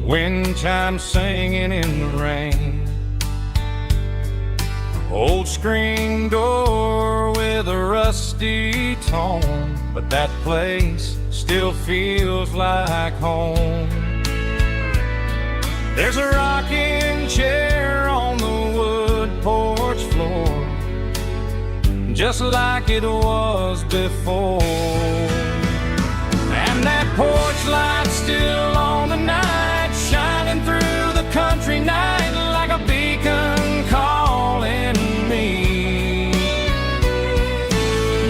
wind chimes singing in the rain. Old screen door with a rusty tone, but that place still feels like home. There's a rocking chair on the wood porch floor, just like it was before. And that porch light's still on tonight, shining through the country night like a beacon calling me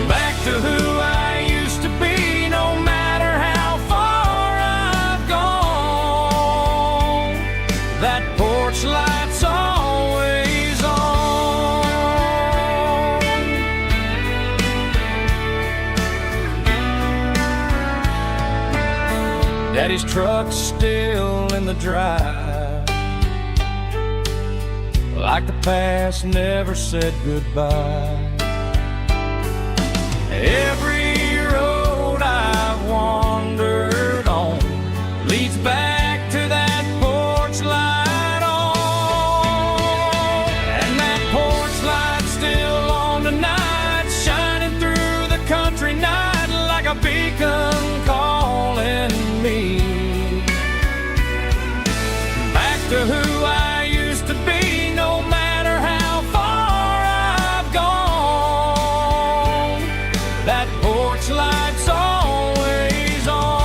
back to who I used to be. No matter how far I've gone, that porch light's always on. Daddy's truck's still in the drive, like the past never said goodbye. Every road I've wandered on leads back to that porch light on. And that porch light's still on tonight, shining through the country night like a beacon calling me back to who I used to be. No matter how far I've gone, that porch light's always on.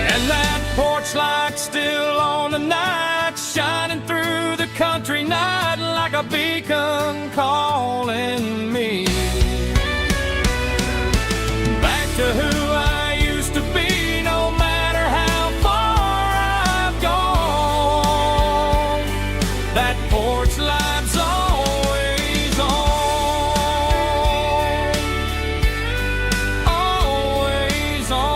And that porch light's still on tonight, shining through the country night like a beacon calling me back to who I used to be. No matter how far I've gone, that porch light's always on, always on.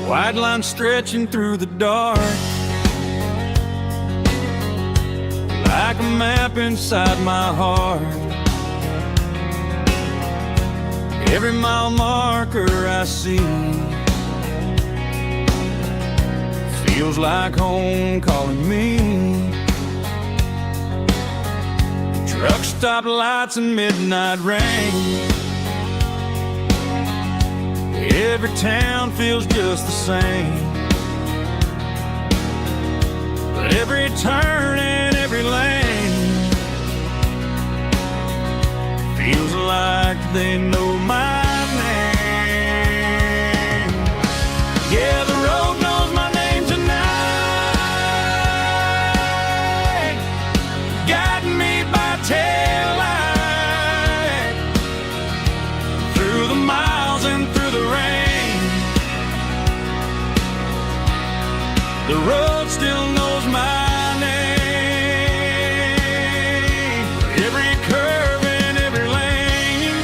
White line stretching through the dark, like a map inside my heart. Every mile marker I see feels like home calling me. Truck stop lights and midnight rain, every town feels just the same. But every turn and every lane feels like they know my name. Yeah, the road knows my name tonight, guiding me by taillight through the miles and through the rain. The road still knows my name, every curve and every lane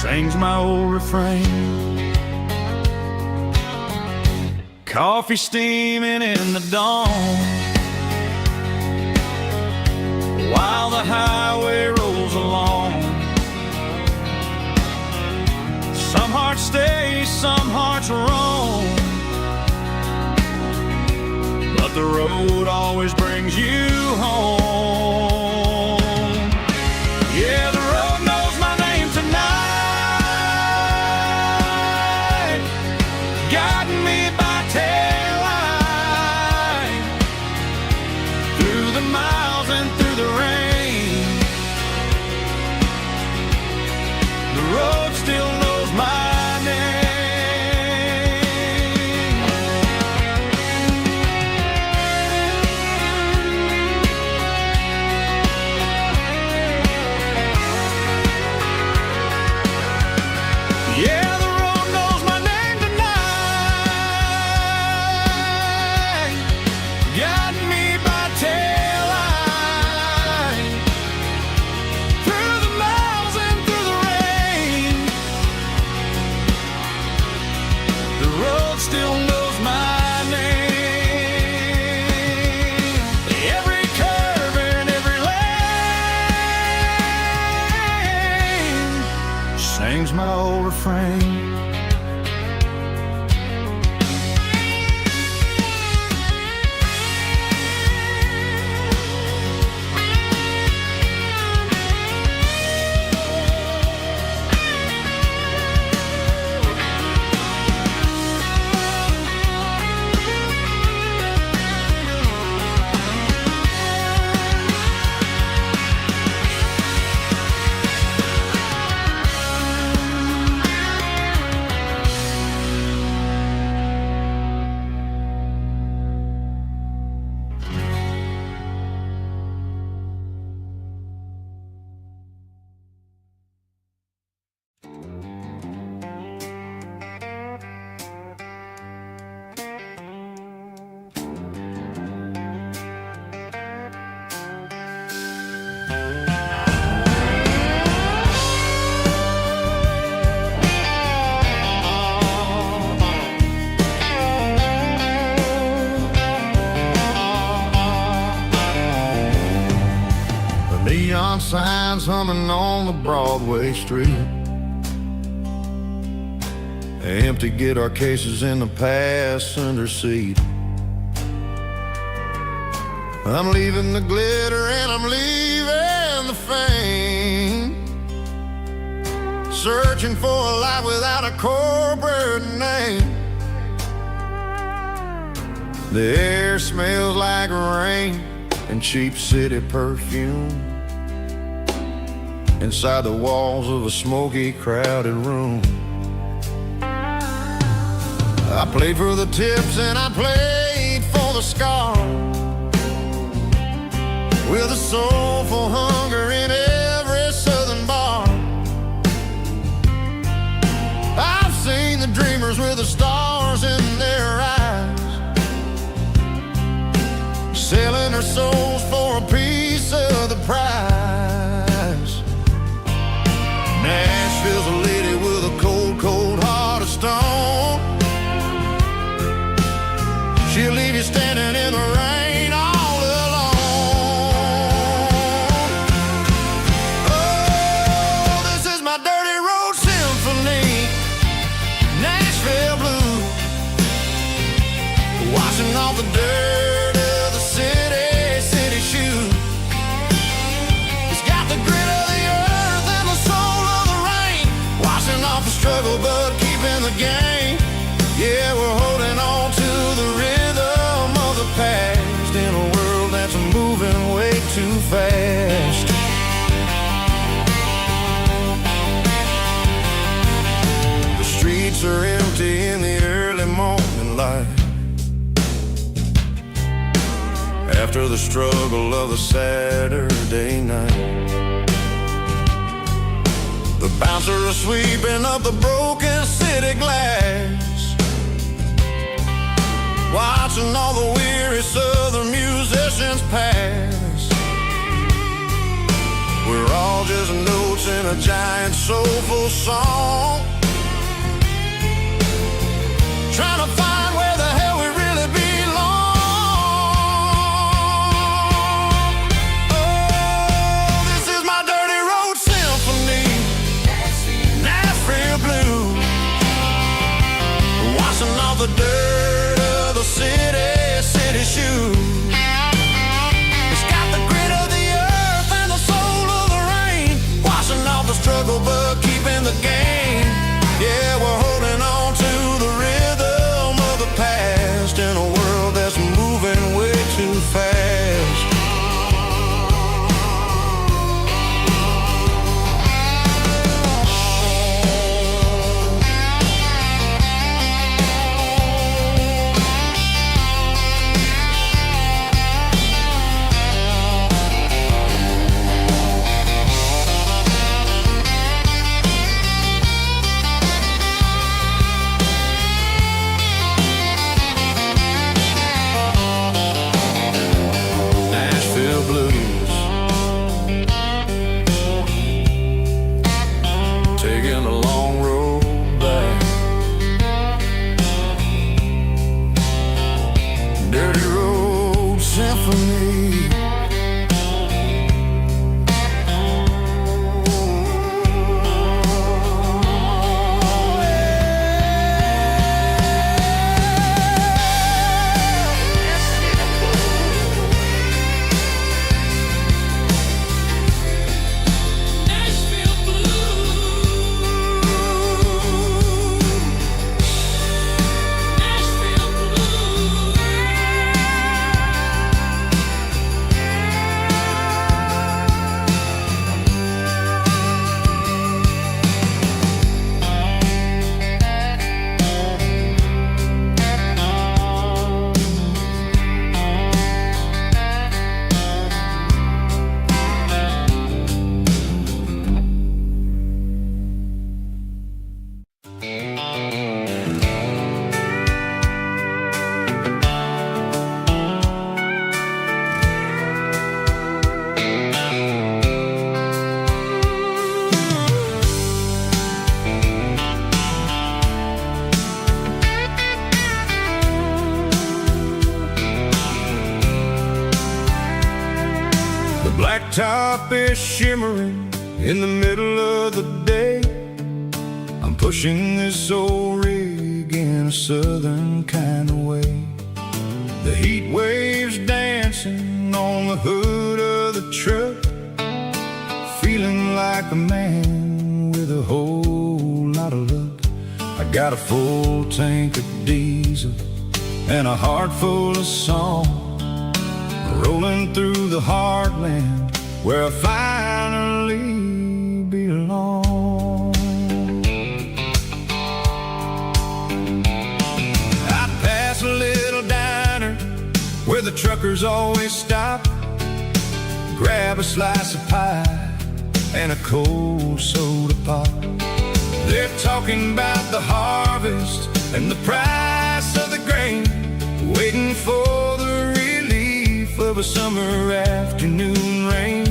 sings my old refrain. Coffee steaming in the dawn, while the highway rolls along. Some hearts stay, some hearts roam, but the road always brings you home. Yeah, the road knows my name tonight, guiding me by taillight through the miles and through the rain. The road still knows my name. still knows my name. Every curve and every lane sings my old refrain. Neon signs humming on the Broadway street. Empty guitar cases in the passenger seat. I'm leaving the glitter and I'm leaving the fame. Searching for a life without a corporate name. The air smells like rain and cheap city perfume. Inside the walls of a smoky, crowded room. I played for the tips and I played for the scars, with a soulful hunger in every southern bar. I've seen the dreamers with the stars in their eyes, selling their souls for a piece of the prize. Nashville's a lady with a cold, cold heart of stone. She'll leave you standing in the rain all alone. Oh, this is my dirty road symphony, Nashville blues, washing off the dirt of the city, city shoes. It's got the grit of the earth and the soul of the rain, washing off the struggle but keeping the game. Yeah, we're holding on to the rhythm of the past in a world that's moving way too fast. The streets are empty in the early morning light, after the struggle of a Saturday night. The bouncer is sweeping up the broken city glass, watching all the weary southern musicians pass. We're all just notes in a giant soulful song, trying to find where the hell we really belong. Oh, this is my dirty road symphony, Nashville blues, washing off the dirt of the city, city shoes. It's got the grit of the earth and the soul of the rain, washing off the struggle but keeping the game. blacktop is shimmering in the middle of the day. I'm pushing this old rig in a southern kind of way. The heat waves dancing on the hood of the truck, feeling like a man with a whole lot of luck. I got a full tank of diesel and a heart full of song, rolling through the heartland where I finally belong. I pass a little diner where the truckers always stop, grab a slice of pie and a cold soda pop. They're talking about the harvest and the price of the grain, waiting for the relief of a summer afternoon rain.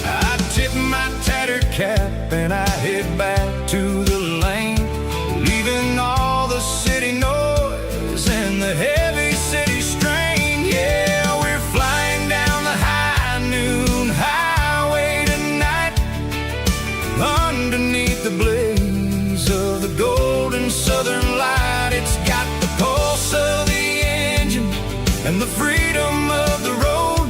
I tip my tattered cap and I head back to the lane, leaving all the city noise and the heavy city strain. Yeah, we're flying down the high noon highway tonight, underneath the blaze of the golden southern light. It's got the pulse of the engine and the freedom of the road,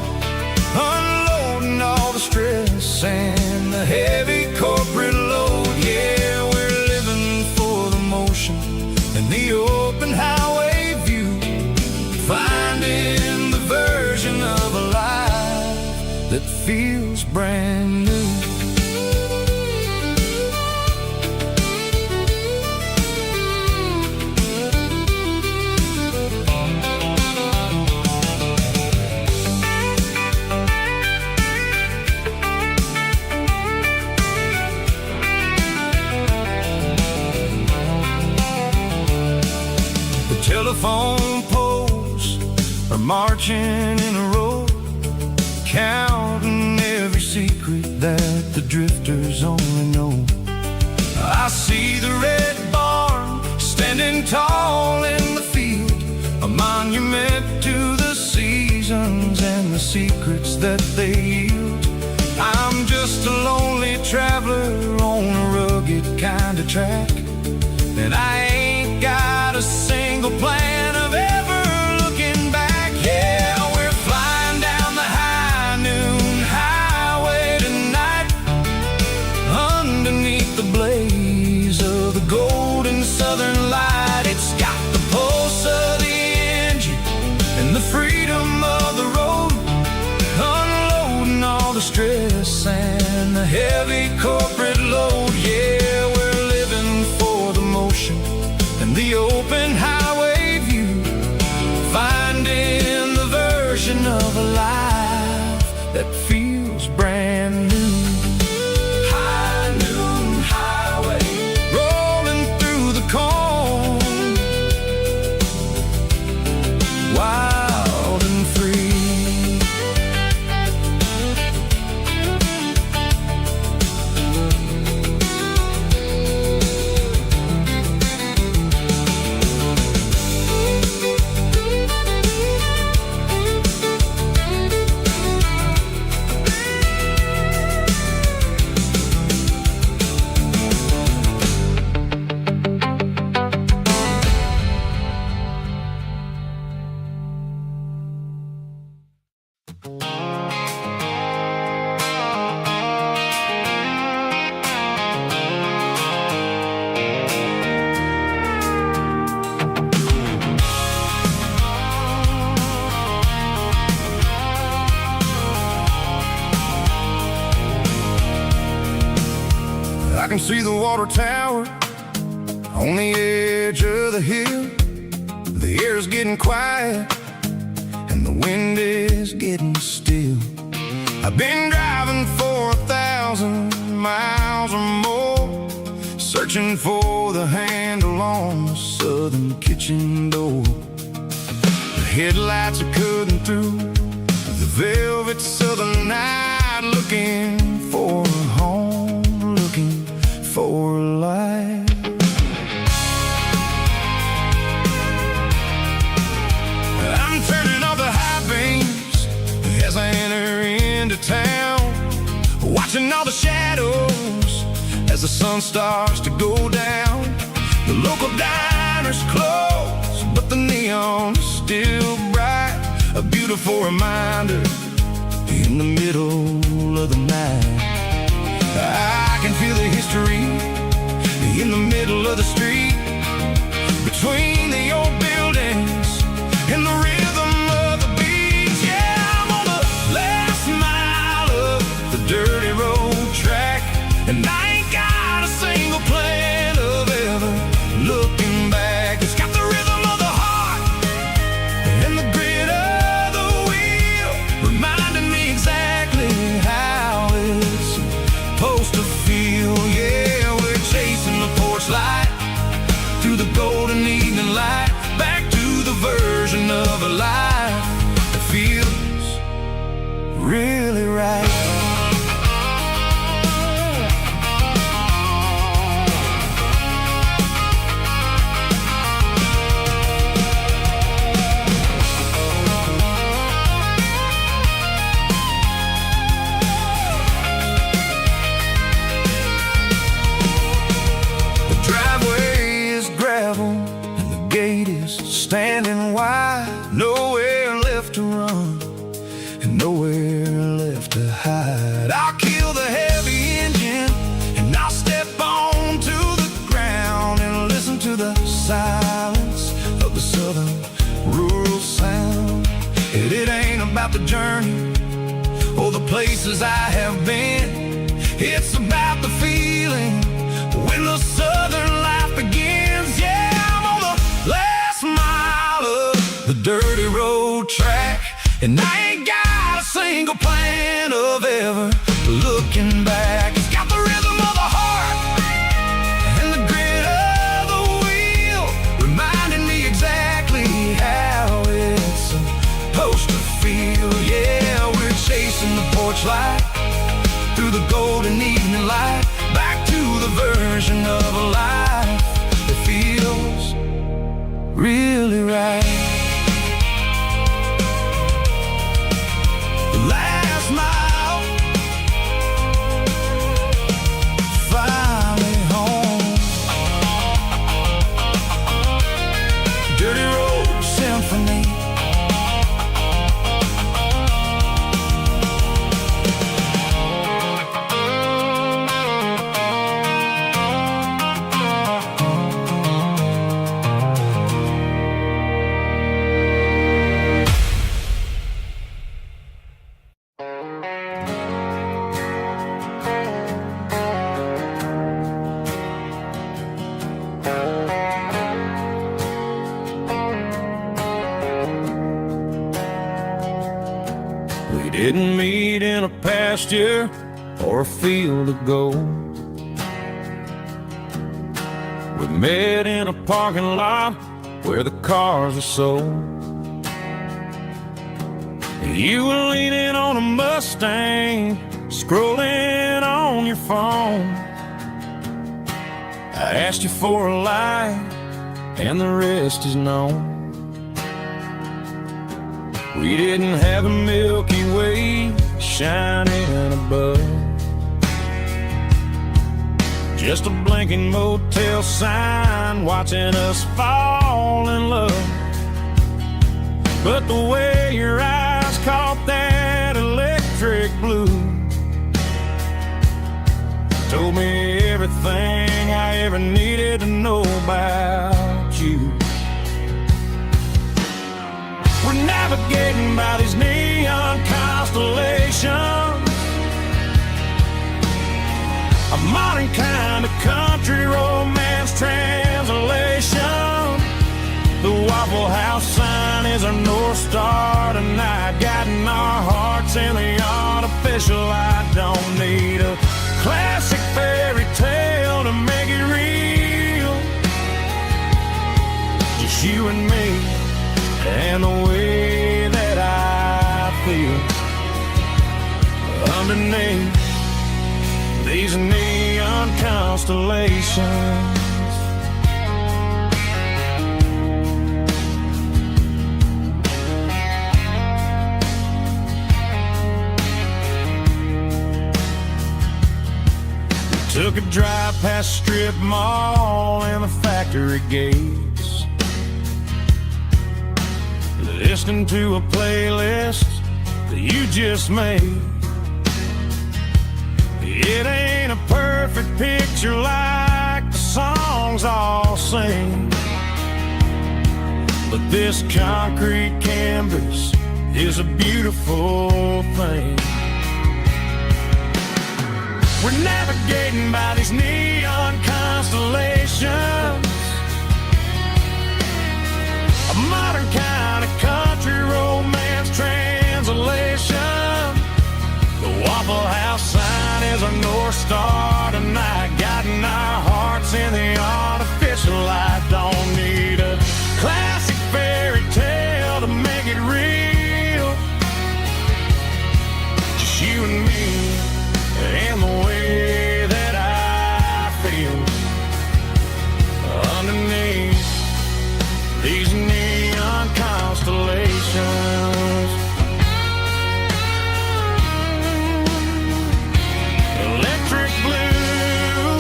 unloading all the stress and the heavy corporate load. Yeah, we're living for the motion and the open highway view, finding the version of a life that feels brand new. Telephone poles are marching in a row, counting every secret that the drifters only know. I see the red barn standing tall in the field, a monument to the seasons and the secrets that they yield. I'm just a lonely traveler on a rugged kind of track, and I ain't got a single plan of ever looking back. Yeah, we're flying down the high noon highway tonight, underneath the blaze of the golden southern light. It's got the pulse of the engine and the freedom of the road, unloading all the stress and the heavy corporate load. Yeah, we're living for the motion and the open highway view, finding the version of a life that feels brand new. High noon highway, rolling through the corn, wild and free. I can see the water tower on the edge of the hill. The air's getting quiet and the wind is getting still. I've been driving for 1,000 miles or more, searching for the handle on the southern kitchen door. The headlights are cutting through the velvet southern night, looking for a home, looking for a life. I'm turning off the high beams as I enter into town. sun starts to go down. The local diner's closed, but the neon's still bright. A beautiful reminder in the middle of the night. I can feel the history in the middle of the street, between the old buildings and the rhythm of the beats. Yeah, I'm on the last mile of the dirty road track, and I ain't got a single plan of ever looking back. It's got the rhythm of the heart and the grit of the wheel, reminding me exactly how it's supposed to feel. Yeah, we're chasing the porch light through the golden evening light, back to the version of a life that feels really right. Standing wide, nowhere left to run and nowhere left to hide. I'll kill the heavy engine and I'll step onto the ground and listen to the silence of the southern rural sound. It ain't about the journey or the places I have been. It's about the feeling when the southern life begins. Yeah, I'm on the last mile of the dirty road track, and I ain't got a single plan of ever looking back. It's got the rhythm of the heart and the grit of the wheel, reminding me exactly how it's supposed to feel. Yeah, we're chasing the porch light through the golden evening light, back to the version of a life that feels really right. The last mile, finally home. Dirty road symphony. Didn't meet in a pasture or a field of gold. We met in a parking lot where the cars are sold. You were leaning on a Mustang, scrolling on your phone. I asked you for a light, and the rest is known. We didn't have a Milky Way shining above, just a blinking motel sign watching us fall in love. But the way your eyes caught that electric blue told me everything I ever needed to know about you. We're navigating by these neon constellations, a modern kind of country romance translation. The Waffle House sign is our North Star tonight, guiding our hearts in the artificial. I don't need a classic fairy tale to make it real, just you and me and the way that I feel underneath these neon constellations. We Took a drive past Strip Mall and the factory gates, listening to a playlist that you just made. It ain't a perfect picture like the songs all sing, but this concrete canvas is a beautiful thing. We're navigating by these neon constellations, a modern kind of country romance translation. The Waffle House sign is a North Star tonight, guiding our hearts in the artificial light. Don't need a classic fairy tale to make it real, just you and me and the way that I feel underneath these neon constellations. Electric blue,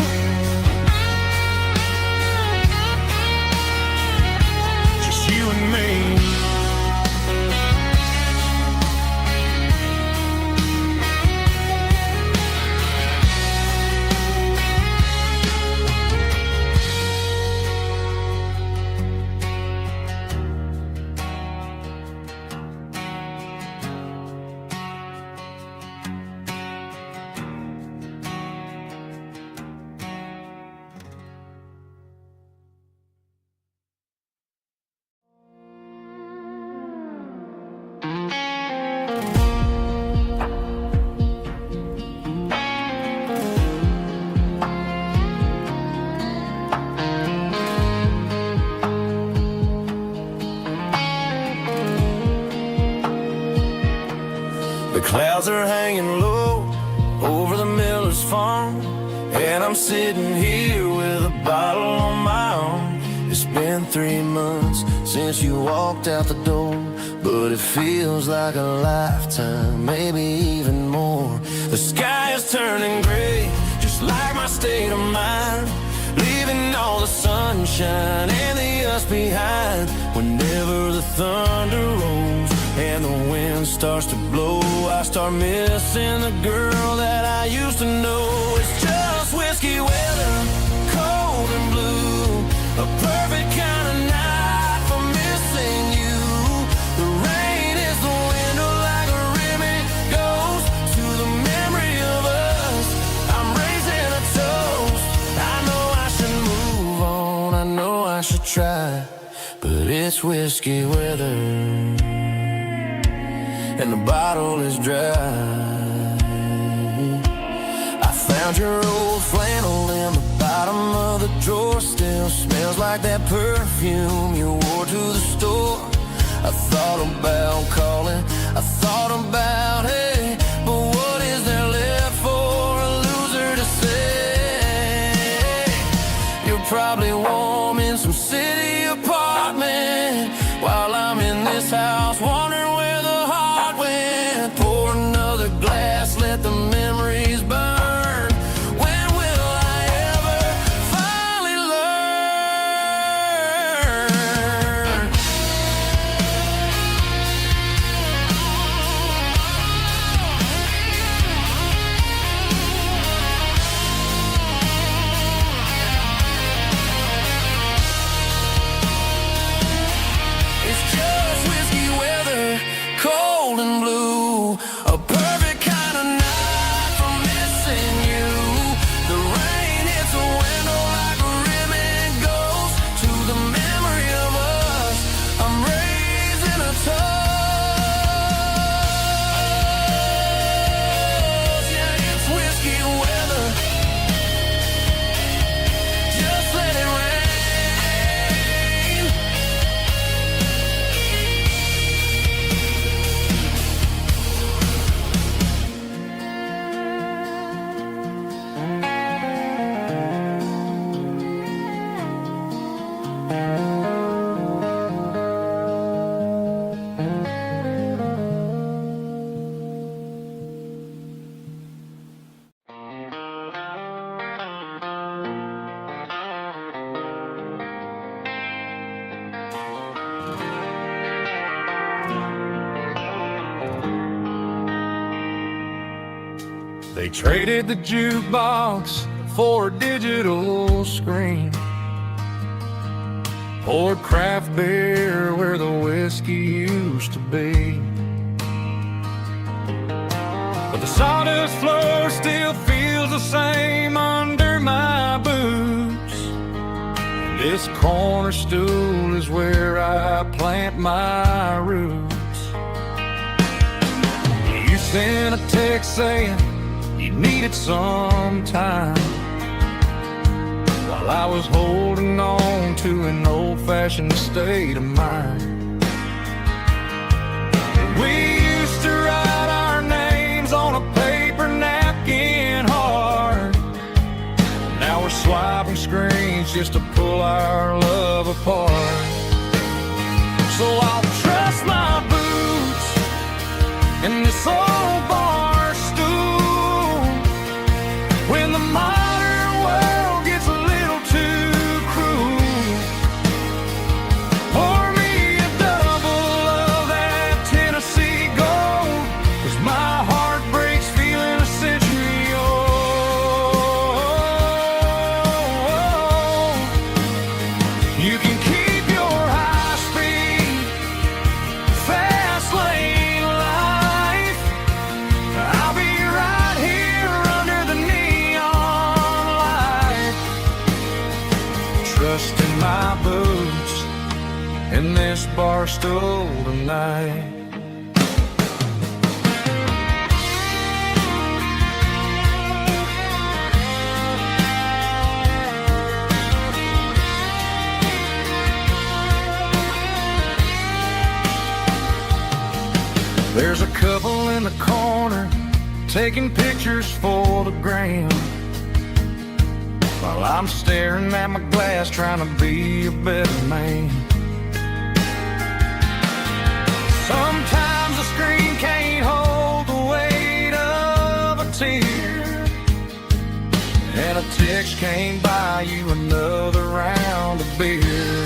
just you and me. Clouds are hanging low over the miller's farm, and I'm sitting here with a bottle on my arm. It's been 3 months since you walked out the door, but it feels like a lifetime, maybe even more. The sky is turning gray, just like my state of mind, leaving all the sunshine and the us behind. Whenever the thunder rolls and the wind starts to blow, I start missing the girl that I used to know. It's just whiskey weather, cold and blue, a perfect kind of night for missing you. The rain is the window like a ribbon goes to the memory of us. I'm raising a toast. I know I should move on, I know I should try, but it's whiskey weather and the bottle is dry. I found your old flannel in the bottom of the drawer, still smells like that perfume you wore to the store. I thought about calling, I thought about, hey, but what is there left for a loser to say? You're probably warm in some city apartment, while I'm in this house wondering where the heart went. Pour another glass, let the memories burn. When will I ever finally learn? It's just whiskey weather, cold and blue, a perfect kind of night for missing you. The rain hits a window like a ribbon goes to the memory of us. I'm raising a toast. Yeah, it's whiskey weather, just let it rain. They traded the jukebox for a digital screen, poured craft beer where the whiskey used to be. But the sawdust floor still feels the same under my boots. This corner stool is where I plant my roots. You sent a text saying you needed some time, while I was holding on to an old-fashioned state of mind. We used to write our names on a paper napkin hard. Now we're swiping screens just to pull our love apart. So I'll trust my boots in this old bar stool when the modern world gets a little too cruel. Pour me a double of that Tennessee Gold, 'cause my heart breaks feeling a century old. You can keep your high-speed, fast lane life. I'll be right here under the neon light, trusting my boots in this bar stool tonight. There's a couple in the corner taking pictures for the gram, while I'm staring at my glass trying to be a better man. Sometimes the screen can't hold the weight of a tear, and a text can't buy you another round of beer.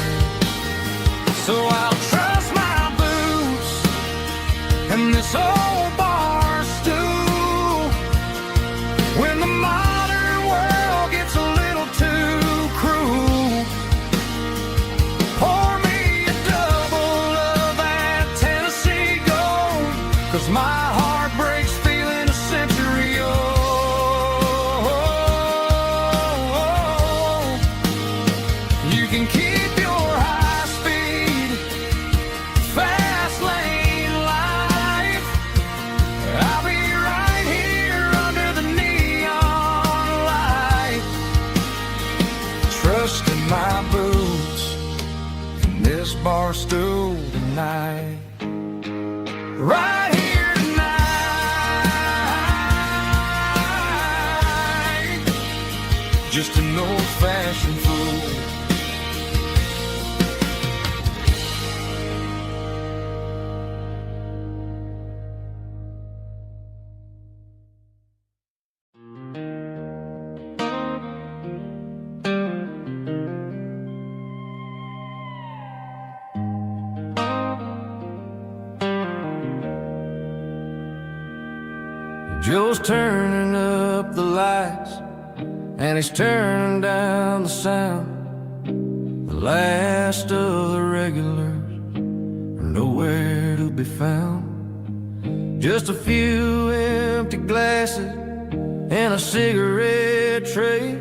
So I'll trust my boots in this old bar stool when the modern world gets a little too cruel. Pour me a double of that Tennessee Gold, 'cause my heart breaks feeling a century old. You can keep your high-speed, fast lane life. I'll be right here under the neon light, trusting my boots in this bar stool tonight. Right here tonight, just an old-fashioned fool. Joe's turning up the lights and he's turning down the sound. The last of the regulars are nowhere to be found. Just a few empty glasses and a cigarette tray,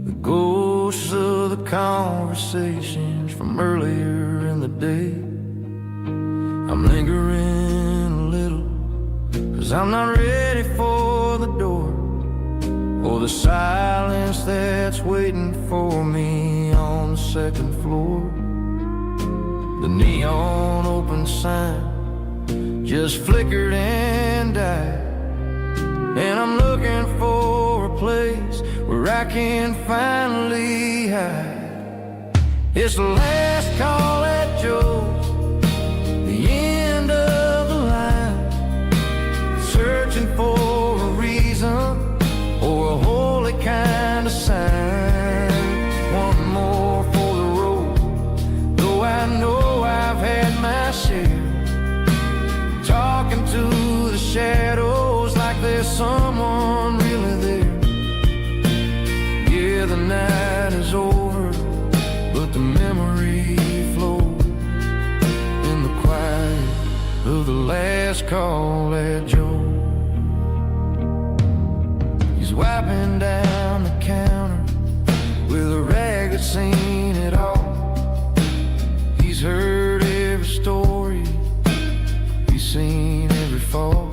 the ghosts of the conversations from earlier in the day. I'm lingering a little, 'cause I'm not ready for the door or the silence that's waiting for me on the second floor. The neon open sign just flickered and died, and I'm looking for a place where I can finally hide. It's the last call at Joe's, the end of the line, searching for a reason or a holy kind of sign. One more for the road, last call at Joe. He's wiping down the counter with a rag that's seen it all. He's heard every story, he's seen every fall.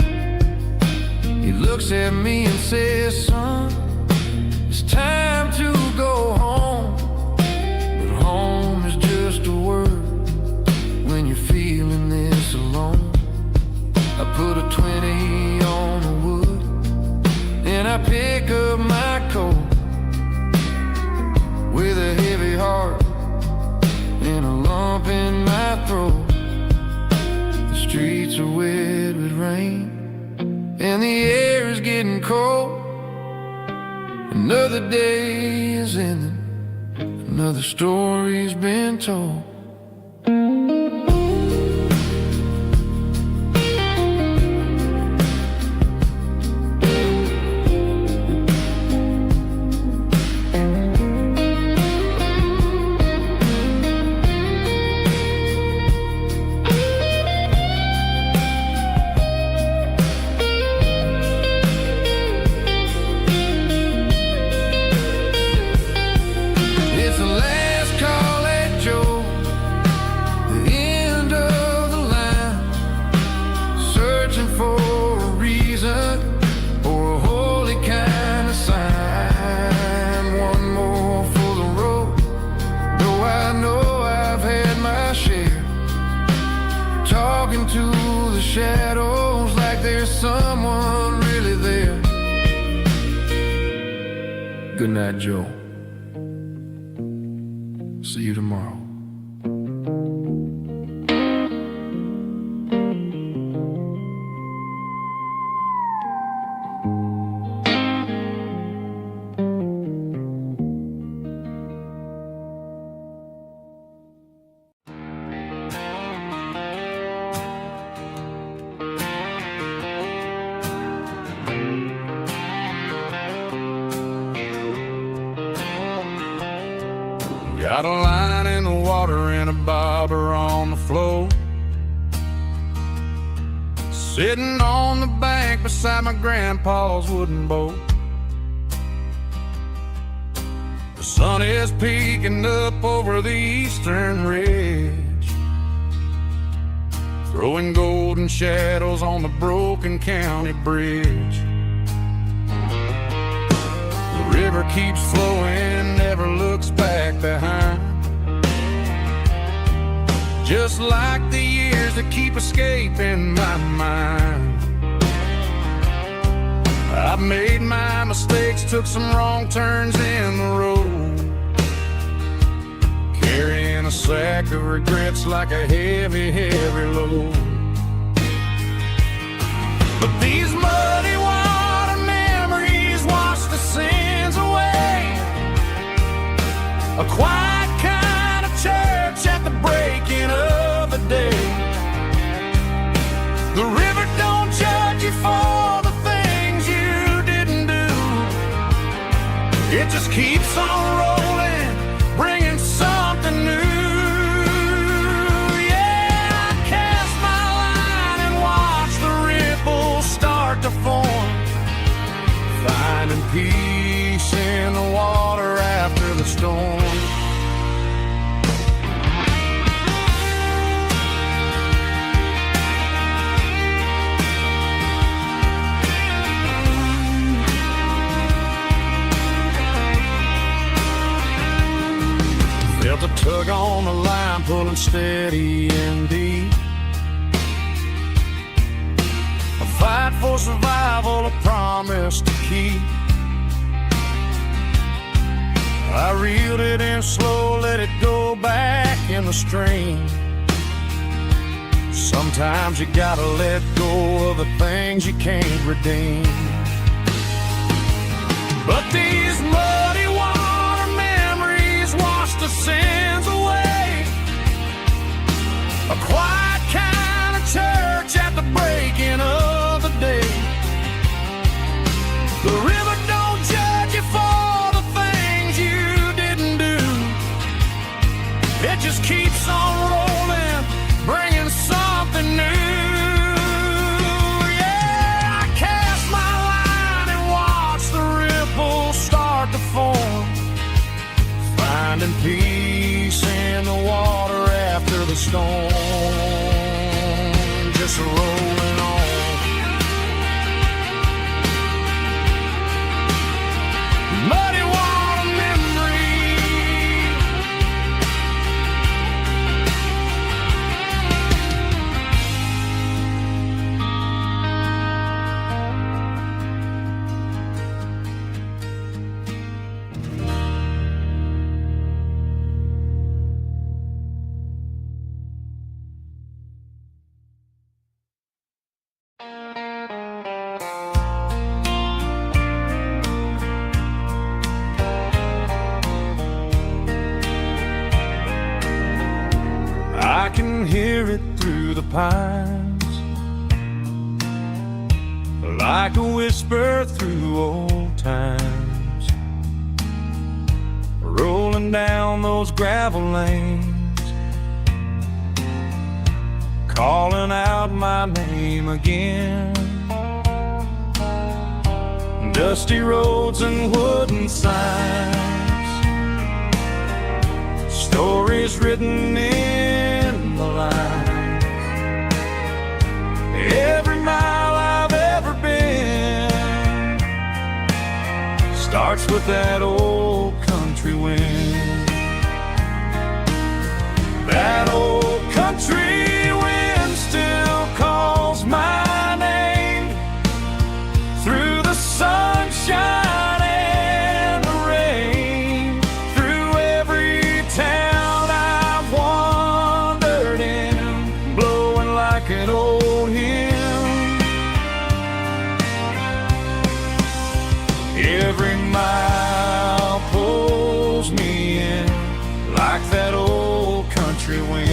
He looks at me and says, son, it's time to go home. But home is just a word when you're feeling this alone. I put a 20 on the wood and I pick up my coat with a heavy heart and a lump in my throat. The streets are wet with rain and the air is getting cold. Another day is ending, another story's been told. Shadows like there's someone really there. Good night, Joe. See you tomorrow. Got a line in the water and a bobber on the floor, sitting on the bank beside my grandpa's wooden boat. The sun is peeking up over the eastern ridge, throwing golden shadows on the broken county bridge. The river keeps flowing, never looks back behind, just like the years that keep escaping my mind. I've made my mistakes, took some wrong turns in the road, carrying a sack of regrets like a heavy, heavy load. But these muddy water memories wash the sins away. A quiet kind of church at the breaking of the day. The river don't judge you for the things you didn't do. It just keeps on rolling, bringing something new. Yeah, I cast my line and watch the ripples start to form, finding peace in the water after the storm. Felt a tug on the line, pulling steady and deep. A fight for survival, a promise to keep. I reeled it in slow, let it go back in the stream. Sometimes you gotta let go of the things you can't redeem. But these muddy water memories wash the sins away. A quiet kind of church at the breaking of the day. The river don't judge you for the things you didn't do. It just keeps on rolling, bringing something new. stone, just rolling on. Muddy water memory, I can hear it through the pines, like a whisper through old times, rolling down those gravel lanes, calling out my name again. Dusty roads and wooden signs, stories written in the lines. Every mile I've ever been starts with that old country wind. That old country wind still calls my name through the sunshine and the rain, through every town I've wandered in, blowing like an old hymn. Every mile pulls me in like that old country wind.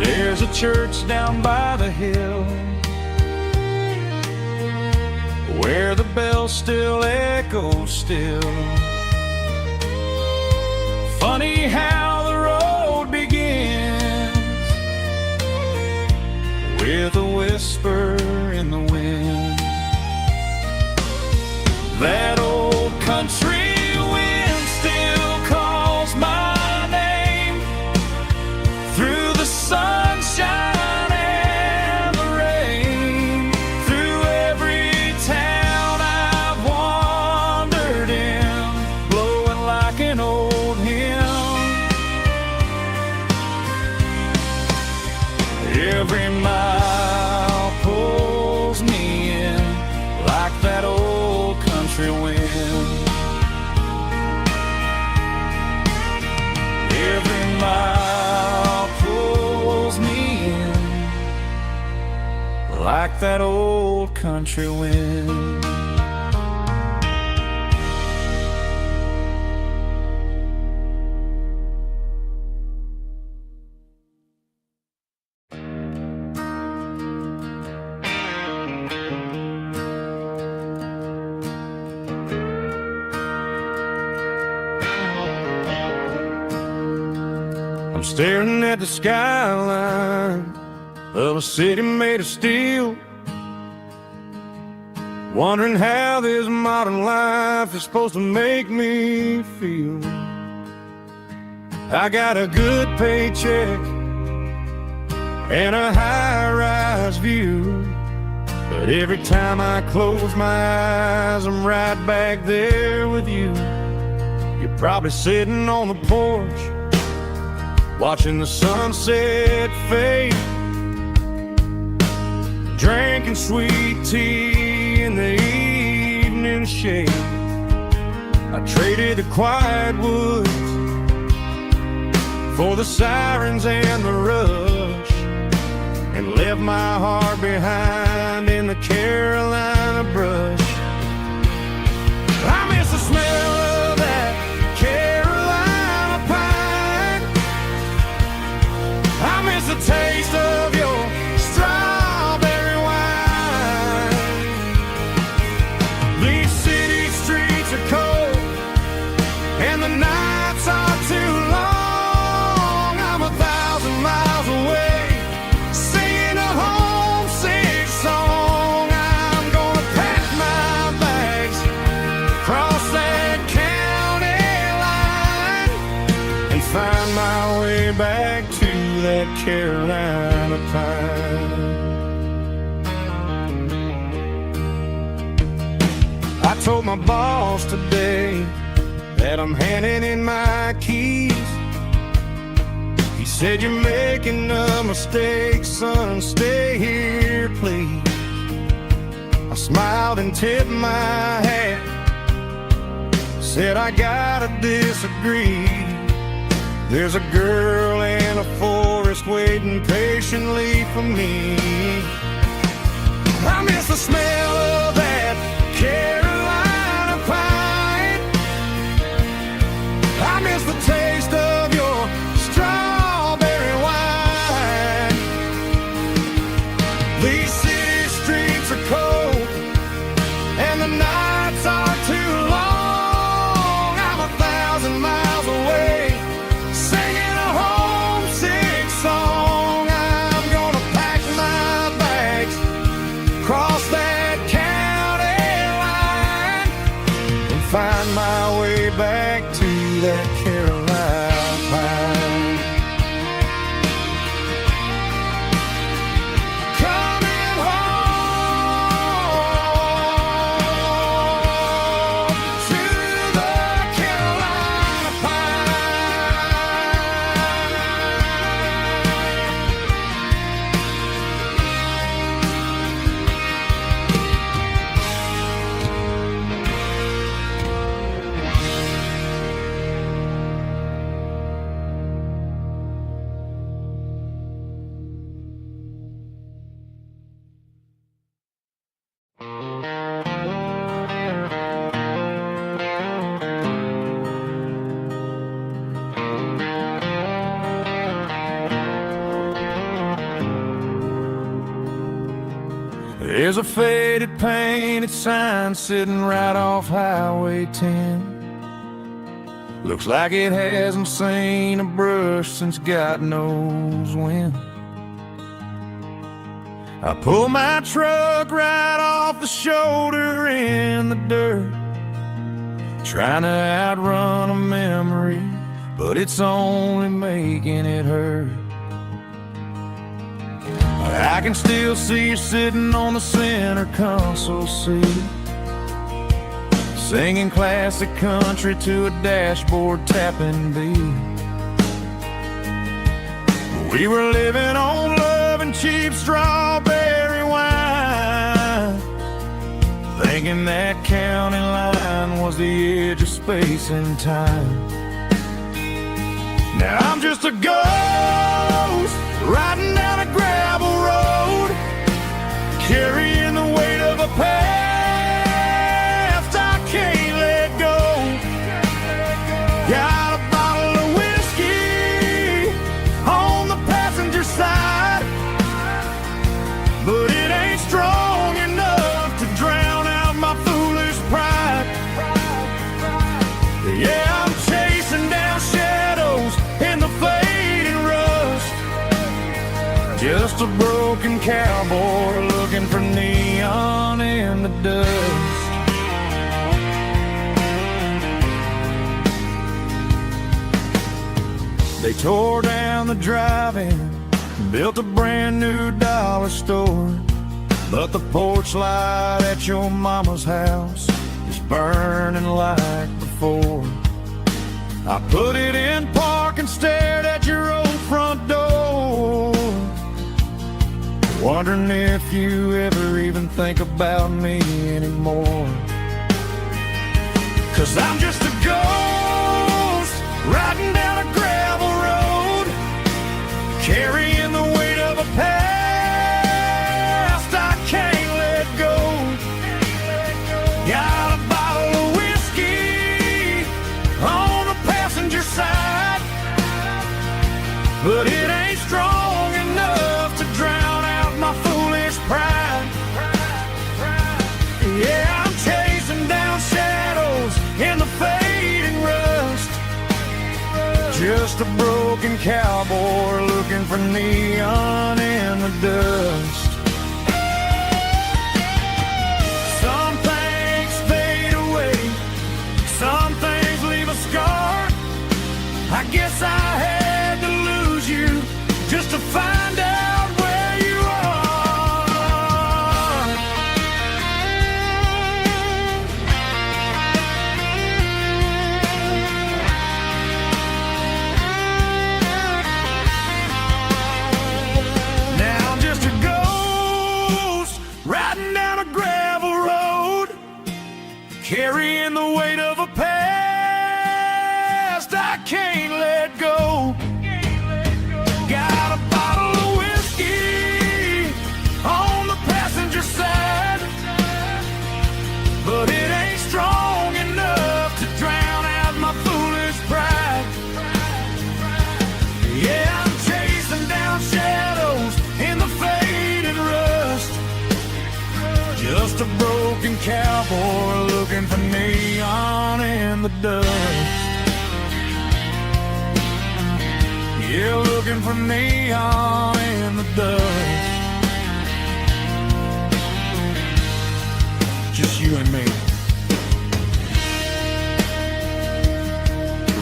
There's a church down by the hill where the bells still echo still. Funny how the road begins with a whisper in the wind. That old country wind still calls my name through the sunshine and the rain, through every town I've wandered in, blowing like an old hymn. Every mile pulls me in like that old country wind. Every mile pulls me in like that old country wind. I'm staring at the skyline of a city made of steel, wondering how this modern life is supposed to make me feel. I got a good paycheck and a high-rise view, but every time I close my eyes, I'm right back there with you. You're probably sitting on the porch watching the sunset fade, drinking sweet tea in the evening shade. I traded the quiet woods for the sirens and the rush, and left my heart behind in the Carolina brush. I miss the smell of that Carolina pine. I miss the taste of your strawberry wine. These city streets are cold and the nights are too long. I'm 1,000 miles away. that Carolina pine. I told my boss today that I'm handing in my keys. He said, "You're making a mistake, son, stay here, please." I smiled and tipped my hat, said, "I gotta disagree. There's a girl in a forest waiting patiently for me. I miss the smell of that Carolina pine. I miss the taste of your strawberry wine. These city streets are cold and the nights are too long. I'm 1,000 miles away singing a homesick song. I'm gonna pack my bags, cross that county line, and find my way back to that Carolina pine. Coming home to the Carolina There's a faded painted sign sitting right off Highway 10. Looks like it hasn't seen a brush since God knows when. I pull my truck right off the shoulder in the dirt, trying to outrun a memory, but it's only making it hurt. I can still see you sitting on the center console seat, singing classic country to a dashboard tapping beat. We were living on love and cheap strawberry wine, thinking that county line was the edge of space and time. Now I'm just a ghost riding down a gravel road, carrying the weight of a past I can't let go. Got a bottle of whiskey on the passenger side, but it ain't strong enough to drown out my foolish pride. Yeah, I'm chasing down shadows in the fading rust, just a broken cowboy looking for neon in the dust. They tore down the drive-in, built a brand new dollar store, but the porch light at your mama's house is burning like before. I put it in park and stared at your old front door, wondering if you ever even think about me anymore. 'Cause I'm just a ghost riding down a gravel road, carrying the weight of a past I can't let go. Got a bottle of whiskey on the passenger side, but it ain't strong enough to drown out my foolish pride. Yeah, I'm chasing down shadows in the fading rust, just a broken cowboy looking for neon in the dust. Some things fade away, some things leave a scar. I guess I had to lose you just to find out where you are. Now I'm just a ghost riding down a gravel road, carrying the weight of a past I can't let go. Got a bottle of whiskey on the passenger side, but it ain't strong enough to drown out my foolish pride. Yeah, I'm chasing down shadows in the faded rust, just a broken cowboy looking for neon in the dust. Yeah, looking for neon in the dust. Just you and me.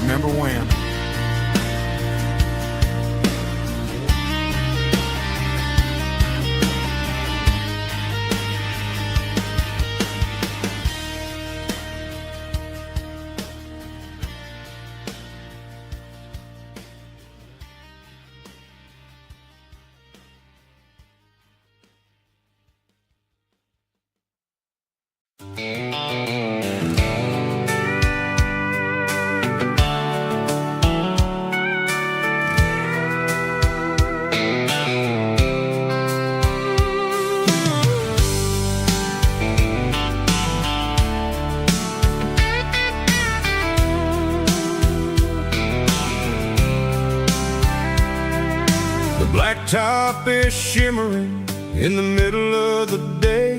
Remember when? Blacktop is shimmering in the middle of the day.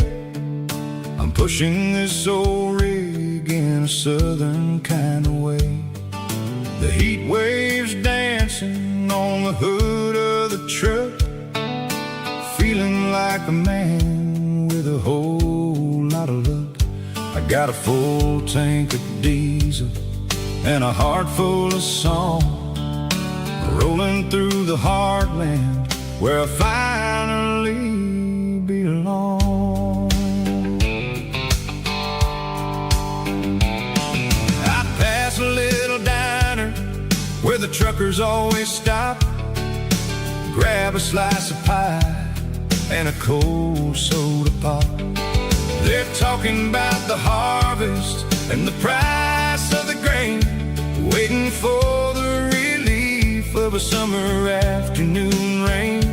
I'm pushing this old rig in a southern kind of way. The heat waves dancing on the hood of the truck, feeling like a man with a whole lot of luck. I got a full tank of diesel and a heart full of song, rolling through the heartland where I finally belong. I pass a little diner where the truckers always stop, grab a slice of pie and a cold soda pop. They're talking about the harvest and the price of the grain, waiting for the relief of a summer afternoon rain.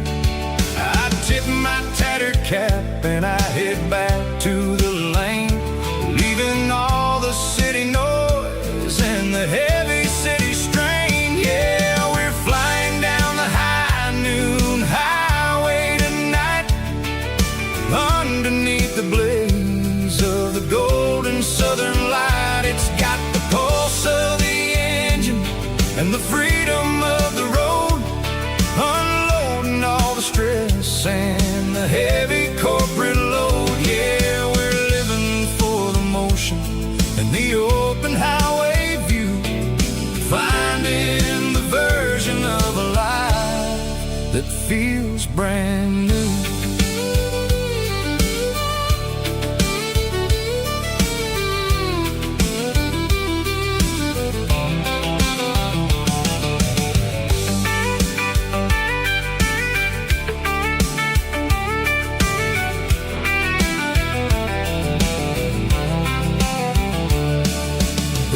I tip my tattered cap and I head back to the lane, leaving all the city noise and the heavy city strain. Yeah, we're flying down the high noon highway tonight, underneath the blaze of the golden southern light. It's got the pulse of the engine and the freedom of the road, unloading all the stress and the heavy corporate load. Yeah, we're living for the motion and the open highway view, finding the version of a life that feels brand new.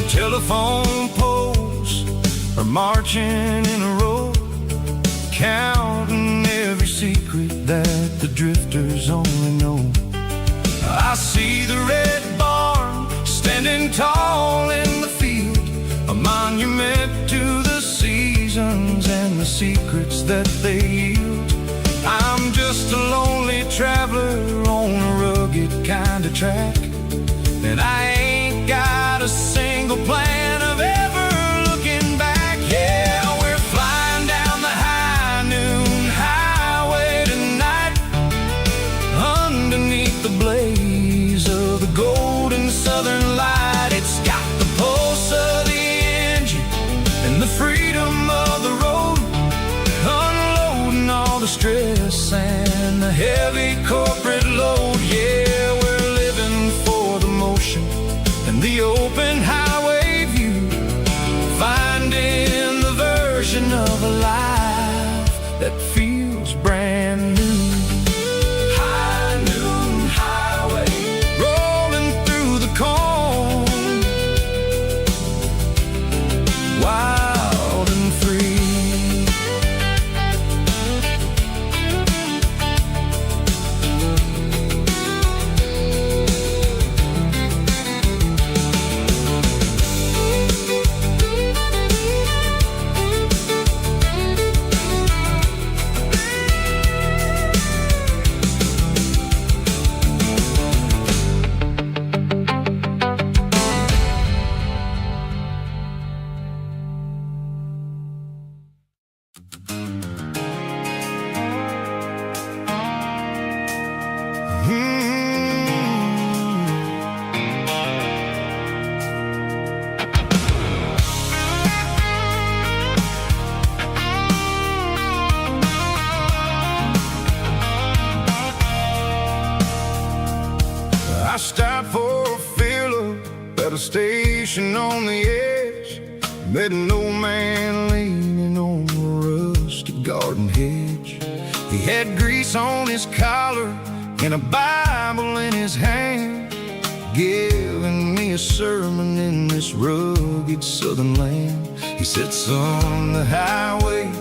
Telephone poles are marching in a row, counting every secret that the drifters only know. I see the red barn standing tall in the field, a monument to the seasons and the secrets that they yield. I'm just a lonely traveler on a rugged kind of track, and I ain't got a single plan of ever looking back. Yeah, we're flying down the high noon highway tonight, underneath the blaze of the golden southern light. It's got the pulse of the engine and the freedom of the road, unloading all the stress and the heavy corporate load. Yeah, we're living for the motion and the open highway view, finding the version of a life that feels brand new. High noon highway, rolling through the corn, wild and free. I stopped for a fill-up at a station on the edge. Met an old man leaning on a rusty garden hedge. He had grease on his collar and a Bible in his hand, giving me a sermon in this rugged southern land. He said, son, the highway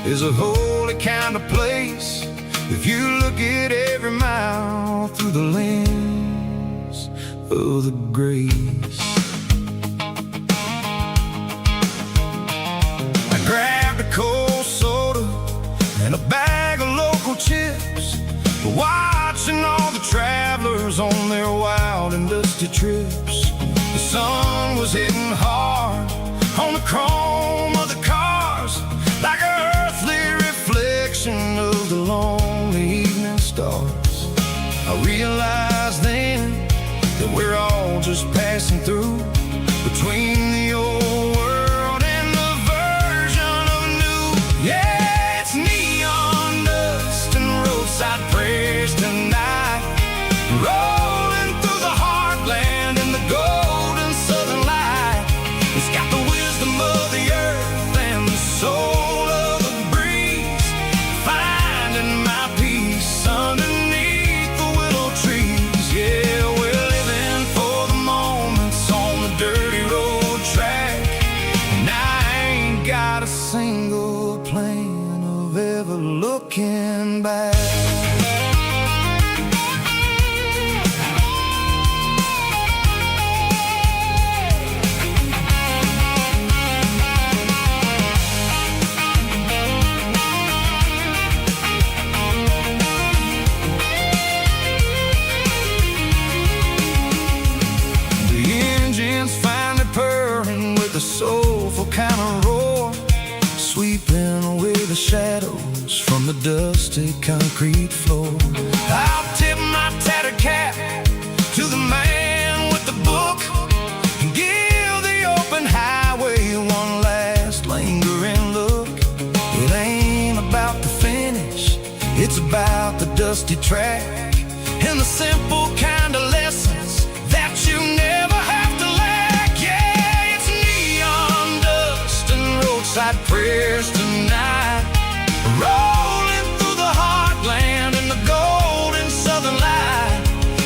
is a holy kind of place if you look at every mile through the lens of the grace. I grabbed a cold soda and a bag of local chips, watching all the travelers on their wild and dusty trips. The sun was hitting hard on the chrome of the cars, like an earthly reflection of the lonely evening stars. I realized then that we're all just passing through between the old world and the version of new. Yeah, it's neon dust and roadside prayers tonight, rolling through the heartland in the golden southern light. It's got the wisdom of the earth and the soul of the breeze, finding my peace underneath the willow trees. Yeah, we're living for the moments on the dirty road track, and I ain't got a single plan of ever looking back. Finally purring with a soulful kind of roar, sweeping away the shadows from the dusty concrete floor. I'll tip my tattered cap to the man with the book and give the open highway one last lingering look. It ain't about the finish, it's about the dusty track and the simple kind of lessons that you never have to lack. Yeah, it's neon dust and roadside prayers tonight, rolling through the heartland in the golden southern light.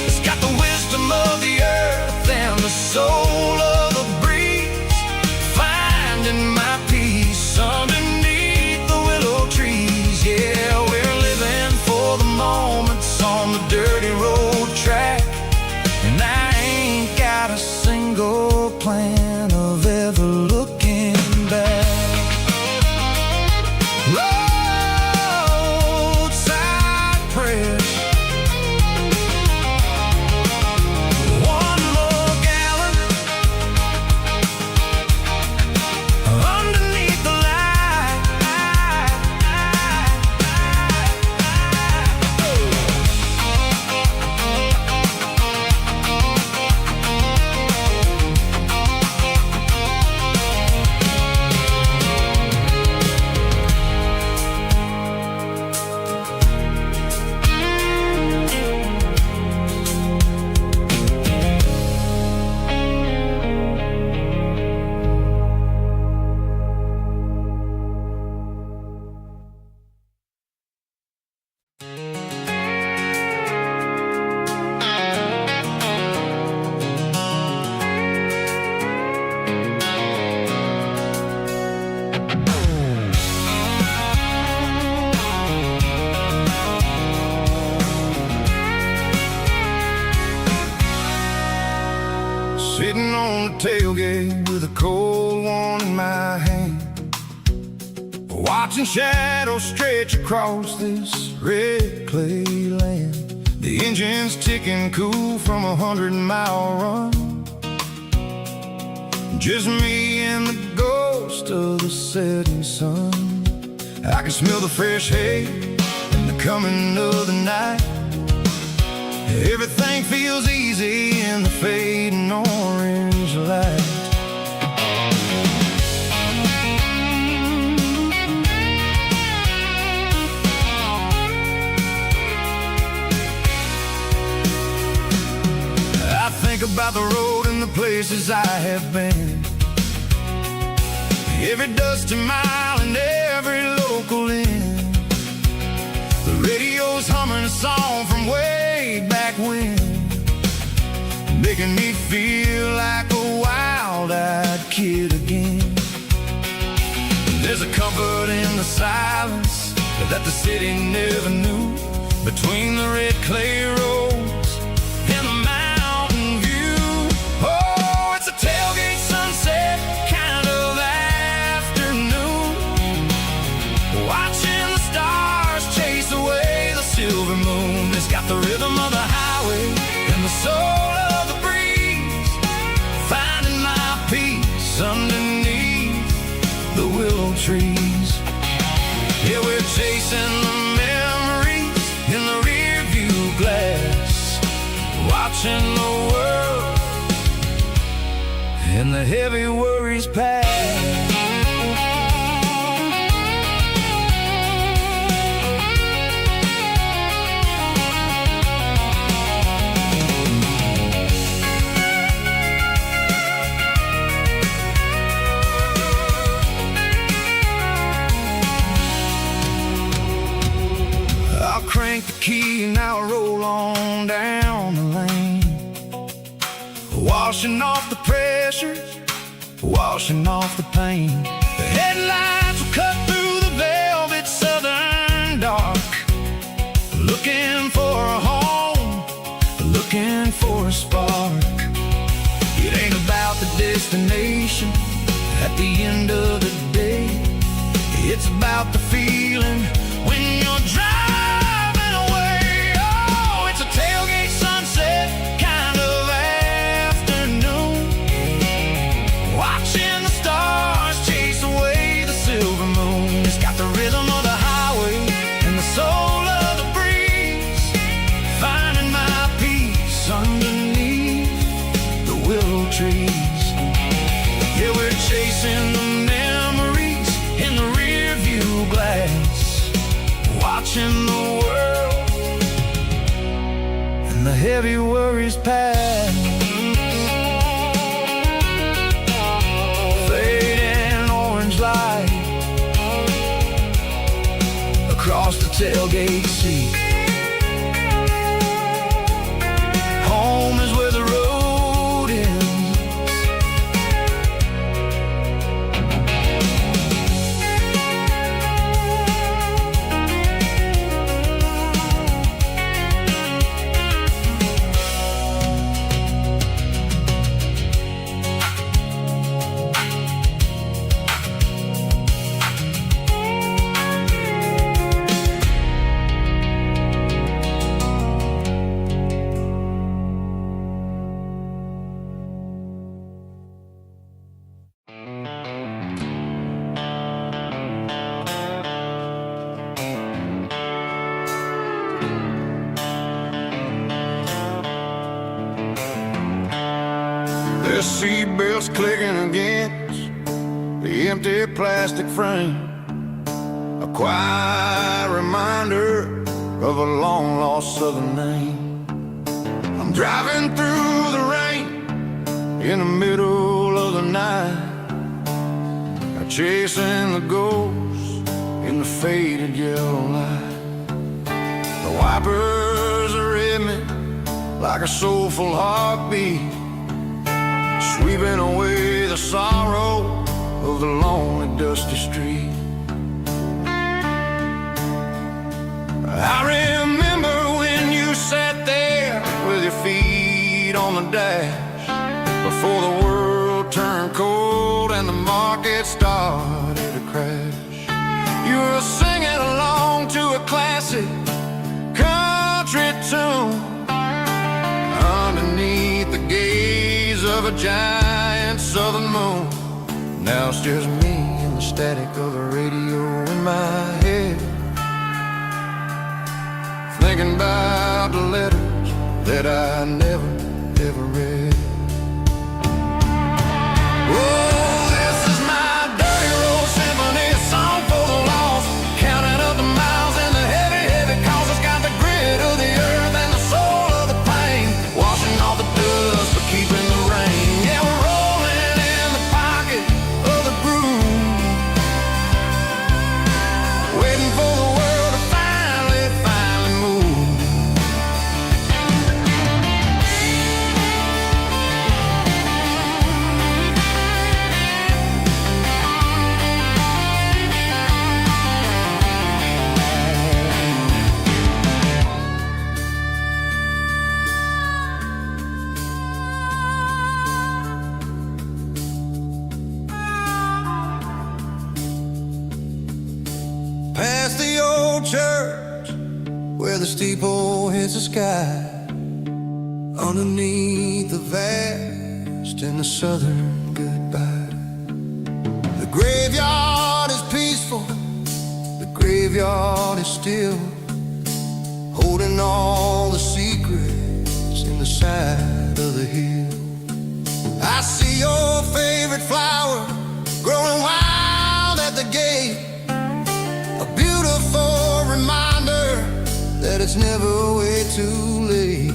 It's got the wisdom of the earth and the soul of the breeze, finding my peace underneath the willow trees. Yeah, we're living for the moments on the dirty road track, tailgate with a cold one in my hand, watching shadows stretch across this red clay land. The engine's ticking cool from 100-mile run. Just me and the ghost of the setting sun. I can smell the fresh hay and the coming of the night. Everything feels easy in the fading orange light. I think about the road and the places I have been, every dusty mile and every local inn. The radio's humming a song from way back when, making me feel like a wild-eyed kid again. There's a comfort in the silence that the city never knew, between the red clay roads and the mountain view. Oh, it's a tailgate sunset kind of afternoon, watching the stars chase away the silver moon. It's got the rhythm of the highway and the soul of the breeze, finding my peace underneath the willow trees. Yeah, we're chasing the memories in the rear view glass, watching the world and the heavy worries pass. Crank the key and I'll roll on down the lane, washing off the pressure, washing off the pain. The headlights will cut through the velvet southern dark, looking for a home, looking for a spark. It ain't about the destination at the end of the day, it's about the feeling when you're driving. Tailgate sunset kind of afternoon, watching the stars chase away the silver moon. It's got the rhythm of the highway and the soul of the breeze, finding my peace underneath the willow trees. Yeah, we're chasing the memories in the rear view glass, watching the world the heavy worries pass. Fading orange light across the tailgate seat. Home is where the road ends. The seatbelts clicking against the empty plastic frame, a quiet reminder of a long-lost southern name. I'm driving through the rain in the middle of the night, chasing the ghosts in the faded yellow light. The wipers are in me like a soulful heartbeat, sweeping away the sorrow of the lonely dusty street. I remember when you sat there with your feet on the dash, before the world turned cold and the market started to crash. You were singing along to a classic country tune underneath the gaze of a giant southern moon. Now it's just me and the static of the radio in my head, thinking about the letters that I never, ever read. Oh, this is my dirty road symphony, a song for the lost, counting up the miles and the heavy, heavy calls. It's got the grit of the earth and the soul of the pain, washing off the dust but keeping the rain. Yeah, we're rolling in the pocket of the groove, waiting for the world to finally move. Past the old church where the steeple hits the sky, underneath the vast and the southern goodbye. The graveyard is peaceful, the graveyard is still, holding all the secrets in the side of the hill. I see your favorite flower growing wild at the gate, a beautiful reminder that it's never way too late.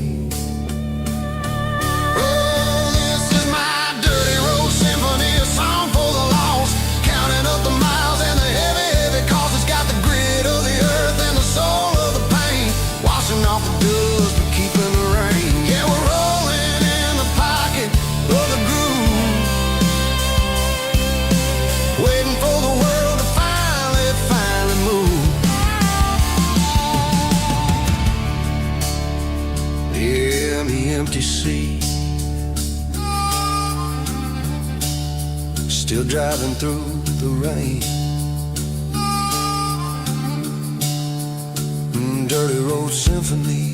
Oh, this is my dirty road symphony, a song for the lost, counting up the miles and the heavy, heavy calls. It's got the grit of the earth and the soul of the pain, washing off the dust but keeping the rain. Yeah, we're rolling in the pocket of the groove, waiting for the world to finally move. Yeah, the empty sea, still driving through the rain. Dirty road symphony.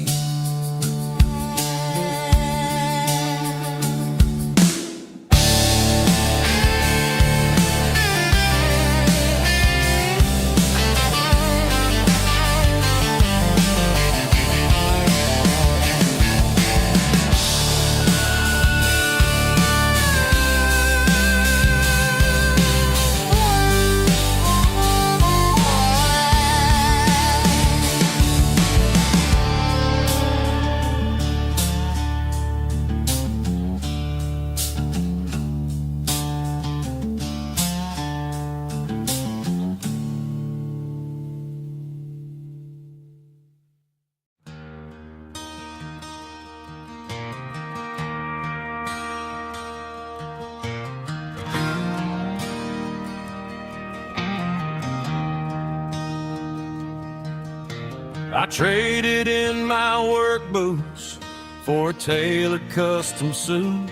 I traded in my work boots for a tailored custom suit,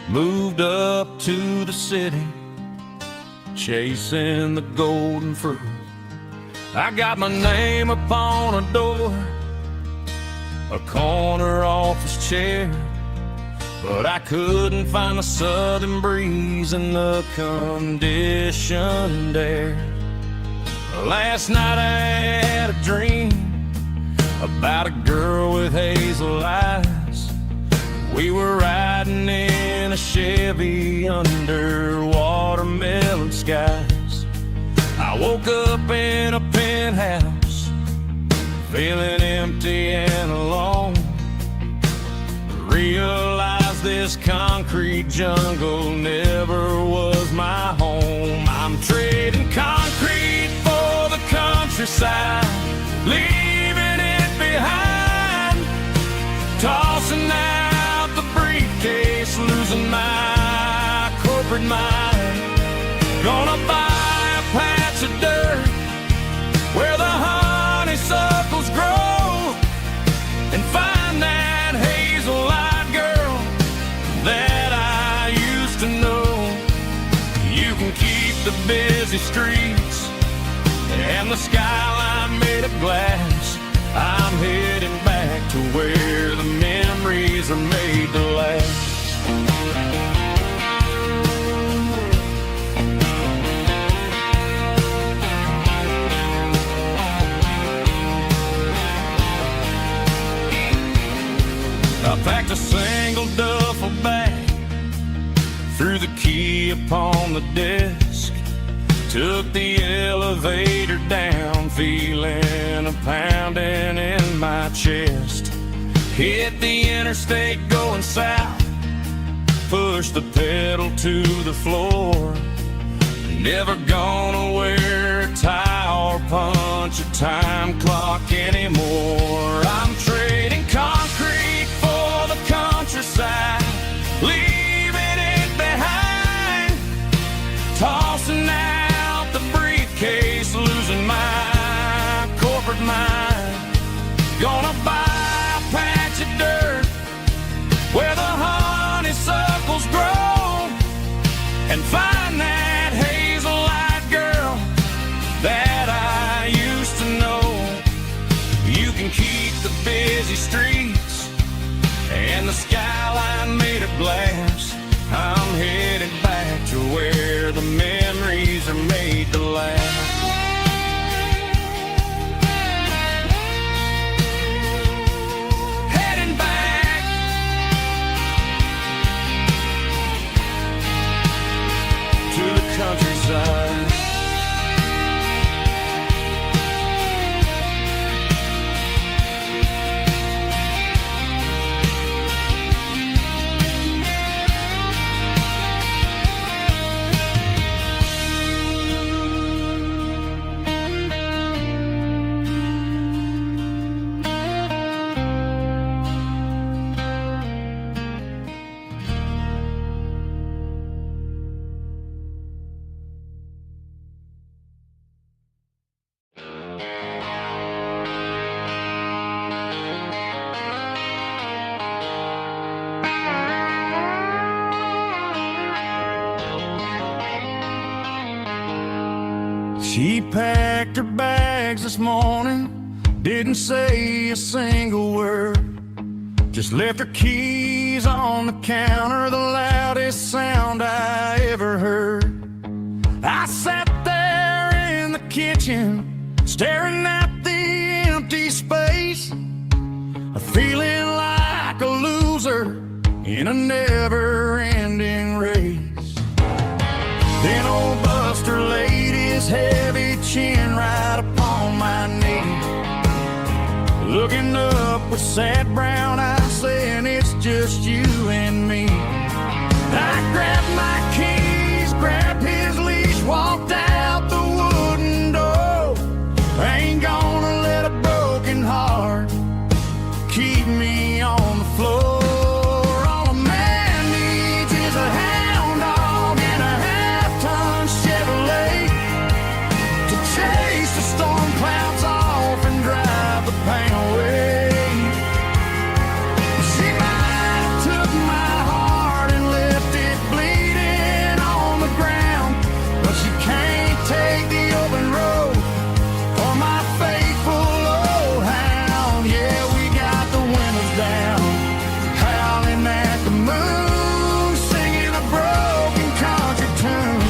moved up to the city, chasing the golden fruit. I got my name upon a door, a corner office chair, but I couldn't find the southern breeze in the conditioned air. Last night I had a dream about a girl with hazel eyes. We were riding in a Chevy under watermelon skies. I woke up in a penthouse, feeling empty and alone. Realized this concrete jungle never was my home. I'm trading concrete for the countryside, leaving it behind, tossing out the briefcase, losing my corporate mind. Gonna buy a patch of dirt where the honeysuckles grow and find that hazel-eyed girl that I used busy streets and the skyline made of glass. I'm heading back to where the memories are made to last. I packed a single duffel bag, threw the key upon the desk, took the elevator down, feeling a pounding in my chest. Hit the interstate going south, pushed the pedal to the floor. Never gonna wear a tie or punch a time clock anymore. I'm trading concrete for the countryside, leaving it behind, tossing out the briefcase, losing my corporate mind. Gonna buy a patch of dirt where the honeysuckles grow and find that hazel-eyed girl that I used to know. You can keep the busy streets and the skyline made of glass. I'm headed back to where the memories are made to last. Heading back to the countryside. She packed her bags this morning, didn't say a single word, just left her keys on the counter, the loudest sound I ever heard. I sat there in the kitchen, staring at the empty space, feeling like a loser in a never-ending race. Then old Buster laid his heavy chin right upon my knee, looking up with sad brown eyes, saying it's just you and me. I grabbed my keys, grabbed his leash, walked out the wooden door. I ain't gonna let a broken heart keep me on the floor. All a man needs is a hound dog and a half-ton Chevrolet to chase the storm clouds off and drive the pain away. She might have took my heart and left it bleeding on the ground, but she can't take the open road for my faithful old hound. Yeah, we got the windows down, howling at the moon, singing a broken country tune.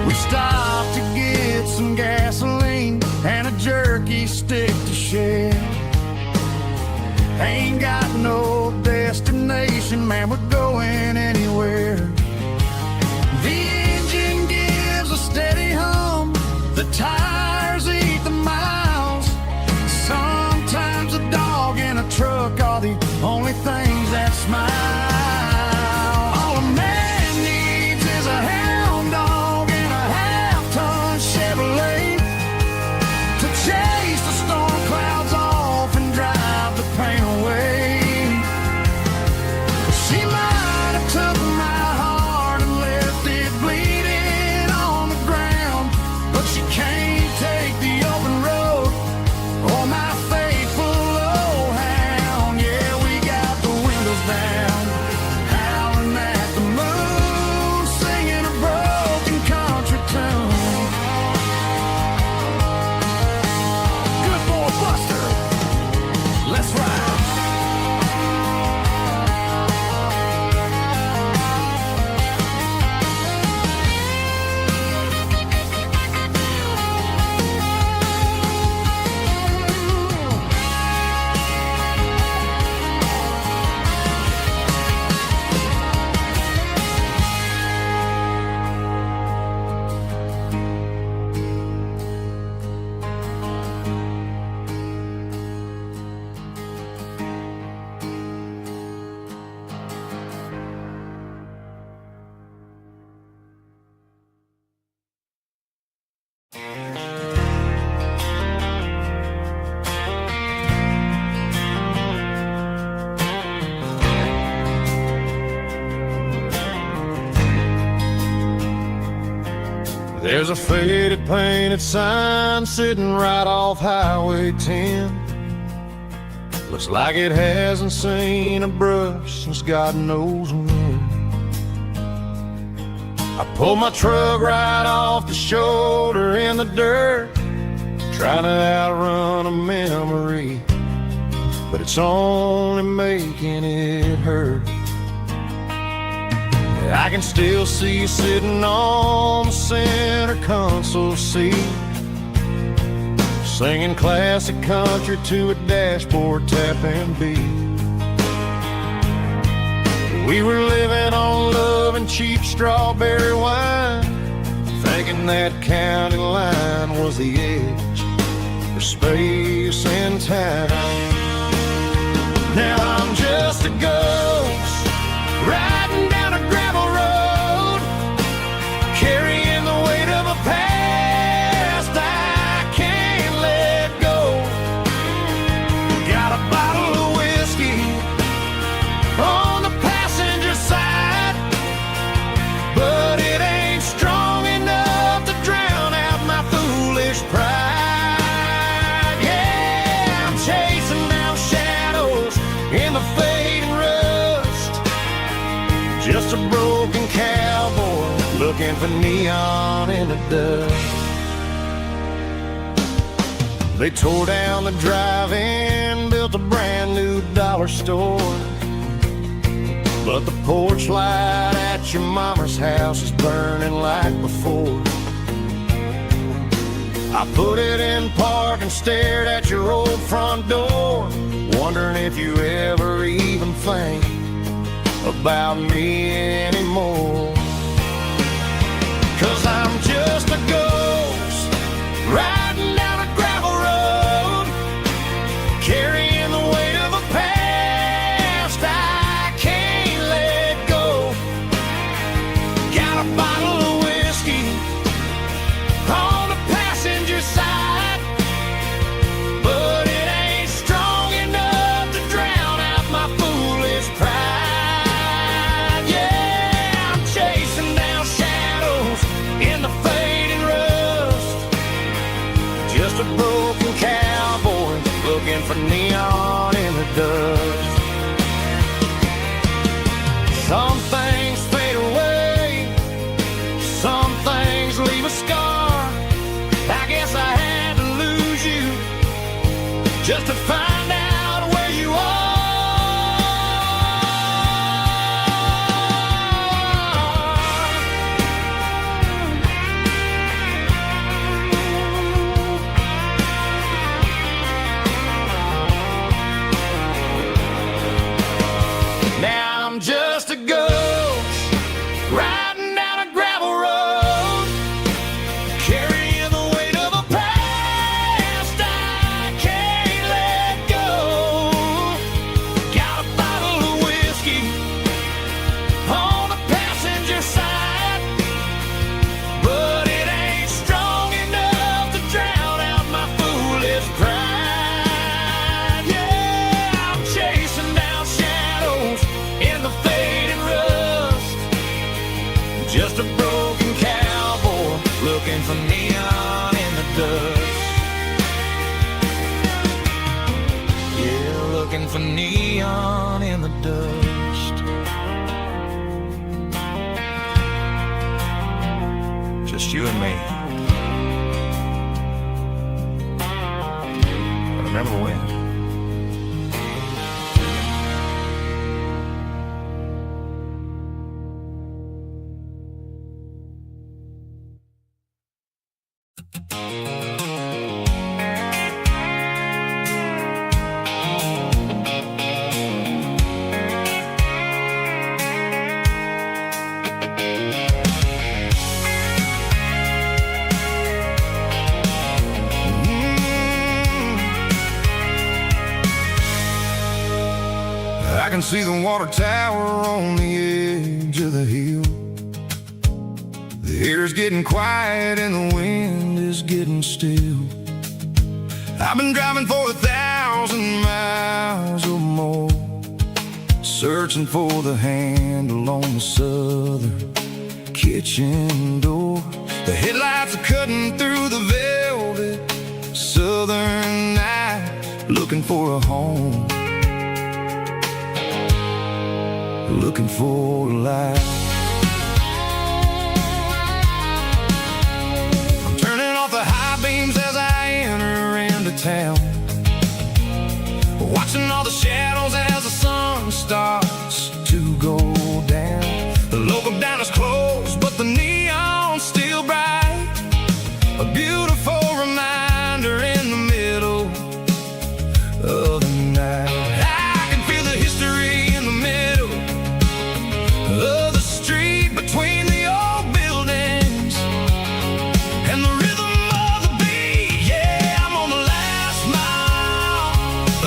We stopped to get some gasoline and a jerky stick to share. Ain't got no destination, man, we're going anywhere. The engine gives a steady hum, the tires eat the miles. Sometimes a dog and a truck are the only things that smile. All a man needs is a hound dog and a half-ton Chevrolet to chase the storm clouds off and drive the pain away. She might There's a faded painted sign sitting right off Highway 10. Looks like it hasn't seen a brush since God knows when. I pulled my truck right off the shoulder in the dirt, trying to outrun a memory, but it's only making it hurt. I can still see you sitting on the center console seat, singing classic country to a dashboard tapping beat. We were living on love and cheap strawberry wine, thinking that county line was the edge for space and time. Now I'm just a ghost riding down a gravel road, carrying the weight of a past I can't let go. Got a bottle of whiskey on the passenger side, but it ain't strong enough to drown out my foolish pride. Yeah, I'm chasing down shadows in the fading rust, just a broken cowboy looking for neon in the dust. They tore down the drive-in, built a brand new dollar store, but the porch light at your mama's house is burning like before. I put it in park and stared at your old front door, wondering if you ever even think about me anymore. 'Cause I'm just a ghost riding down a gravel road, carrying the weight of a past I can't let go. Got a bottle of whiskey on the passenger side, but it ain't strong enough to drown out my foolish pride. Yeah, I'm chasing down shadows in the fading rust, just a broken cowboy looking for neon in the dust. Some things fade away, some things leave a scar. I guess I had to lose you just to find out where you are. Now I'm just a ghost riding down a gravel road, carrying the weight of a past I can't let go. Got a bottle of whiskey on the passenger side, but it ain't strong enough to drown out my foolish pride. Yeah, I'm chasing down shadows in the fading rust, just a broken cowboy looking for neon in the dust. Yeah, looking for neon in the dust. Just you and me. I remember when. I can see the water tower on the edge of the hill. The air's getting quiet and the wind is getting still. I've been driving for 1,000 miles or more, searching for the handle on the southern kitchen door. The headlights clouds are cutting through the velvet southern night, looking for a home, looking for a life. I'm turning off the high beams as I enter into town, watching all the shadows as the sun starts to go down. The local diner's closed, but the neon's still bright, a beautiful reminder in the middle of the night. I can feel the history in the middle of the street, between the old buildings and the rhythm of the beat. Yeah, I'm on the last mile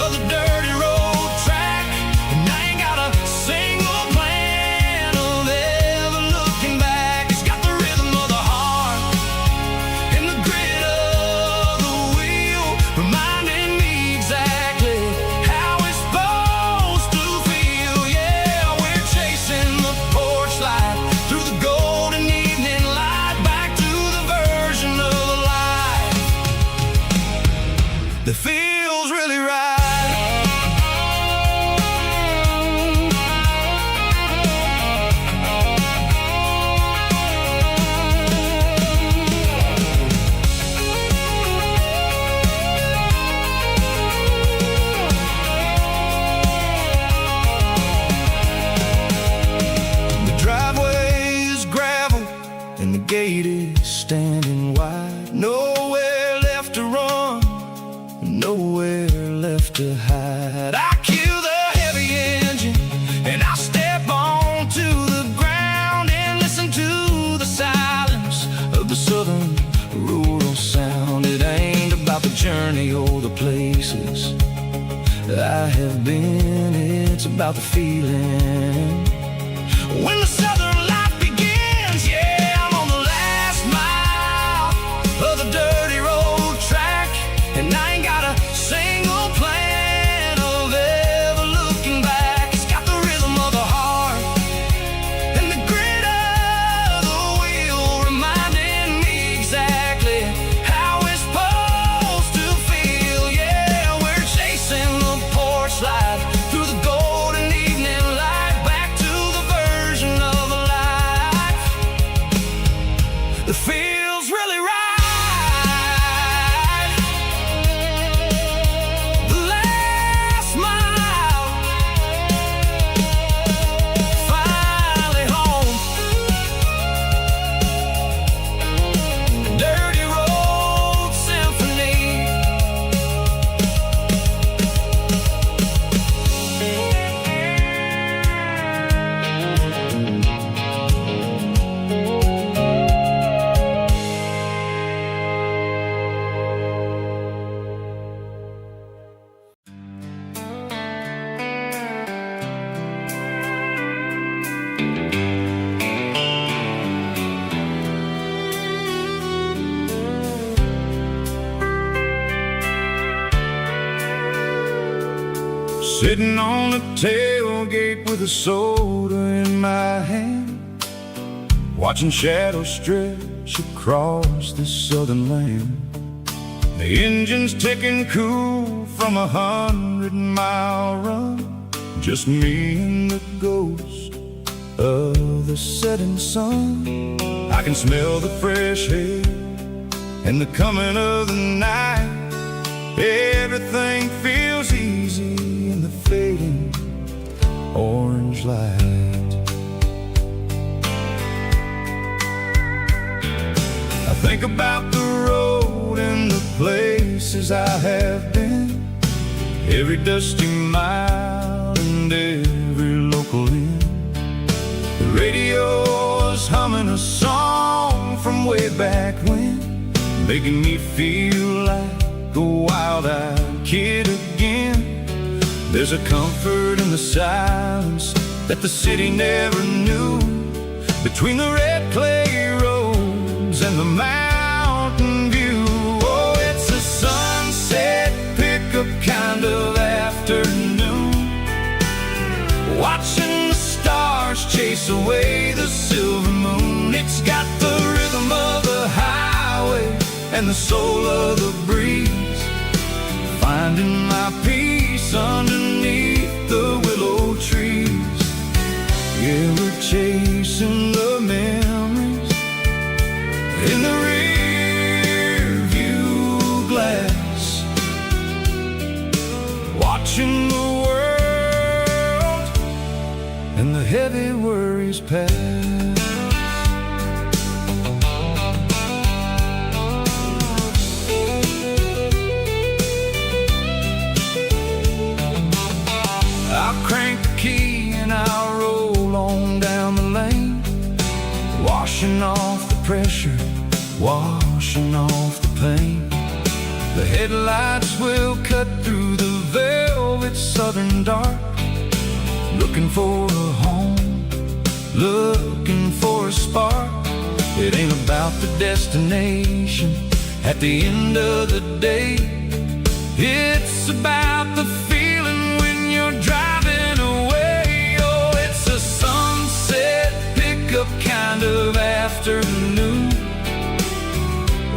of the dirty road track, and I ain't got a single plan of ever looking back. It's got the rhythm of the heart and the grit of the wheel, reminding me exactly how it's supposed to feel. Yeah, we're chasing the porch light through the golden evening light, back to the version of life that feels really right. The driveway is gravel and the gate is standing wide. Nowhere left to run, nowhere left to hide. I kill the heavy engine and I step onto the ground and listen to the silence of the southern rural sound. It ain't about the journey or the places I have been, it's about the feeling when the southern life begins. Yeah, I'm on the last mile of the dirty road track, and I ain't got a single plan of ever looking back. It's got the rhythm of the heart and the grit of the wheel, reminding me exactly how it's supposed to feel. Yeah, we're chasing the porch light through the golden evening light, back to the version of life that feels really right. The last mile, finally home. Dirty Road Symphony. Sitting on the tailgate with a soda in my hand, watching shadows stretch across this southern land. The engine's ticking cool from 100-mile run, just me and the ghost of the setting sun. I can smell the fresh air and the coming of the night. Everything feels easy in the fading orange light. I think about the road and the places I have been, every dusty mile and every local inn. The radio is humming a song from way back when, making me feel like a wild-eyed kid again. There's a comfort in the silence that the city never knew, between the red clay roads and the mountain view. Oh, it's a sunset pickup kind of afternoon, watching the stars chase away the silver moon. It's got the rhythm of the highway and the soul of the breeze, finding my peace underneath the willow trees. Yeah, we're chasing the memories in the rear view glass, watching the world and the heavy worries pass. I'll crank the key and I'll roll on down the lane, washing off the pressure, washing off the pain. The headlights will cut through the velvet southern dark, looking for a home, looking for a spark. It ain't about the destination at the end of the day, it's about the feeling when you're driving away. Oh, it's a sunset pickup kind of afternoon,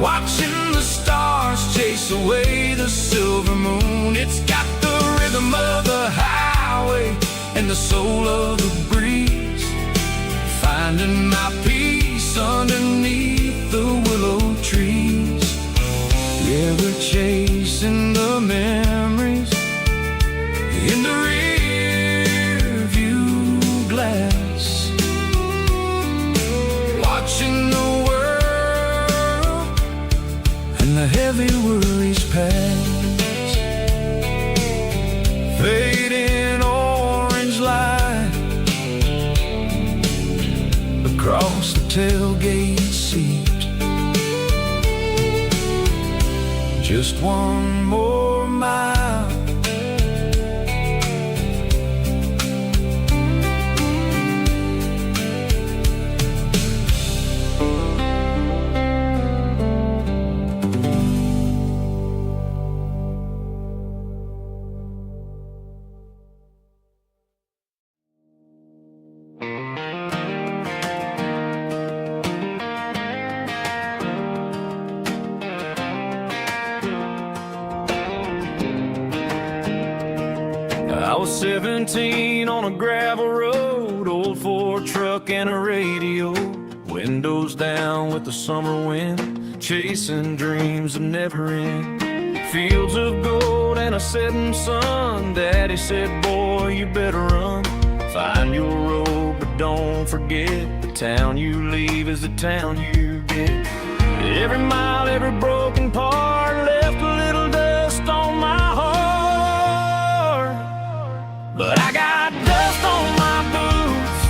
watching the stars chase away the silver moon. It's got the rhythm of the highway and the soul of the breeze, finding my peace underneath the willow trees. Yeah, we're chasing the memories in the rear view glass, watching the world and the heavy worries pass. Fading orange light across the tailgate seat, just one more mile. I was 17 on a gravel road, old Ford truck and a radio, windows down with the summer wind, chasing dreams that never end. Fields of gold and a setting sun, Daddy said, boy, you better run. Find your road, but don't forget, the town you leave is the town you get. Every mile, every broken part left a little dust on my heart. But I got dust on my boots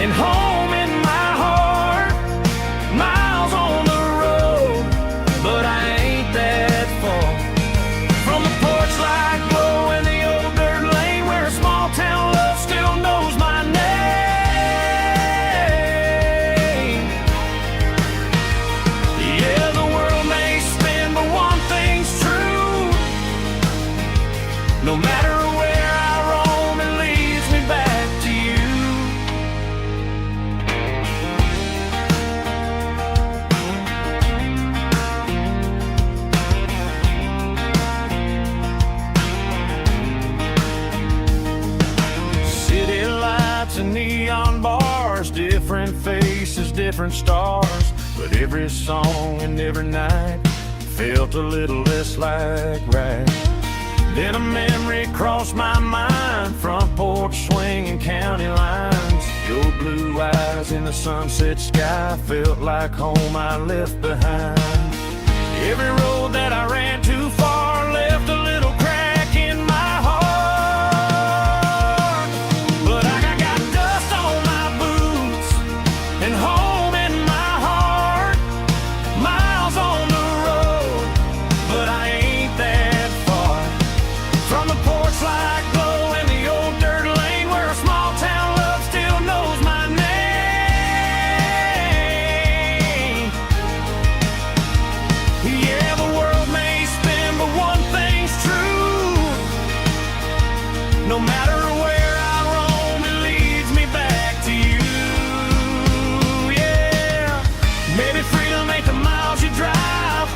and home in my heart. Miles on the road, but I ain't that far from the porch light glow and the old dirt lane where a small town love still knows my name. Yeah, the world may spin, but one thing's true. No matter where I roam, it leads me back to you. City lights and neon bars, different faces, different stars, but every song and every night felt a little less like right. Then a memory crossed my mind, front porch swinging county lines, your blue eyes in the sunset sky felt like home I left behind. Every road that I ran too far left a little crack in my heart. But I got dust on my boots and home in my heart. Miles on the road, but I ain't that far from the porch light glow and the old dirt lane where a small town love still knows my name. Yeah, the world may spin, but one thing's true. No matter where I roam, it leads me back to you. Yeah, maybe freedom ain't the miles you drive,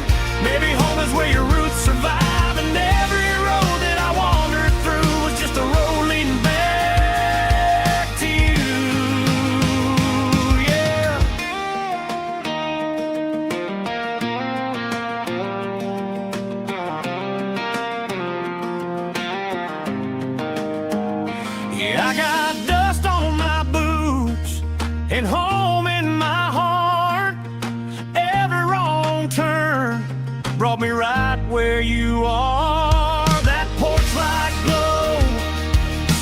brought me right where you are. That porch light glow,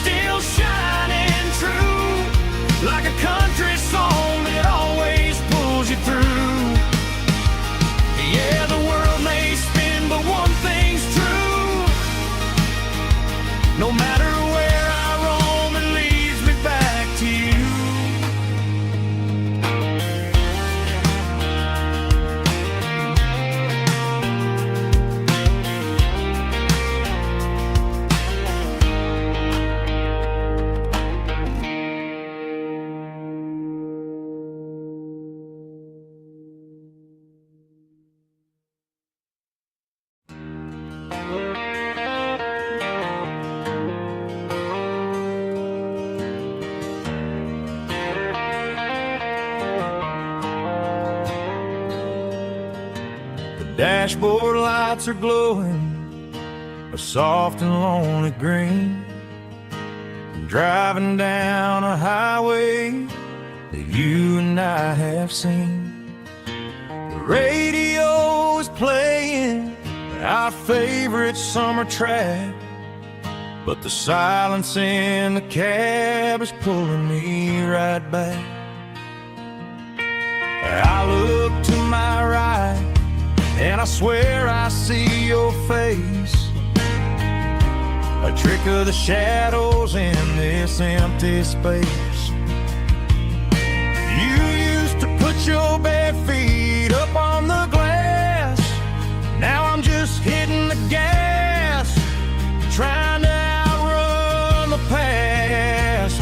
still shining true, like a country song that always pulls you through. Yeah, the world may spin, but one thing's true. No matter where I roam, it leads me back to you. Dashboard lights are glowing a soft and lonely green. I'm driving down a highway that you and I have seen. The radio is playing our favorite summer track, but the silence in the cab is pulling me right back. I look to my right and I swear I see your face, a trick of the shadows in this empty space. You used to put your bare feet up on the glass. Now I'm just hitting the gas, trying to outrun the past.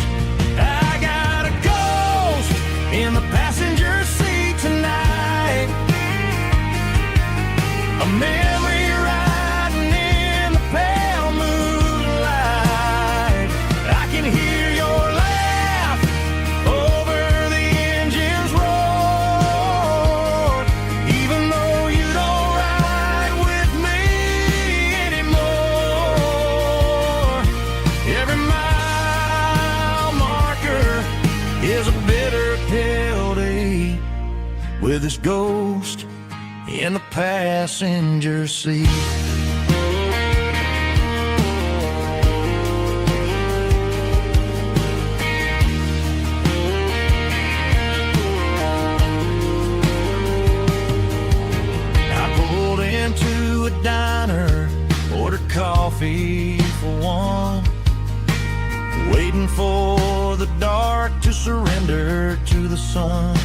I got a ghost in the passenger seat tonight, a memory riding in the pale moonlight. I can hear your laugh over the engine's roar, even though you don't ride with me anymore. Every mile marker is a bitter pill to eat, with this ghost in the passenger seat. I pulled into a diner, ordered coffee for one, waiting for the dark to surrender to the sun.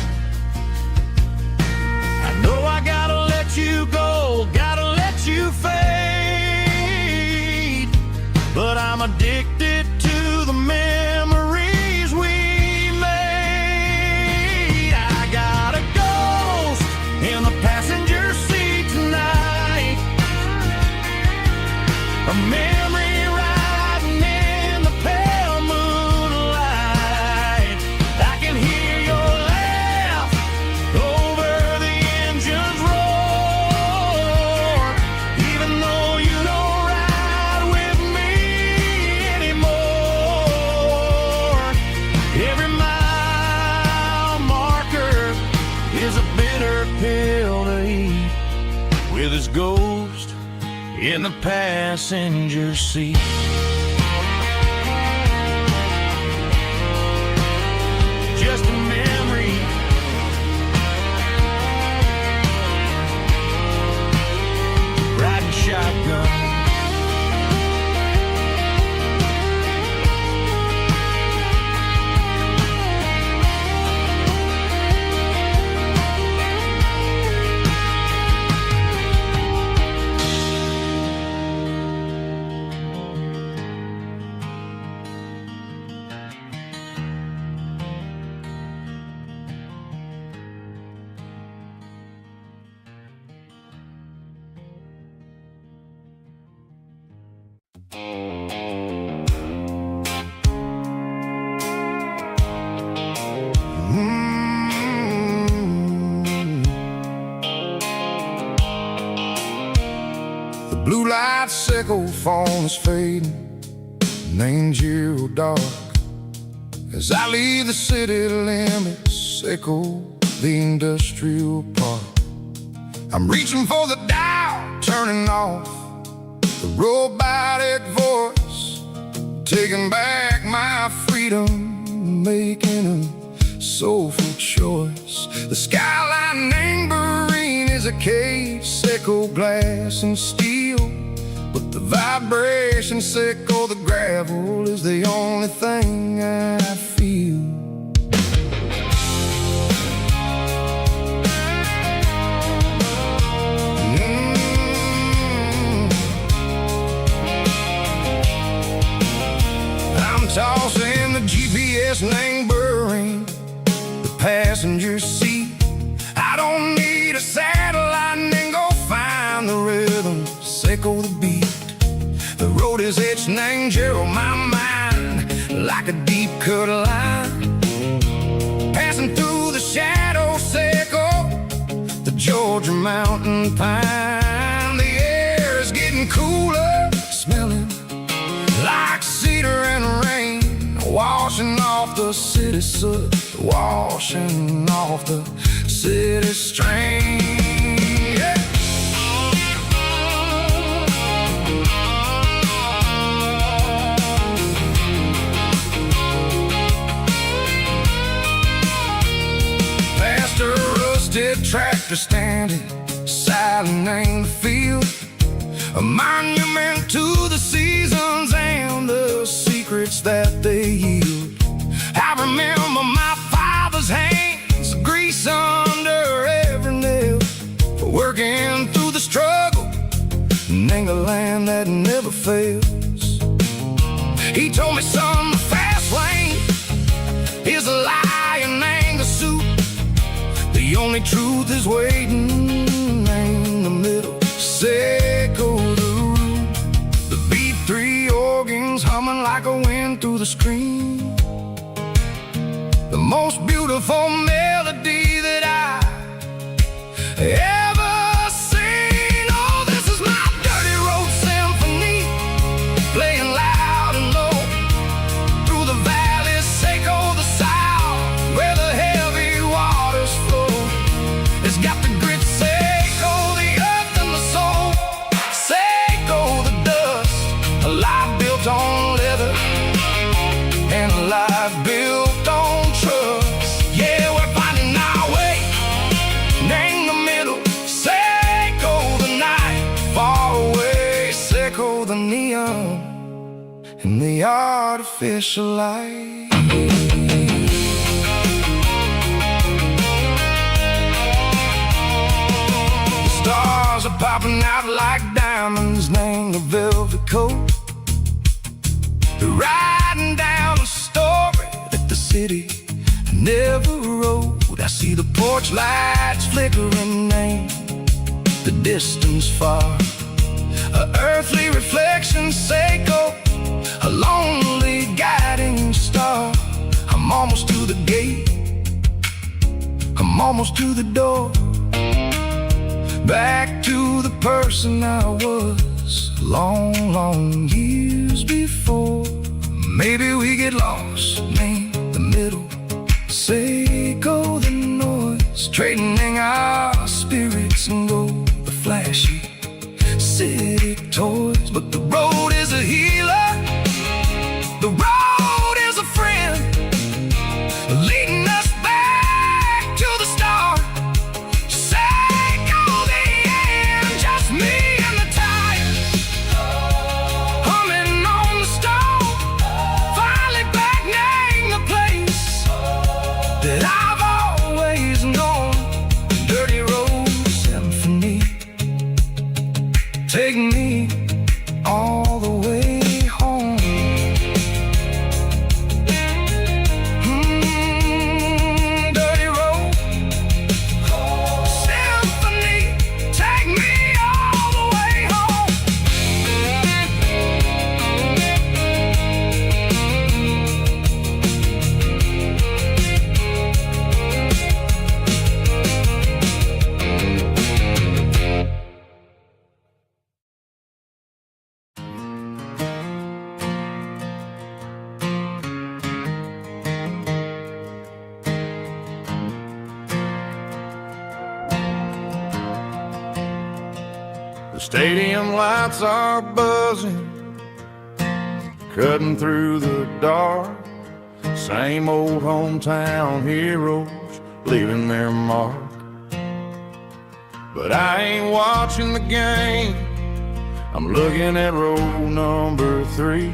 I know I gotta let you go, gotta let you fade, but I'm addicted to the memories we made. I got a ghost in the passenger seat tonight, a memory riding in the pale moonlight. I can hear your laugh over the engine's roar, even though you don't ride with me anymore. Every mile marker is a bitter pill to eat, with his ghost in the passenger seat. Just a memory, riding shotgun. The blue light sickle phone is fading, names you dark, as I leave the city limits, sickle the industrial park. I'm reaching for the dial, turning off the robotic voice, taking back my freedom, making a soulful choice. The skyline neighboring is a cave, Seco glass and steel, but the vibration, Seco the gravel, is the only thing I feel. Tossing the GPS neighboring the passenger seat. I don't need a satellite and go find the rhythm, Seco the beat. The road is etched and on my mind like a deep cut line, passing through the shadow, Seco, the Georgia mountain pine. The air is getting cooler, smelling like cedar and rain, washing off the city soot, washing off the city strain. Yeah. Past a rusted tractor standing silent in the field, a monument to the seasons and the secrets that they yield. I remember my father's hands, grease under every nail, for working through the struggle in a land that never fails. He told me, son, the fast lane is a lie and ain't a suit. The only truth is waiting in the middle, Seco the root. The B3 organs humming like a wind through the screen, the most beautiful melody that I ever seen. Oh, this is my dirty road symphony, playing loud and low through the valleys, Seco the south, where the heavy waters flow. It's got the grit, Seco the earth and the soul, Seco the dust, a life built on leather and a life built on trust. Yeah, we're finding our way in the middle, Seco the night, far away, Seco the neon and the artificial light. The stars are popping out like diamonds, named the velvet coat. They're riding down a story that the city never wrote. I see the porch lights flickering in the distance far, a earthly reflection, Seco, a lonely guiding star. I'm almost to the gate, I'm almost to the door, back to the person I was long, long years before. Maybe we get lost in the middle, Seco the noise, trading our spirits and go the flashy city toys. But the road is a healer, the road is a friend, leading us back to the start, Seco the end, just me and the tires, humming on the stove, finally back name the place that I've always known. Dirty road symphony, take me all the way home. Dirty road symphony, take me all the way home. The stadium lights are buzzing, cutting through the dark. Same old hometown heroes leaving their mark. But I ain't watching the game, I'm looking at row number 3,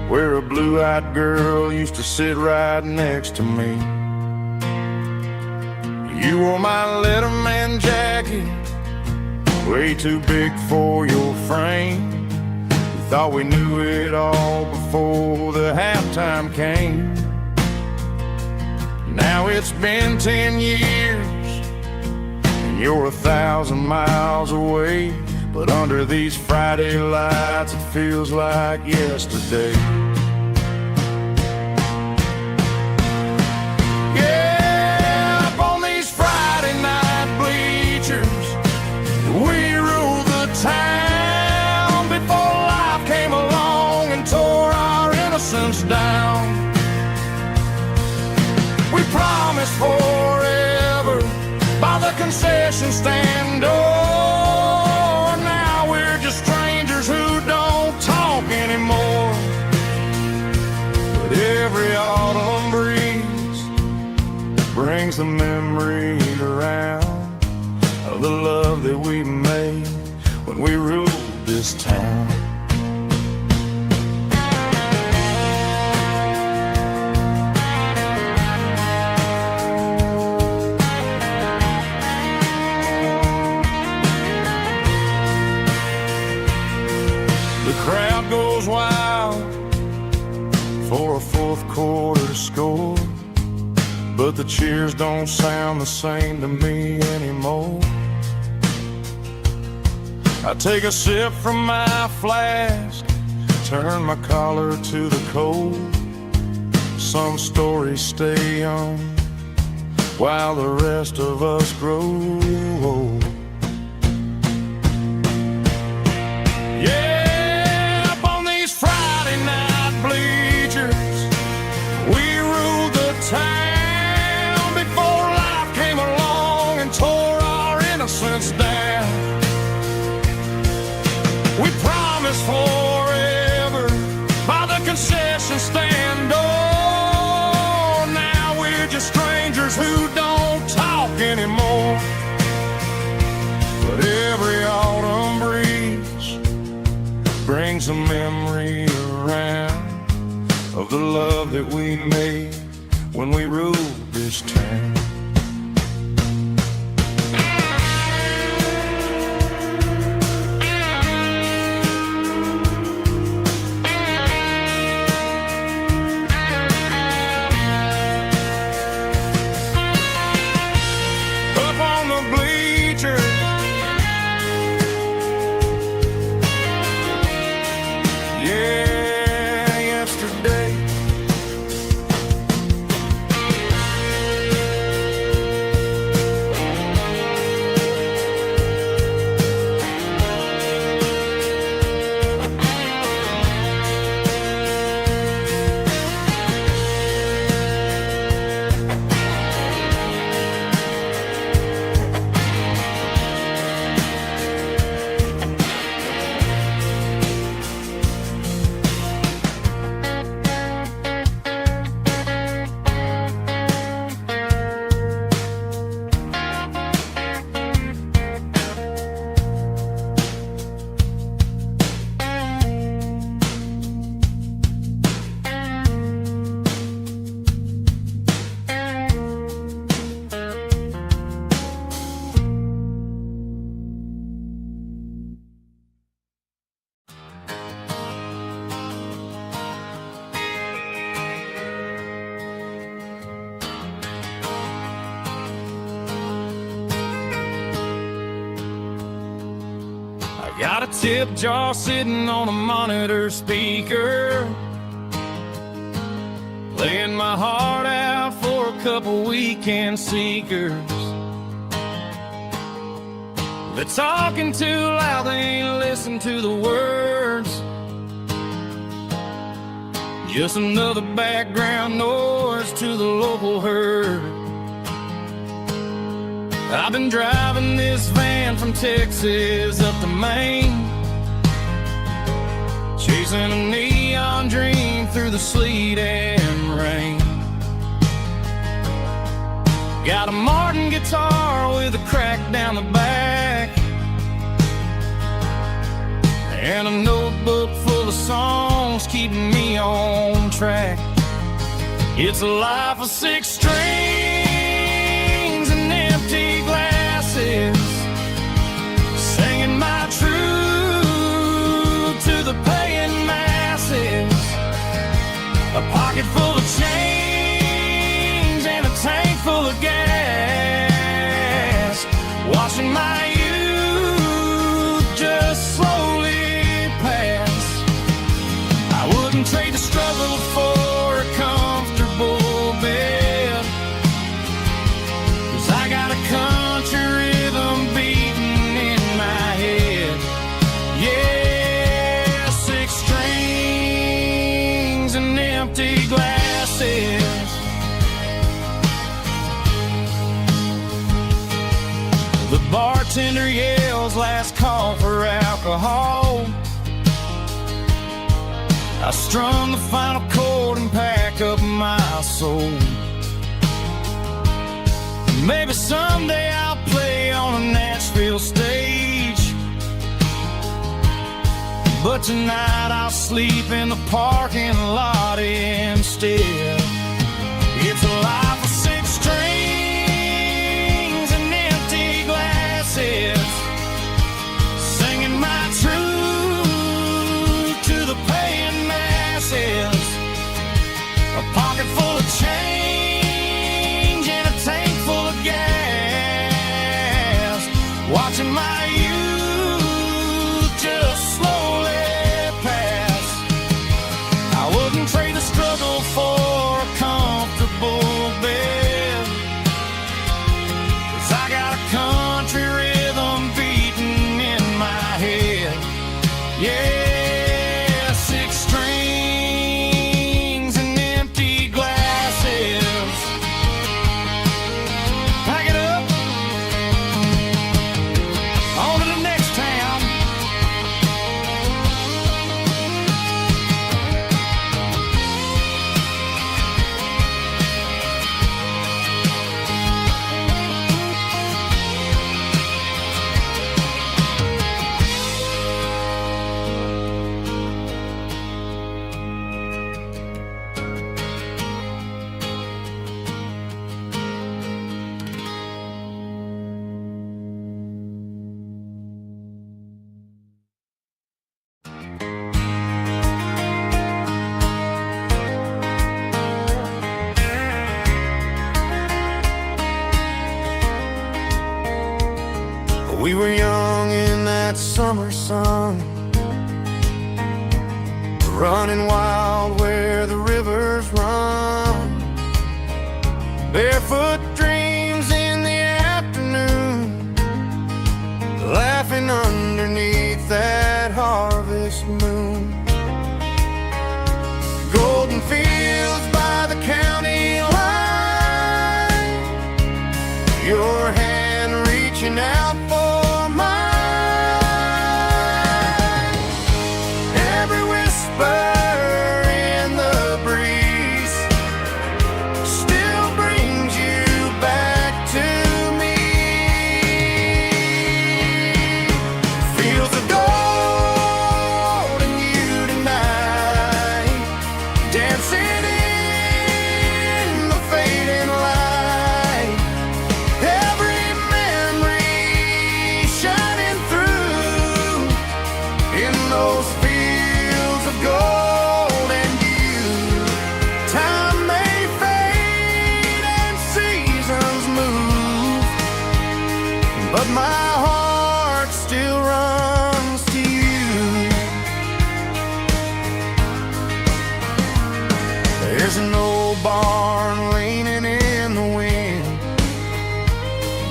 where a blue-eyed girl used to sit right next to me. You wore my Letterman jacket, way too big for your frame. We thought we knew it all before the halftime came. Now it's been 10 years, and you're 1,000 miles away. But under these Friday lights, it feels like yesterday. Yeah, up on these Friday night bleachers, we ruled the town before life came along and tore our innocence down. We promised forever by the concession stand door. Who don't talk anymore. But every autumn breeze brings the memory around of the love that we made when we ruled this town. Goes wild for a fourth quarter score, but the cheers don't sound the same to me anymore. I take a sip from my flask, turn my collar to the cold. Some stories stay young while the rest of us grow old. Town before life came along and tore our innocence down. We promised forever by the concession stand door. Now we're just strangers who don't talk anymore. But every autumn breeze brings a memory around of the love that we made when we ruled this town. Up on the bleachers, yeah, yesterday. Got a tip jar sitting on a monitor speaker, playing my heart out for a couple weekend seekers. They're talking too loud, they ain't listen to the words. Just another background noise to the local herd. I've been driving this van from Texas up to Maine, chasing a neon dream through the sleet and rain. Got a Martin guitar with a crack down the back, and a notebook full of songs keeping me on track. It's a life of 6 strings and empty glasses, singing my truth to the paying masses. A pocket full of change and a tank full of gas, watching my youth just slowly pass. I wouldn't trade the struggle for a comfortable bed, 'cause I got a country rhythm beating in my head. Yeah, 6 strings and empty glasses. The bartender yells last call for alcohol. I strum the final chord and pack up my soul. Maybe someday I'll play on a Nashville stage, but tonight I'll sleep in the parking lot instead. It's a life of 6 strings and empty glasses, singing my truth to the paying masses. A pocket full of change and a tank full of gas, watching my youth just slowly pass. I wouldn't trade the struggle for a comfortable bed, 'cause I got a country rhythm beating in my head. Yeah, 6 strings and empty glasses. Pack it up, on to the next town. We were young in that summer sun, running wild where the rivers run, barefoot dreams in the afternoon, laughing underneath that harvest moon. Golden fields by the county line, your hand reaching out for mine. Every whisper in the breeze still brings you back to me. Fields of gold and you tonight, dancing in the fading light. Every memory shining through in those fields of gold and you. Time may fade and seasons move, but my heart still runs to you. There's an old barn leaning in the wind,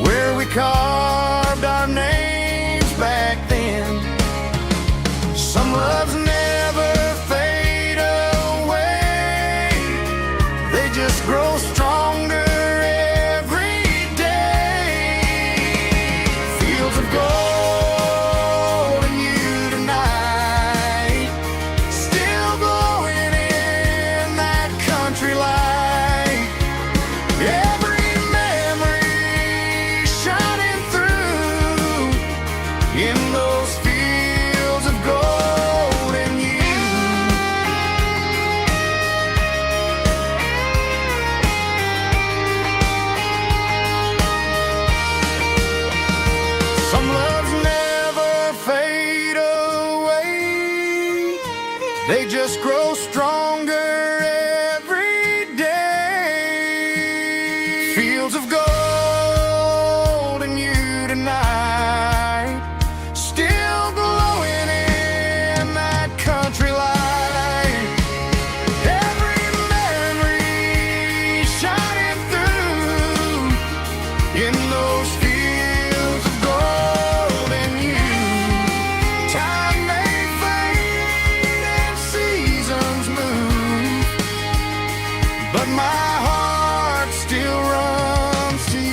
where we carved our names back then. Some loves never fade away, they just grow stronger every day. Fields of gold in those fields of gold and you. Some loves never fade away, they just grow stronger every day. Fields of gold and you tonight, still glowing in that country light. Every memory shining through in those fields of gold and you. Time may fade and seasons move, but my heart still runs to you.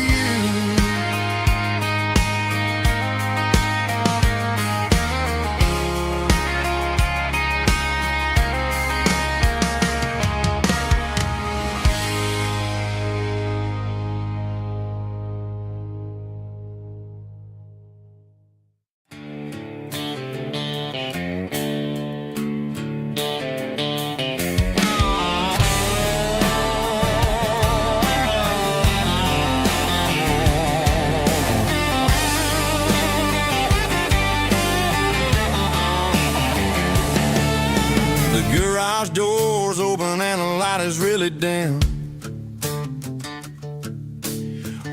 The garage door's open and the light is really dim.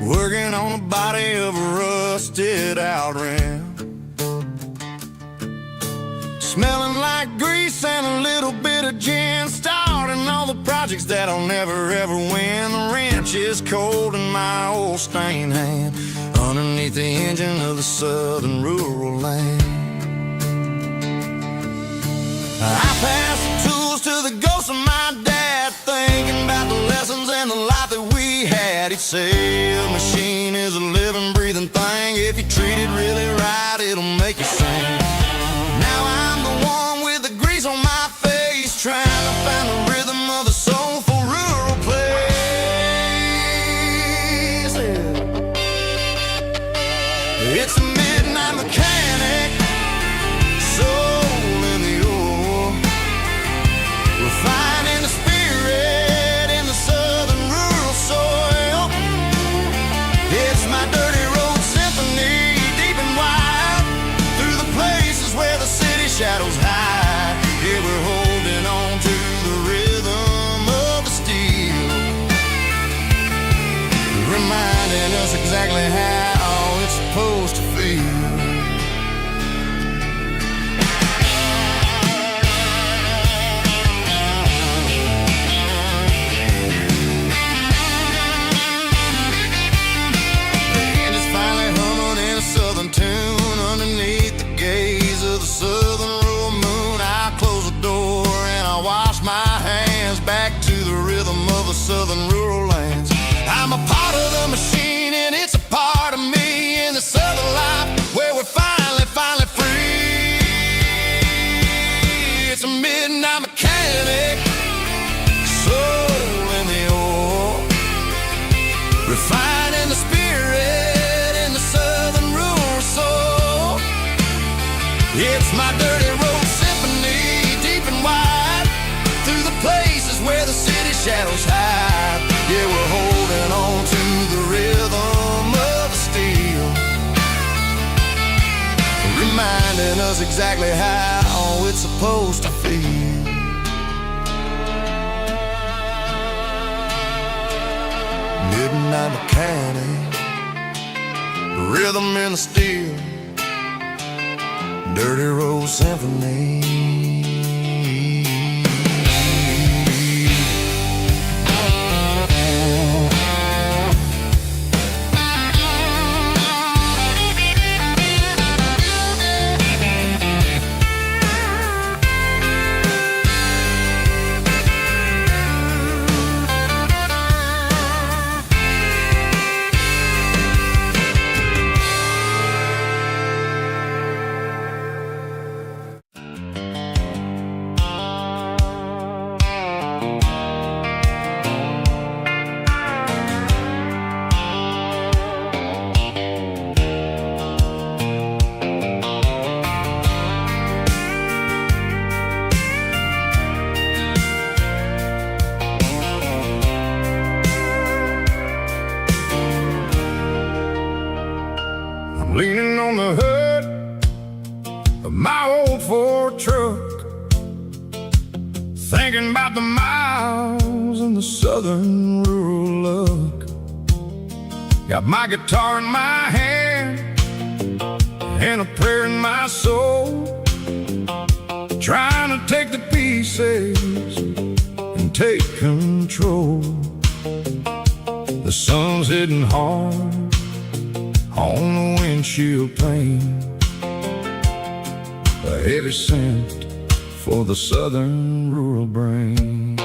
Working on the body of a rusted out rim. Smelling like grease and a little bit of gin. Starting all the projects that I'll never ever win. The wrench is cold in my old stained hand, underneath the engine of the southern rural land. I pass the tools to the ghost of my dad, thinking about the lessons and the life that we had. He'd say a machine is a living, breathing thing. If you treat it really right, it'll make you sing. Now I'm the one with the grease on my face, trying to find the rhythm of the soulful rural place. It's a midnight mechanic, soul in the ore, refining the spirit in the southern rural soil. It's my dirty road symphony, deep and wide, through the places where the city shadows hide. Yeah, we're holding on to the rhythm of the steel, reminding us exactly how it's supposed to feel. Tune underneath the gaze of the southern rural moon. I close the door and I wash my hands, back to the rhythm of the southern rural lands. I'm a part of the machine and it's a part of me in the southern life where we're finally free. It's a midnight mechanic, soul in the ore, refining the spirit in the southern rural soul. It's my dirty road symphony, deep and wide, through the places where the city shadows hide. Yeah, we're holding on to the rhythm of the steel, reminding us exactly how it's supposed to feel. Midnight mechanic, rhythm in the steel, dirty road symphony. the hood of my old Ford truck, thinking about the miles and the southern rural look. Got my guitar in my hand and a prayer in my soul, trying to take the pieces and take control. The sun's hitting hard on the windshield pane, a heavy scent for the southern rural brain.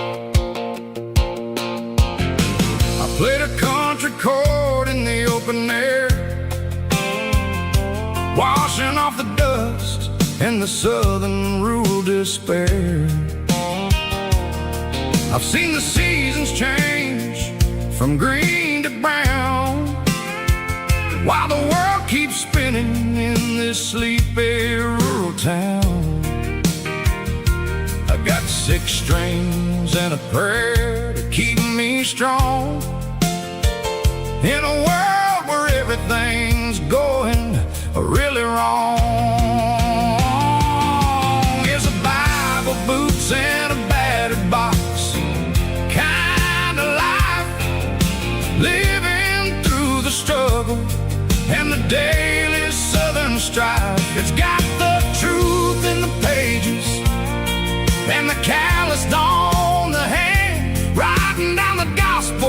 I played a country chord in the open air, washing off the dust and the southern rural despair. I've seen the seasons change from green to brown, while the world keeps spinning in this sleepy rural town. I got 6 strings and a prayer to keep me strong, in a world where everything's going really wrong. It's a Bible, boots, and a battered box kind of life, living through the struggle and the daily southern strife. It's got the truth in the pages and the calloused on the hand, writing down the gospel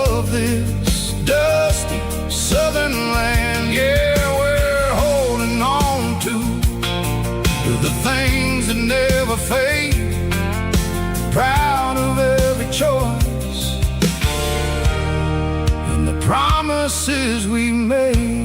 of this dusty southern land. Yeah, we're holding on to the things that never fade, proud of every choice and the promises we made.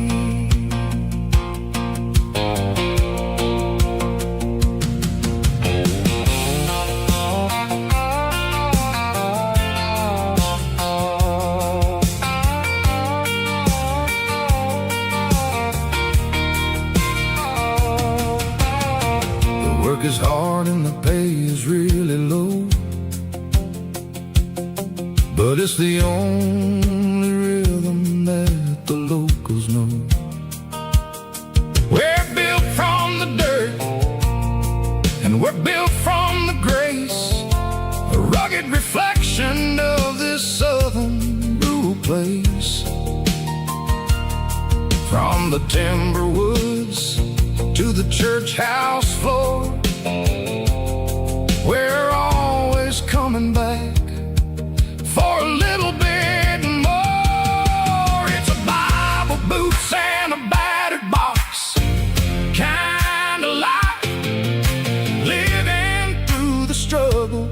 Work is hard and the pay is really low, but it's the only rhythm that the locals know. We're built from the dirt and we're built from the grace, a rugged reflection of this southern rural place. From the timber woods to the church house floor, we're always coming back for a little bit more. It's a Bible, boots, and a battered box kind of life, living through the struggle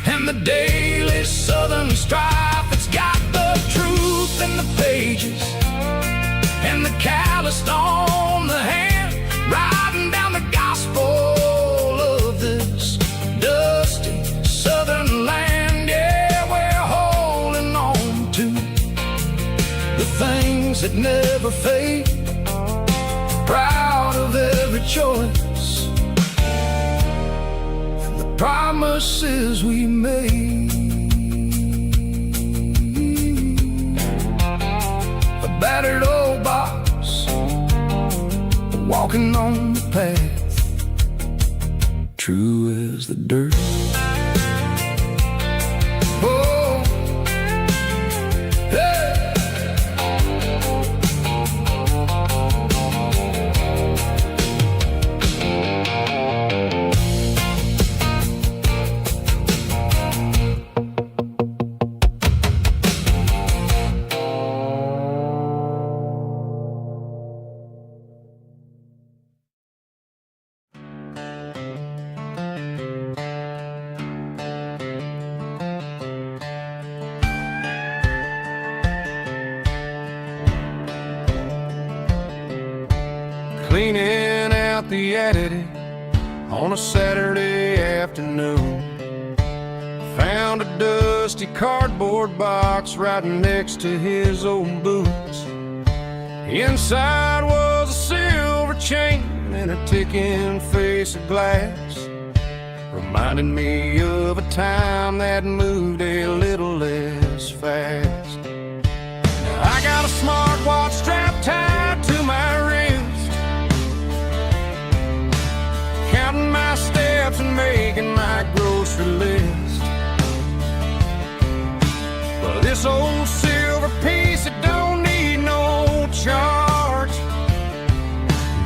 and the daily southern strife. It's got the truth in the pages and the calloused on the hand, writing down the gospel of this dusty southern land. Yeah, we're holding on to the things that never fade, proud of every choice and the promises we made. A battered old box, walking on the path, true as the dirt. Oh, hey. Cleaning out the attic on a Saturday afternoon, found a dusty cardboard box right next to his old boots. Inside was a silver chain and a ticking face of glass, reminding me of a time that moved a little less fast. Now I got a smartwatch strapped tight to my wrist,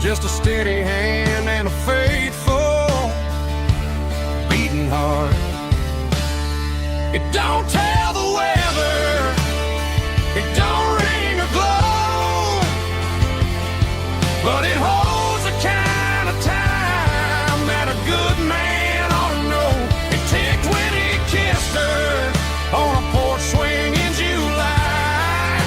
just a steady hand and a faithful beating heart. It don't tell the weather, it don't ring or glow, but it holds the kind of time that a good man ought to know. It ticked when he kissed her on a porch swing in July.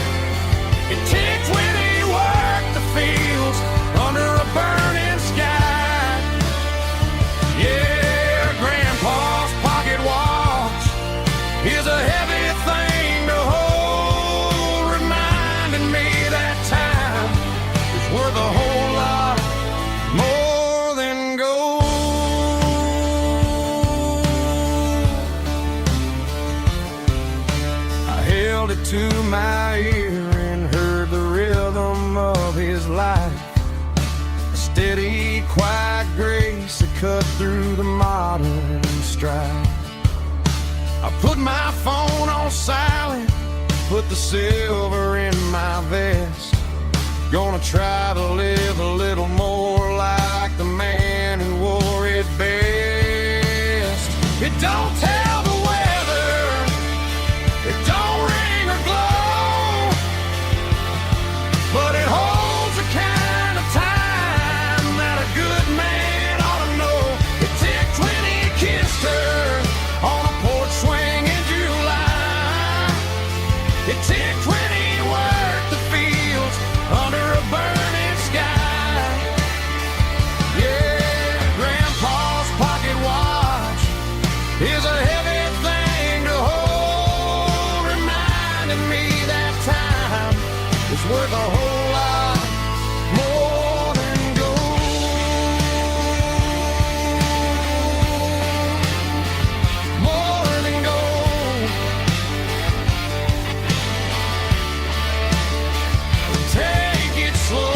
It ticked when he worked the fields under a burning sky. Yeah, Grandpa's pocket watch is a heavy thing to hold, reminding me that time is worth a whole lot more than gold. I held it to my ear and heard the rhythm of his life, a steady, quiet grace that cut through the modern strife. I put my phone on silent, put the silver in my vest. Gonna try to live a little more like the man who wore it best. It don't tell the weather, it don't ring or glow, but it holds the kind of time that a good man ought to know. It ticked when he kissed her on a porch swing in July. It ticked when he worked the fields under a burning sky. Yeah, Grandpa's pocket watch is a heavy thing to hold, reminding me that time is worth a whole lot more than gold. More than gold. Take it slow.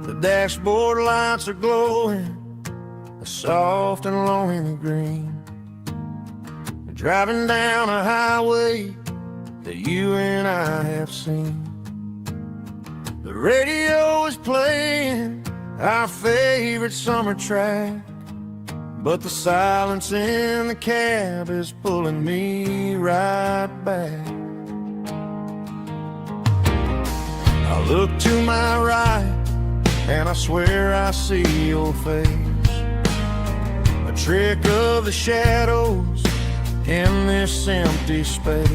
The dashboard lights are glowing, a soft and lonely green. We're driving down a highway that you and I have seen. The radio is playing our favorite summer track, but the silence in the cab is pulling me right back. I look to my right and I swear I see your face, a trick of the shadows in this empty space.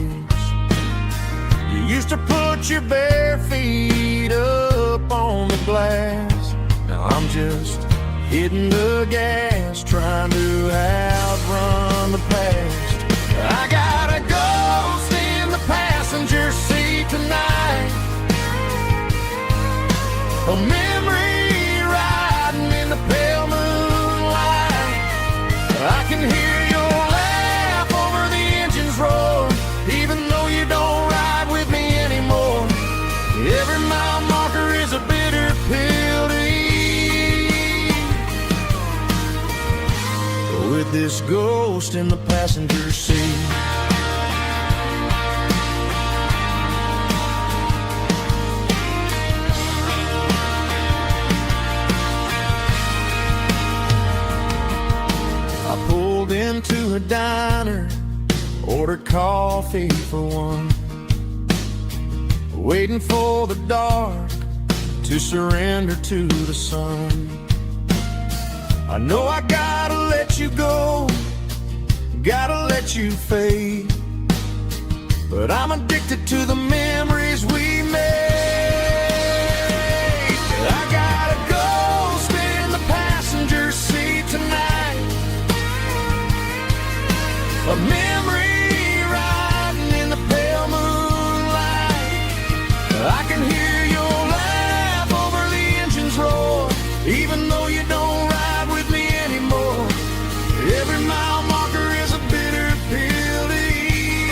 You used to put your bare feet up on the glass. Now I'm just hitting the gas, trying to outrun the past. I got a ghost in the passenger seat tonight, a memory riding in the pale moonlight. I can hear your laugh over the engine's roar, even though you don't ride with me anymore. Every mile marker is a bitter pill to eat, with this ghost in the passenger seat. Into a diner, ordered coffee for one. waiting for the dark to surrender to the sun. I know I gotta let you go, gotta let you fade, but I'm addicted to the memories we made. I gotta go spin in the passenger seat tonight, a memory riding in the pale moonlight. I can hear your laugh over the engine's roar, even though you don't ride with me anymore. Every mile marker is a bitter pill to eat.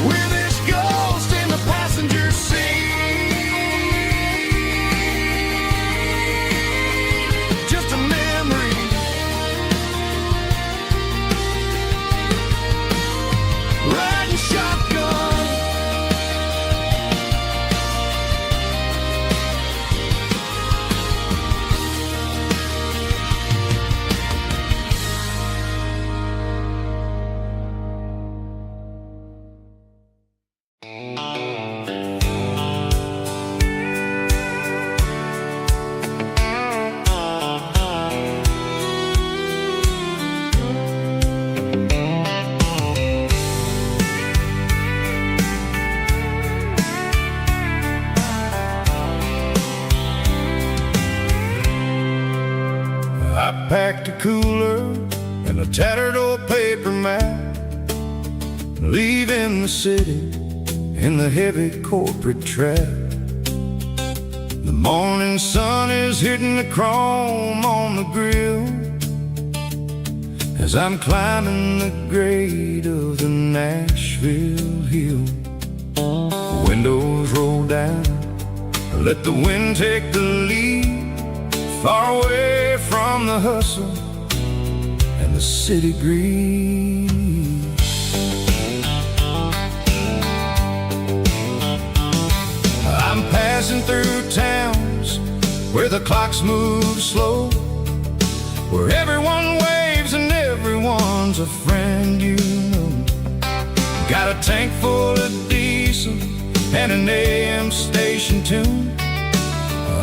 We're this ghost in the passenger seat, just a memory. Riding shotgun, I packed a cooler and a tattered old paper map, leaving the city in the heavy corporate trap. The morning sun is hitting the chrome on the grill as I'm climbing the grade of the Nashville hill. The windows roll down, let the wind take the lead, far away from the hustle and the city breeze. I'm passing through towns where the clocks move slow, where everyone waves and everyone's a friend you know. Got a tank full of diesel and an AM station tune,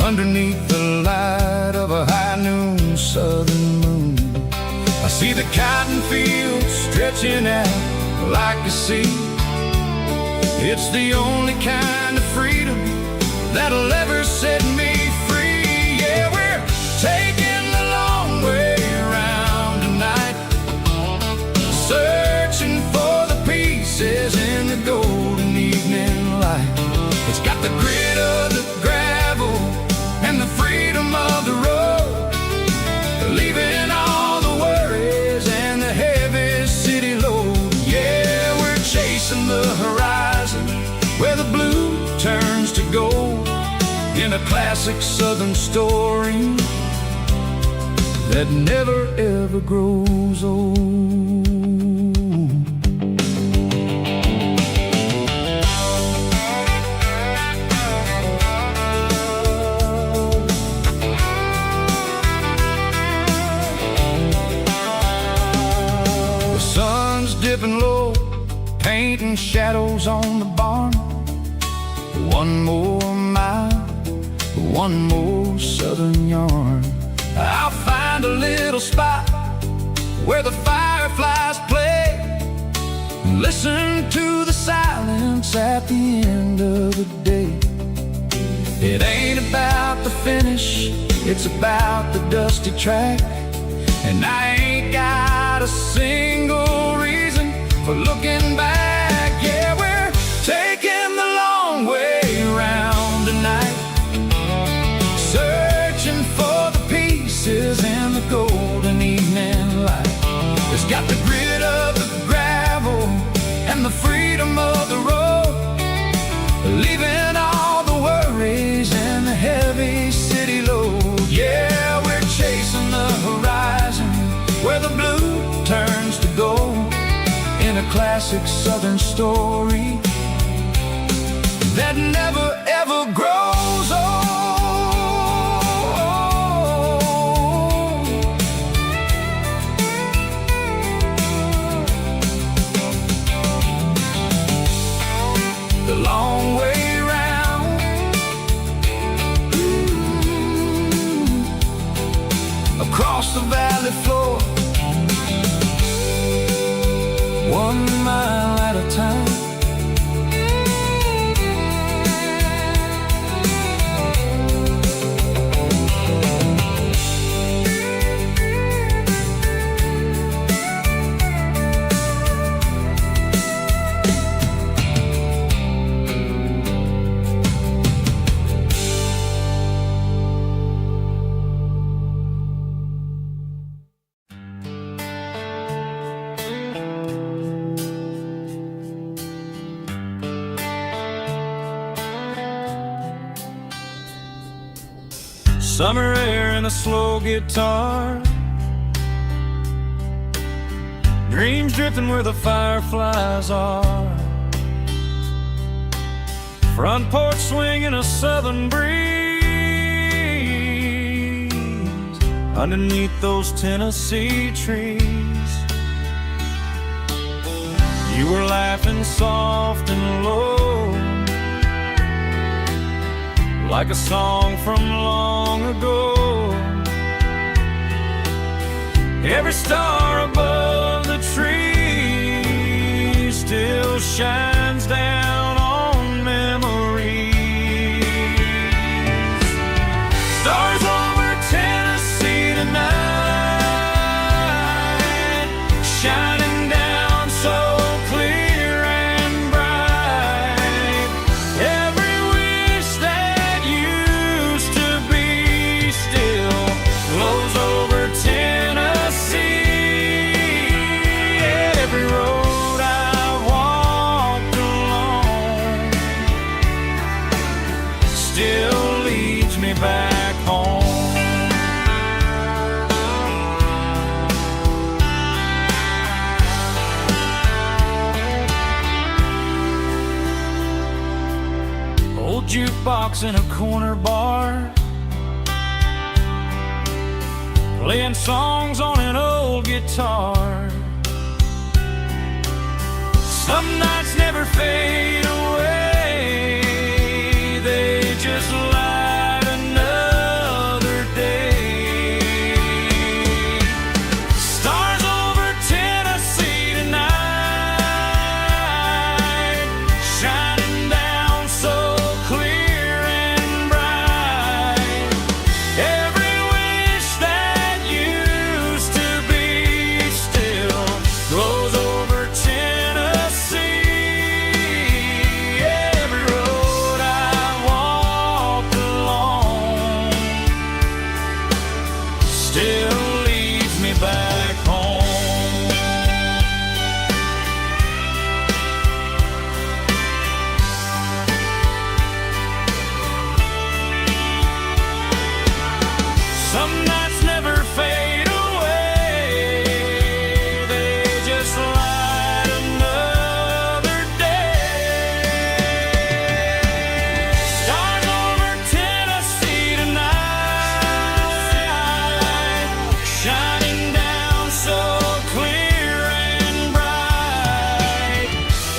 underneath the light of a high noon southern moon. I see the cotton fields stretching out like a sea. It's the only kind of freedom that'll ever set me free. Yeah, we're taking the long way around tonight, searching for the pieces in the golden evening light. It's got the grit of the gravel and the freedom of the road, leaving all the worries and the heavy city load. Yeah, we're chasing the horizon where the blue turns to gold, in a classic southern story that never ever grows old. Dipping low, painting shadows on the barn. One more mile, one more southern yarn. I'll find a little spot where the fireflies play, and listen to the silence at the end of the day. It ain't about the finish, it's about the dusty track, and I ain't got a single reason for looking back. Yeah, we're taking the long way around tonight, searching for the pieces in the golden evening light. It's got the grit of the gravel and the freedom of the road, leaving all the worries and the heavy city load. Yeah, we're chasing the horizon where the blue turns to gold, in a classic southern story that never ever grows old. summer air and a slow guitar, dreams drifting where the fireflies are, front porch swinging a southern breeze underneath those Tennessee trees. You were laughing soft and low, like a song from long ago. Every star above the tree still shines down on memories. Stars over Tennessee tonight, shining down so clear and bright. Every wish that used to be still glows over Tennessee. Every road I walked along still leads me back home. Old jukebox in a corner bar, playing songs on an old guitar. Some nights never fade away, they just light another day. Stars over Tennessee tonight, shining down so clear and bright. Every wish that used to be still glows over Tennessee. Every road I walked along still leads me back home. Some nights never fade away, they just light another day. Stars over Tennessee tonight, shining down so clear and bright.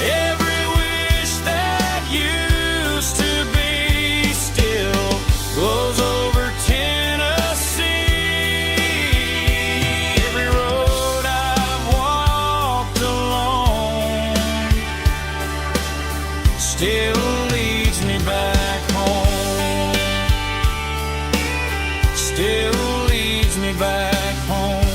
Every wish that used to be still glows over Tennessee. Every road I've walked along still leads me back home. Still leads me back home.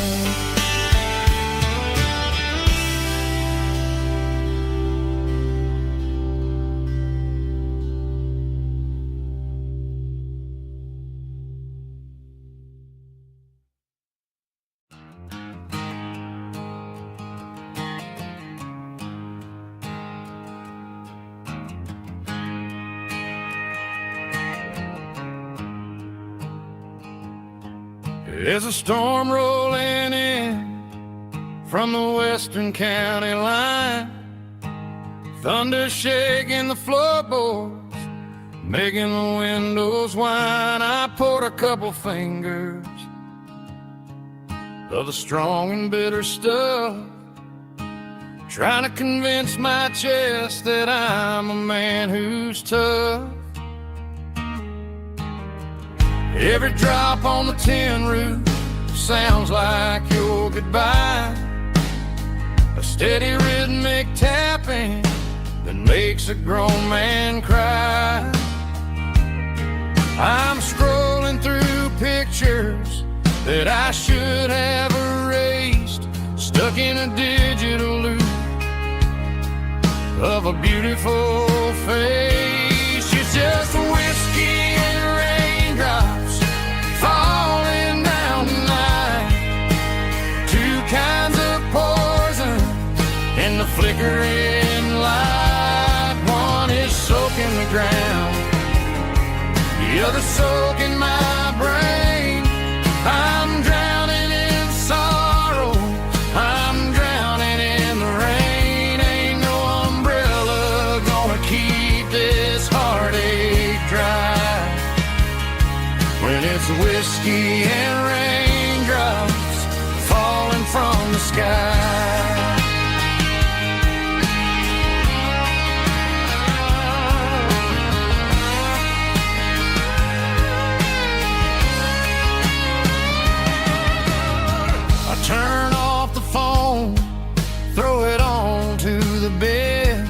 There's a storm rolling in from the western county line, thunder shaking the floorboards, making the windows whine. I poured a couple fingers of the strong and bitter stuff, trying to convince my chest that I'm a man who's tough. Every drop on the tin roof sounds like your goodbye, a steady rhythmic tapping that makes a grown man cry. I'm scrolling through pictures that I should have erased, stuck in a digital loop of a beautiful face. It's just whiskey and raindrops falling down tonight, two kinds of poison in the flickering light. One is soaking the ground, the other soaking my brain. it's whiskey and raindrops falling from the sky. Turn off the phone, throw it on to the bed,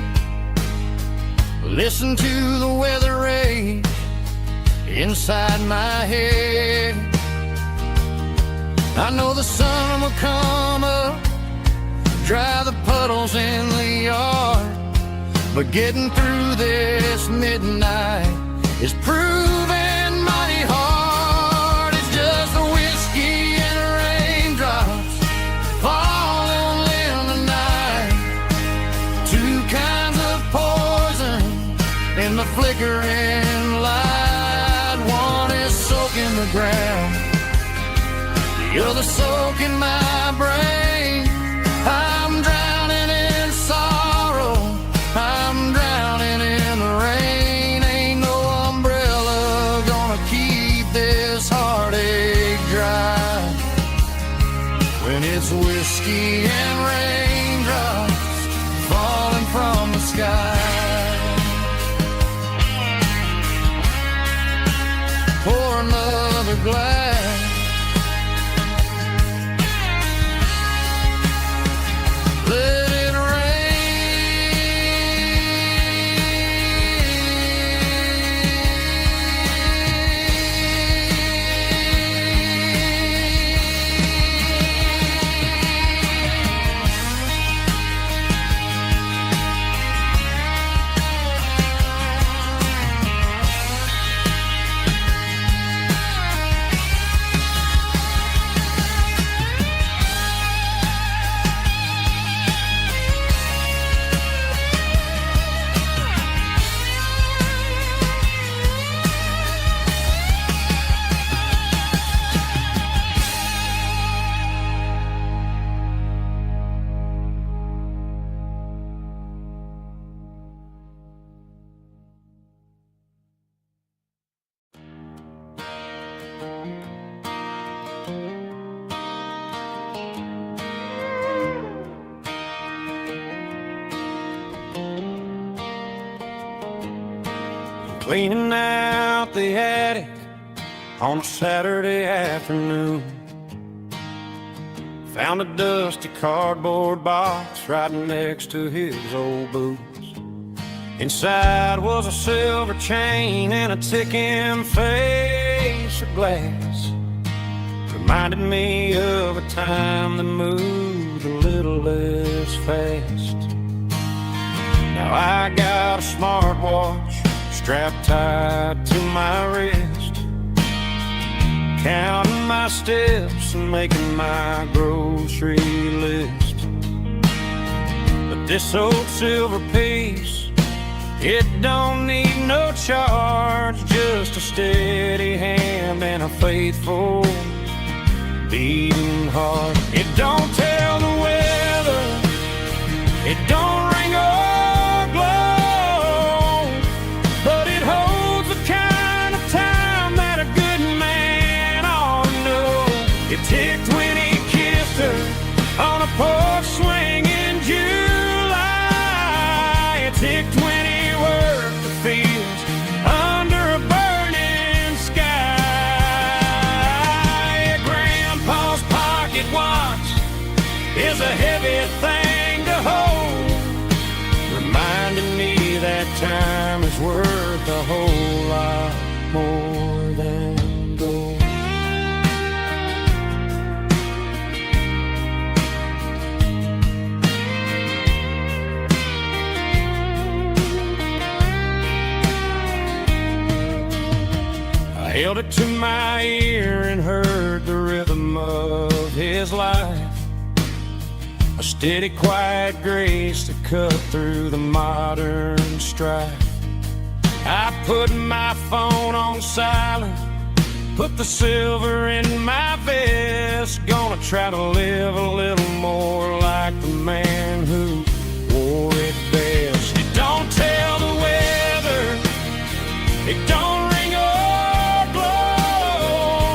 listen to the weather rage inside my head. I know the sun will come up, dry the puddles in the yard, but getting through this midnight is proving mighty hard. It's just a whiskey and raindrops falling in the night, two kinds of poison in the flickering light. One is soaking the ground, the other soaking my brain. I'm drowning in sorrow, I'm drowning in the rain. Ain't no umbrella gonna keep this heartache dry when it's whiskey and raindrops falling from the sky. Pour another glass, let it cleaning out the attic on a Saturday afternoon. Found a dusty cardboard box right next to his old boots. Inside was a silver chain and a ticking face of glass. Reminded me of a time that moved a little less fast. Now I got a smartwatch strapped tight to my wrist, counting my steps and making my grocery list. But this old silver piece, it don't need no charge, just a steady hand and a faithful beating heart. It don't tell the weather, it don't ring or glow, but it holds the kind of time that a good man ought to know. It ticked when he kissed her on a porch swing in July. It ticked when he worked the fields under a burning sky. Grandpa's pocket watch is a heavy thing to hold, reminding me that time is worth a whole lot more than gold. I held it to my ear and heard the rhythm of his life, a steady, quiet grace that cut through the modern strife. I put my phone on silent, put the silver in my vest. Gonna try to live a little more like the man who wore it best. It don't tell the weather, it don't ring or blow,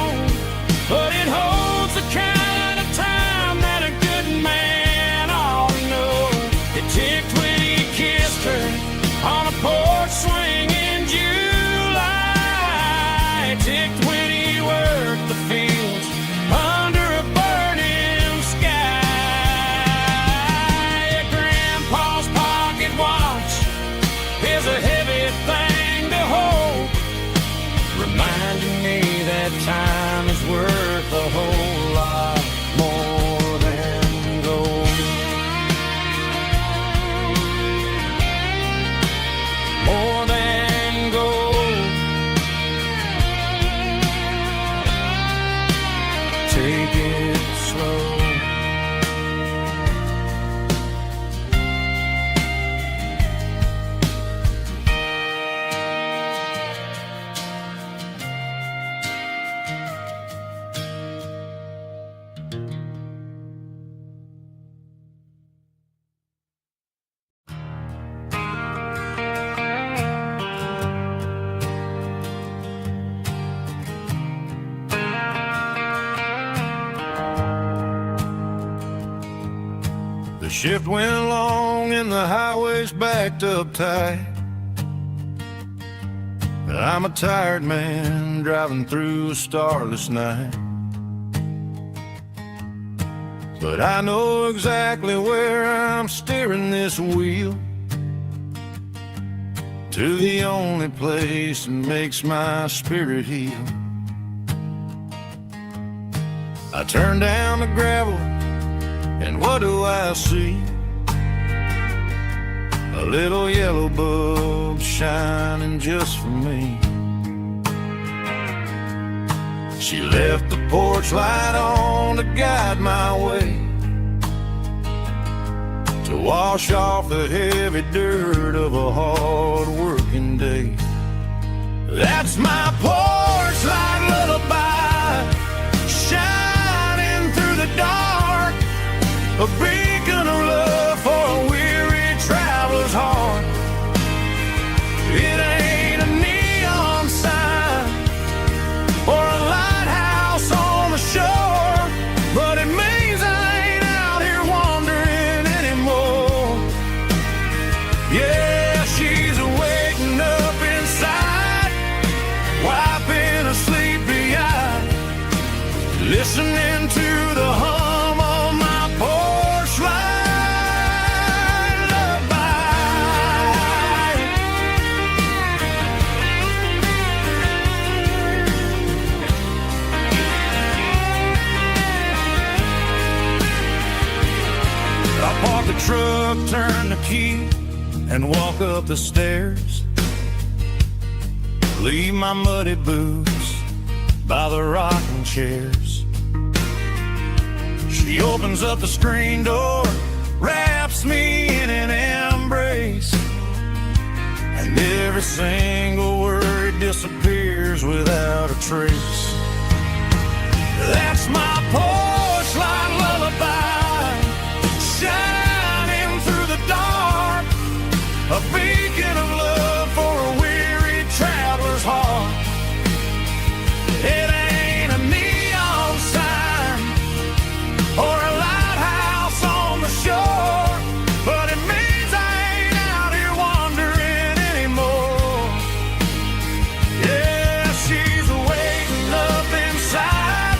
Shift went long and the highway's backed up tight. I'm a tired man driving through a starless night. But I know exactly where I'm steering this wheel, to the only place that makes my spirit heal. I turn down the gravel, and what do I see? A little yellow bulb shining just for me. She left the porch light on to guide my way, to wash off the heavy dirt of a hard-working day. That's my porch light lullaby, shining through the dark, a beacon of love for a weary traveler's heart. It ain't a neon sign or a lighthouse on the shore, but it means I ain't out here wandering anymore. Yeah, she's waking up inside, wiping a sleepy eye, listening to the hum of my porch light lullaby. I park the truck, turn the key, and walk up the stairs. Leave my muddy boots by the rocking chairs. She opens up the screen door, wraps me in an embrace, and every single word disappears without a trace. That's my porch light lullaby, shining through the dark, a beacon of love for a weary traveler's heart. It ain't a neon sign or a lighthouse on the shore, but it means I ain't out here wandering anymore. Yeah, she's waking up inside,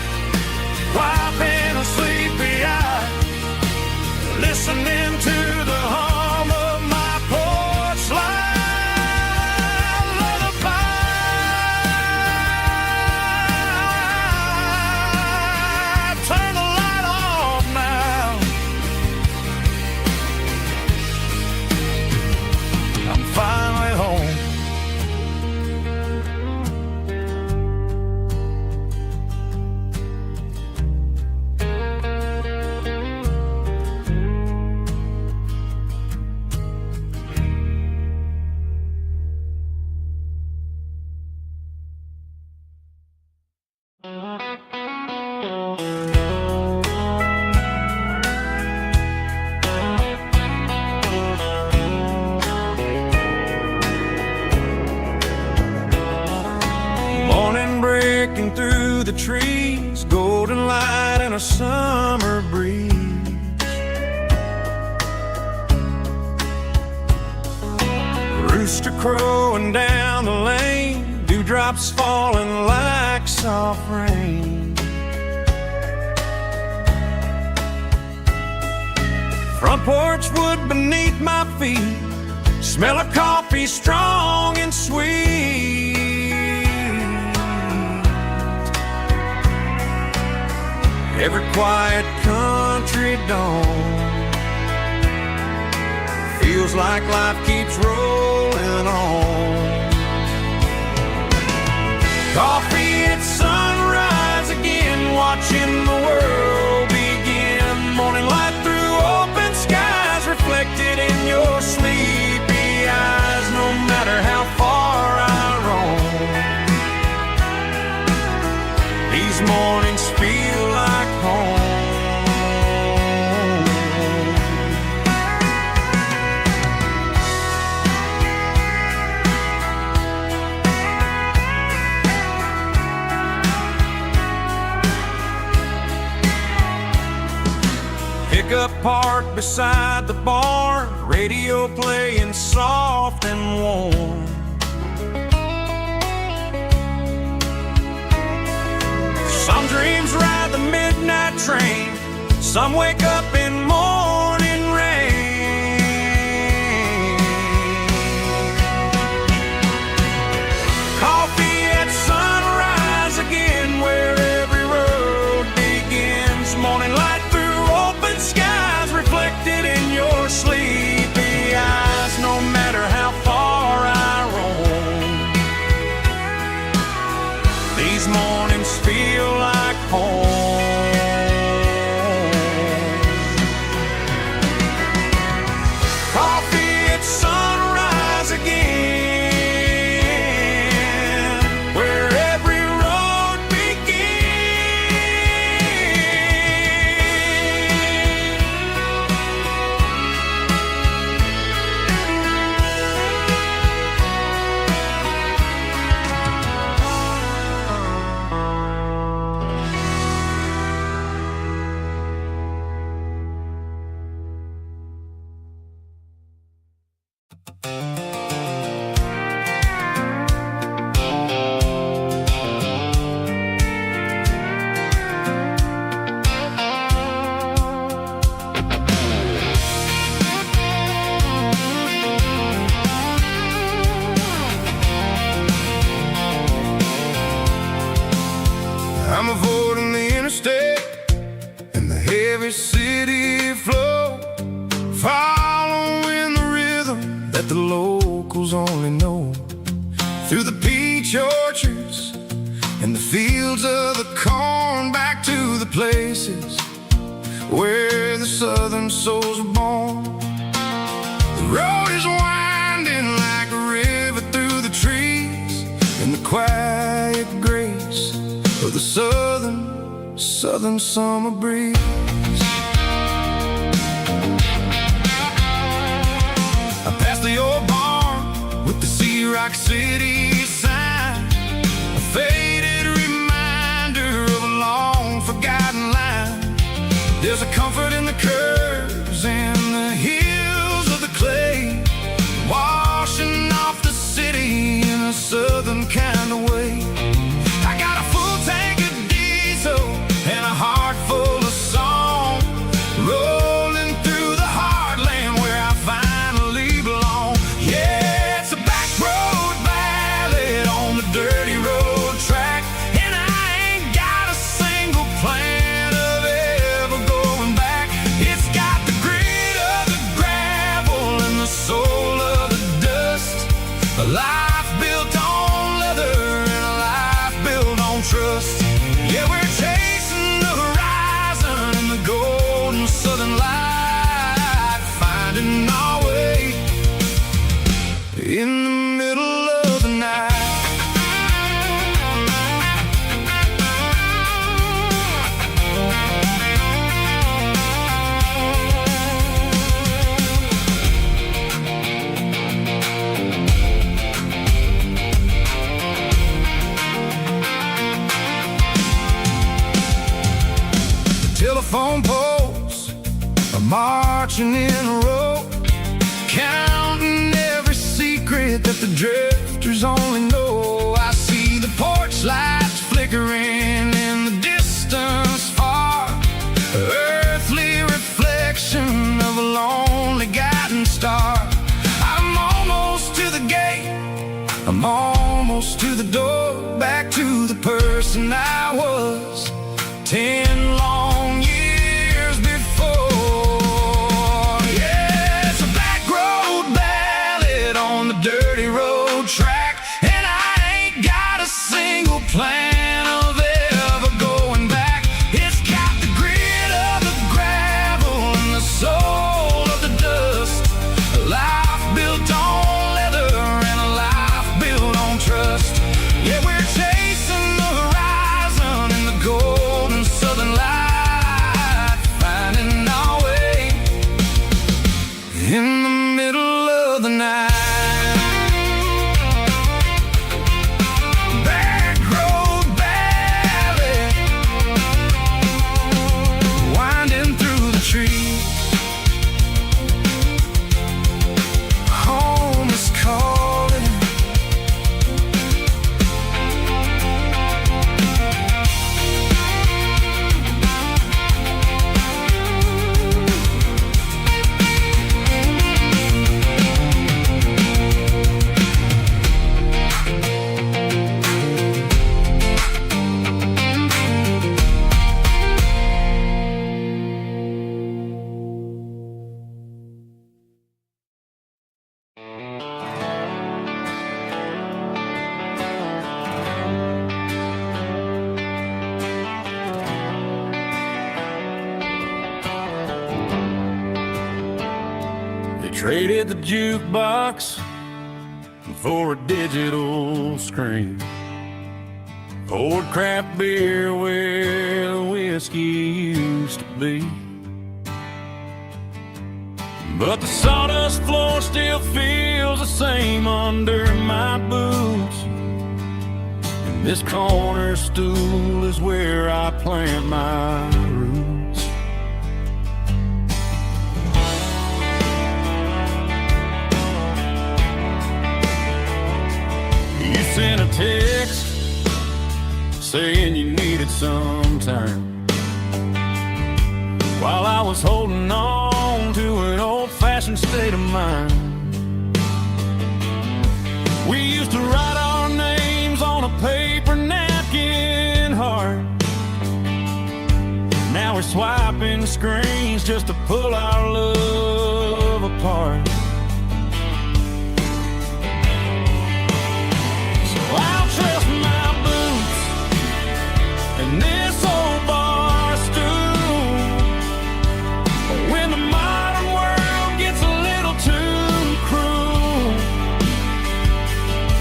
wiping a sleepy eye, listening to the hum of my porch light lullaby. Turn the light off now. I'm finally home. Morning breaking through the trees, golden light and a summer breeze. Rooster crowing down the lane, dewdrops falling like soft rain. Front porch wood beneath my feet, smell of coffee strong and sweet. Every quiet country dawn feels like life keeps rolling on. Coffee at sunrise again, watching the world begin. Morning light through open skies, reflected in your sleepy eyes. No matter how far I roam, these mornings feel like home. parked beside the barn, radio playing soft and warm. Some dreams ride the midnight train, some wake up in morning rain. Coffee at sunrise again, where every road begins. Morning light through open skies, reflected in your sleepy eyes. No matter how far I roam, these mornings feel like home. Coffee at sunrise again, where every road I'm avoiding the interstate and the heavy city flow, following the rhythm that the locals only know. Through the peach orchards and the fields of the corn, back to the places where the southern souls were born. The road is winding like a river through the trees, in the quiet grace of the southern summer breeze. I passed the old barn with the Sea Rock City sign, a faded reminder of a long forgotten line. There's a comfort in the curves and the hills of the clay, washing off the city in a southern kind of way. I got a full tank of diesel and a heart full of song, rolling through the heartland where I finally belong. Yeah, it's a back road ballad on the dirty road track, and I ain't got a single plan of ever going back. It's got the grit of the gravel and the soul of the dust, a life built on leather and a life built on trust. Yeah, we're chasing the horizon in the golden southern light, finding our way in the middle of the night. Telephone poles are marching in a row, counting every secret that the drifters only know. I see the porch lights flickering in the distance far, earthly reflection of a lonely guiding star. I'm almost to the gate, I'm almost to the door, back to the person I was 10 long years before. Yeah, it's a back road ballad on the dirty road track, and I ain't got a single plan of ever going back. It's got the grit of the gravel and the soul of the dust, a life built on leather and a life built on trust. Yeah, we're chasing the horizon in the golden southern light, finding our way in the middle of the night. Traded the jukebox for a digital screen. Poured craft beer where the whiskey used to be. But the sawdust floor still feels the same under my boots. And this corner stool is where I plant my roots. You sent a text saying you needed some time, while I was holding on to an old-fashioned state of mind. We used to write our names on a paper napkin heart. Now we're swiping screens just to pull our love apart. So I'll trust my boots and this old bar stool. When the modern world gets a little too cruel,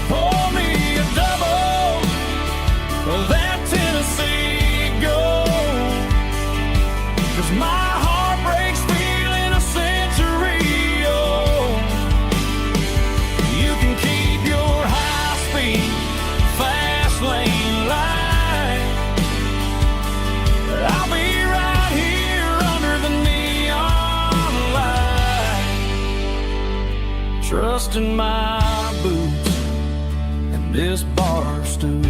pour me a double of that Tennessee Gold. 'Cause my heart breaks feeling a century old. You can keep your high-speed, fast lane light. I'll be right here under the neon light, trusting my boots and this bar stool.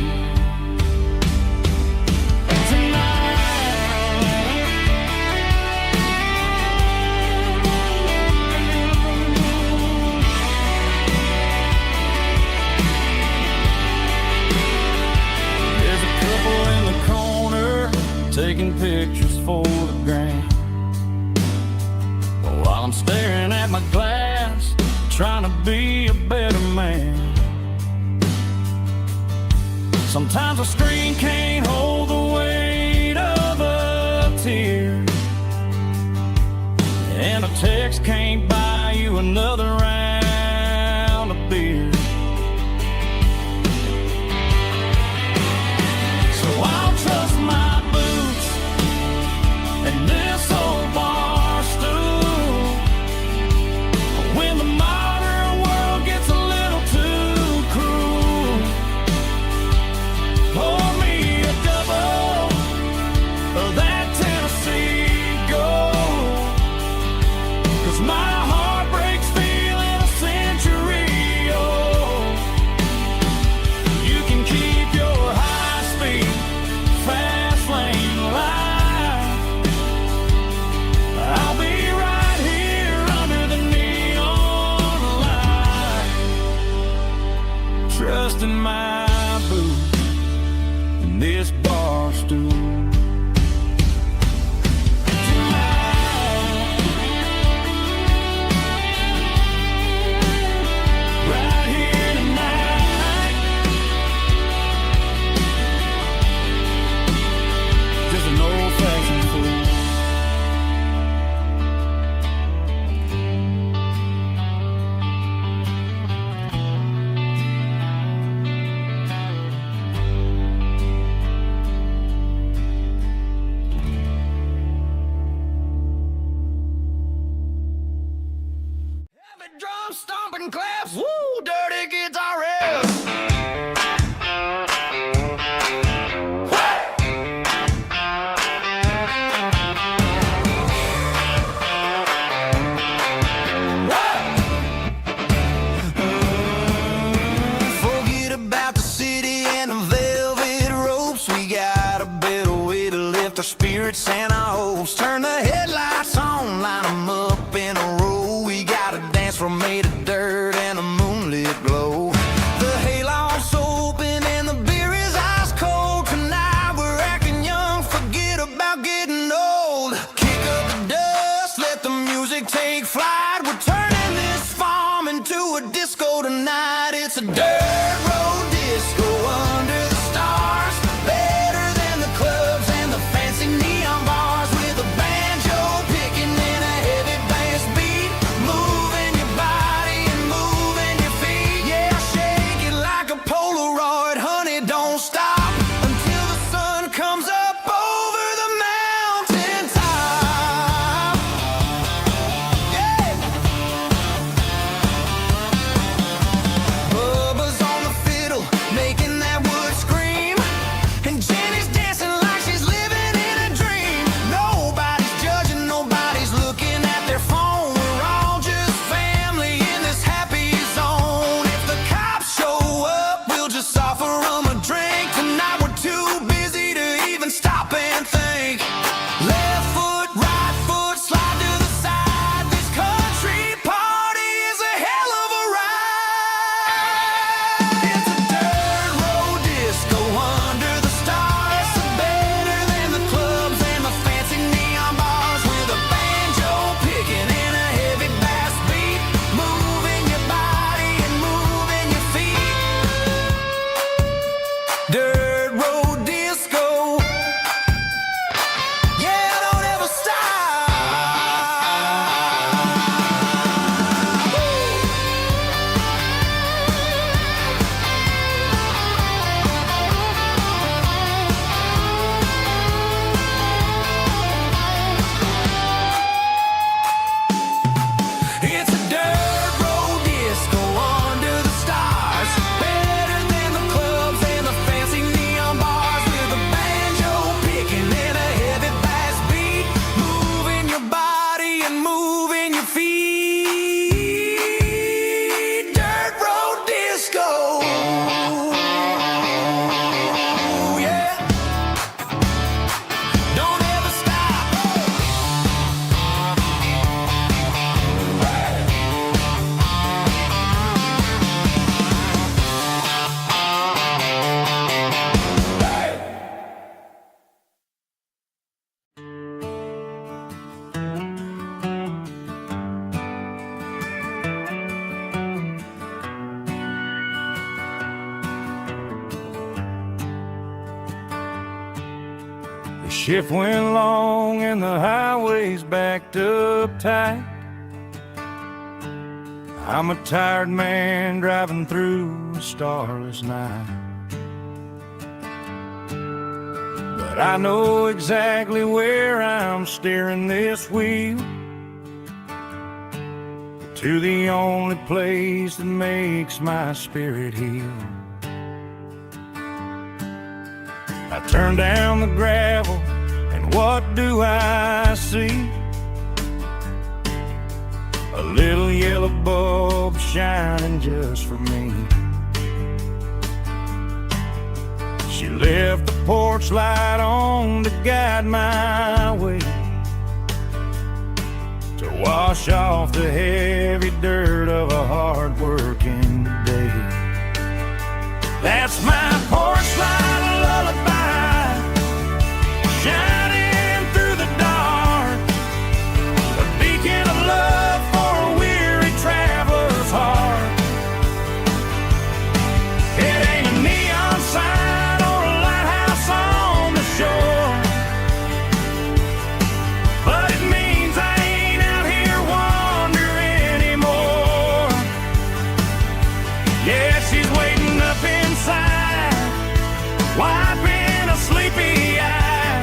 There's a couple in the corner taking pictures for the gram, while I'm staring at my glass, trying to be a better man. Sometimes a screen can't hold the weight of a tear, and a text can't buy you another round of beer. So I'll trust my boots and this old bar stool. When the modern world gets a little too cruel, pour me a double of that Tennessee Gold. 'Cause my heart breaks feeling a century old. You can keep your high-speed, fast lane light. I'll be right here under the neon light, trusting my boots and this bar stool. Right here tonight, just an old-fashioned fool. Heavy drum stomping claps, woo, dirty guitar riffs. Forget about the city and the velvet ropes. We got a better way to lift our spirits and our hopes. Turn the headlights on, line them up in a row. We got a dance floor made of dirt and a moonlit glow. The hayloft's open and the beer is ice cold. Tonight we're acting young, forget about getting old. Kick up the dust, let the music take flight. We're turning this farm into a disco tonight. It's a dirt road disco under the stars. Better than the clubs and the fancy neon bars. With a banjo picking and a heavy bass beat, moving your shift went long and the highway's backed up tight. I'm a tired man driving through a starless night. But I know exactly where I'm steering this wheel, to the only place that makes my spirit heal. I turn down the gravel, and what do I see? A little yellow bulb shining just for me. She left the porch light on to guide my way, to wash off the heavy dirt of a hard-working day. That's my porch light lullaby, shining through the dark, a beacon of love for a weary traveler's heart. It ain't a neon sign or a lighthouse on the shore, but it means I ain't out here wandering anymore. Yeah, she's waiting up inside, wiping a sleepy eye,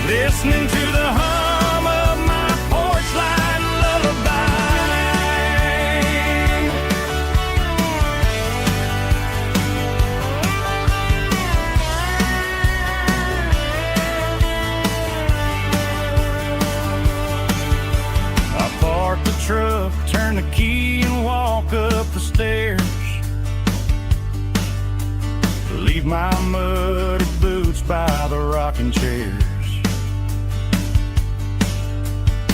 listening to the hum of my porch light lullaby. I park the truck, turn the key and walk up the stairs, leave my muddy boots by the rocking chairs.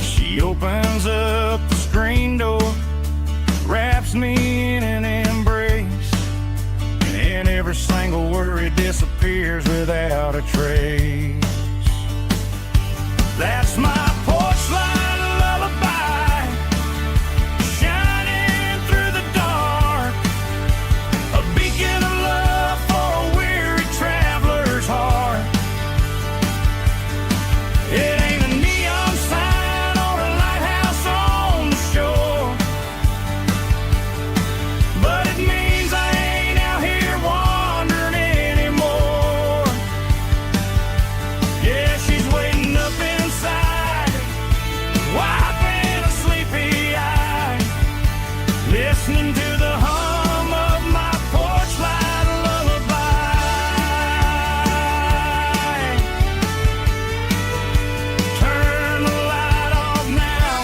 She opens up the screen door, wraps me in an embrace, and every single worry disappears without a trace. That's my porch light lullaby, shining through the dark, a beacon of love for a weary traveler's heart. It ain't a neon sign or a lighthouse on the shore, but it means I ain't out here wandering anymore. Yeah, she's waiting up inside, wiping a sleepy eye, listening to the hum of my porch light lullaby. Turn the light off now,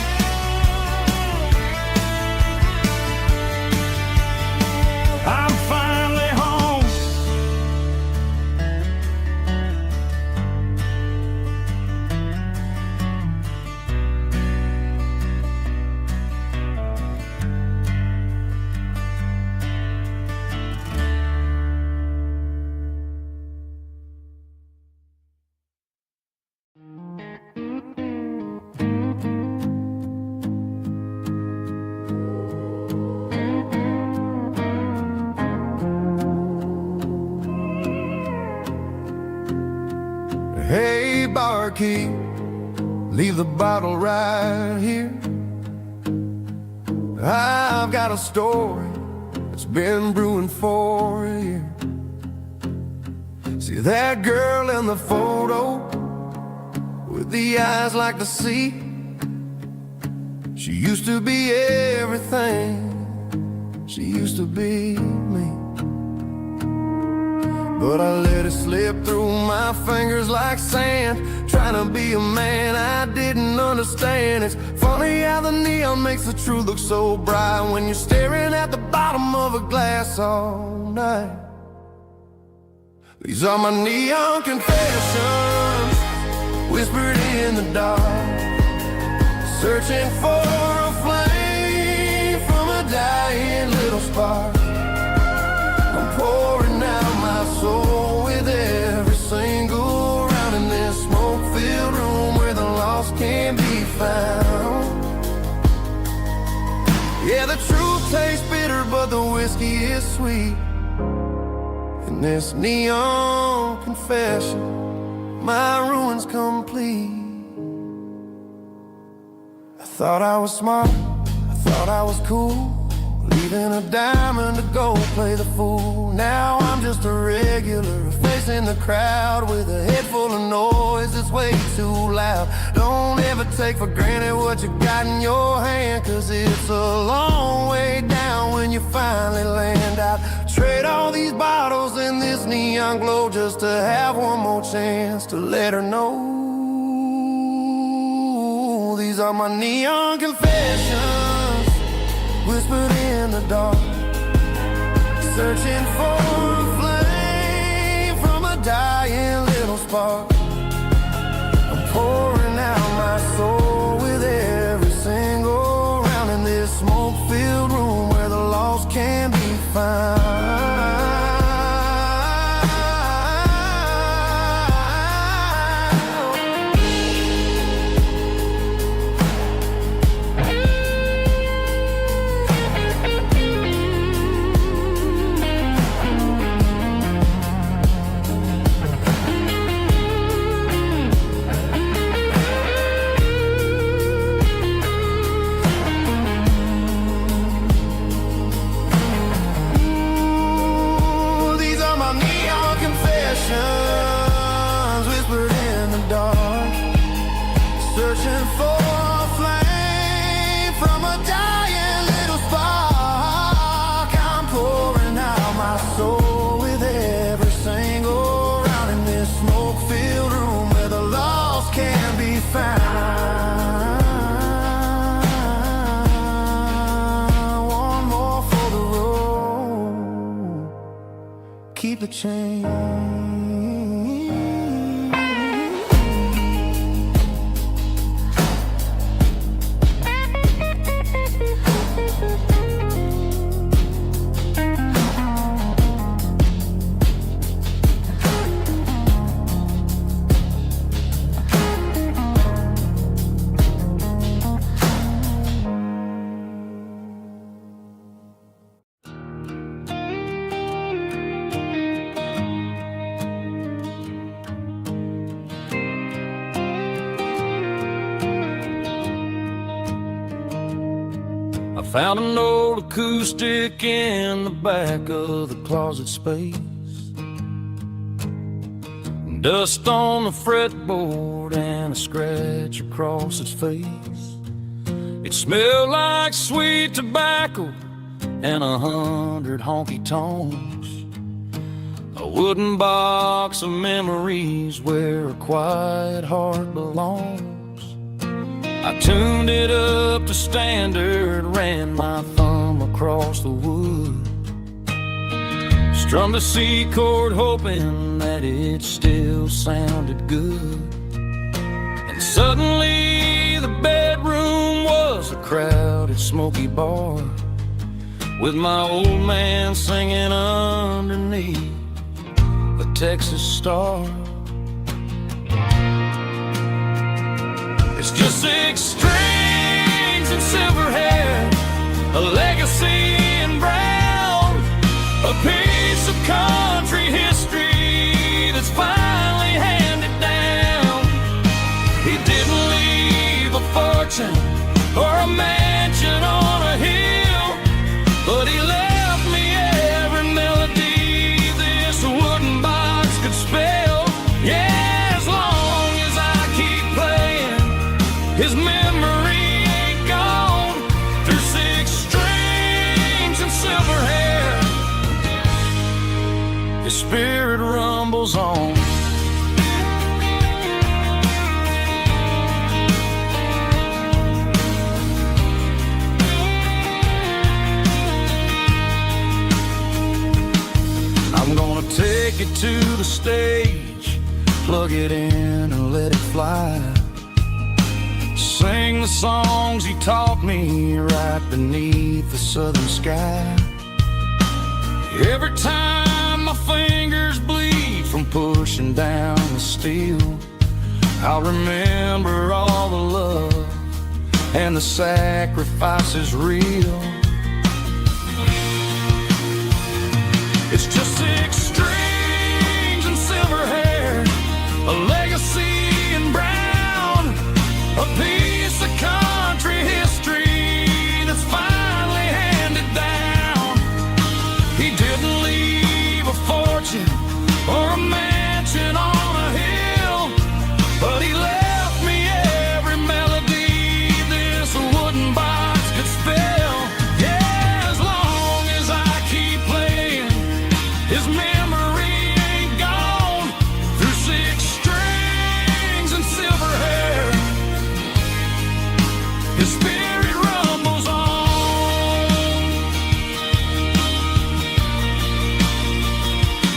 I'm finally home. Hey, barkeep, leave the bottle right here. I've got a story that's been brewing for a year. See that girl in the photo with the eyes like the sea? She used to be everything, she used to be me. But I let it slip through my fingers like sand, trying to be a man I didn't understand. It's funny how the neon makes the truth look so bright when you're staring at the bottom of a glass all night. These are my neon confessions, whispered in the dark, searching for a flame from a dying little spark. I'm pouring out my soul with every single round in this smoke-filled room where the lost can be found. Yeah, the truth tastes bitter, but the whiskey is sweet. In this neon confession, my ruin's complete. I thought I was smart, I thought I was cool, leaving a diamond to go play the fool. Now I'm just a regular, facing the crowd with a head full of noise that's way too loud. Don't ever take for granted what you got in your hand, cause it's a long way down when you finally land out. Trade all these bottles and this neon glow just to have one more chance to let her know. These are my neon confessions, whispered in the dark, searching for a flame from a dying little spark. I'm pouring out my soul with every single round in this smoke-filled room where the lost can be found. Whispered in the dark, searching for a flame from a dying little spark. I'm pouring out my soul with every single round in this smoke-filled room where the lost can be found. One more for the road, keep the change. Found an old acoustic in the back of the closet space. Dust on the fretboard and a scratch across its face. It smelled like sweet tobacco and 100 honky-tonks. A wooden box of memories where a quiet heart belongs. I tuned it up to standard, ran my thumb across the wood, strummed a C chord hoping that it still sounded good. And suddenly the bedroom was a crowded smoky bar, with my old man singing underneath the Texas star. It's just 6 strings and silver hair, a legacy in brown, a piece of country history that's finally handed down. He didn't leave a fortune or a mansion on a hill, but he left me every melody this wooden box could spell. Yeah. His memory ain't gone through 6 strings and silver hair. His spirit rumbles on. I'm gonna take it to the stage, plug it in and let it fly. Sing the songs he taught me right beneath the southern sky. Every time my fingers bleed from pushing down the steel, I'll remember all the love and the sacrifices real. It's just 6 strings and silver hair, a legacy He didn't leave a fortune or a mansion on a hill, but he left me every melody this wooden box could spell. Yeah, as long as I keep playing, his memory ain't gone. Through 6 strings and silver hair, his spirit rumbles on.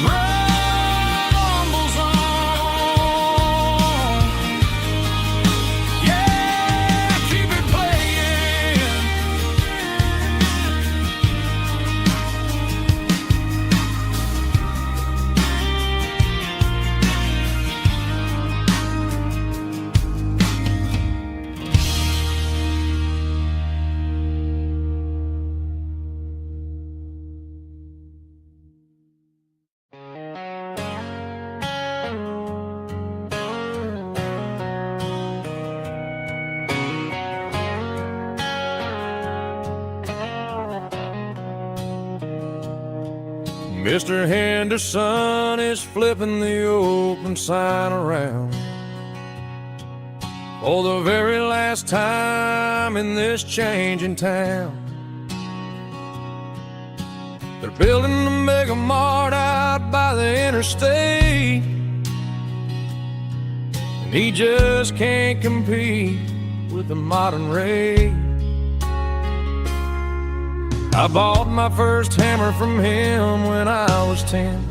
Rumbles on. Yeah, keep it playing. Mr. Henderson is flipping the open sign around for the very last time in this changing town. They're building a mega mart out by the interstate, and he just can't compete with the modern rate. I bought my first hammer from him when I was 10.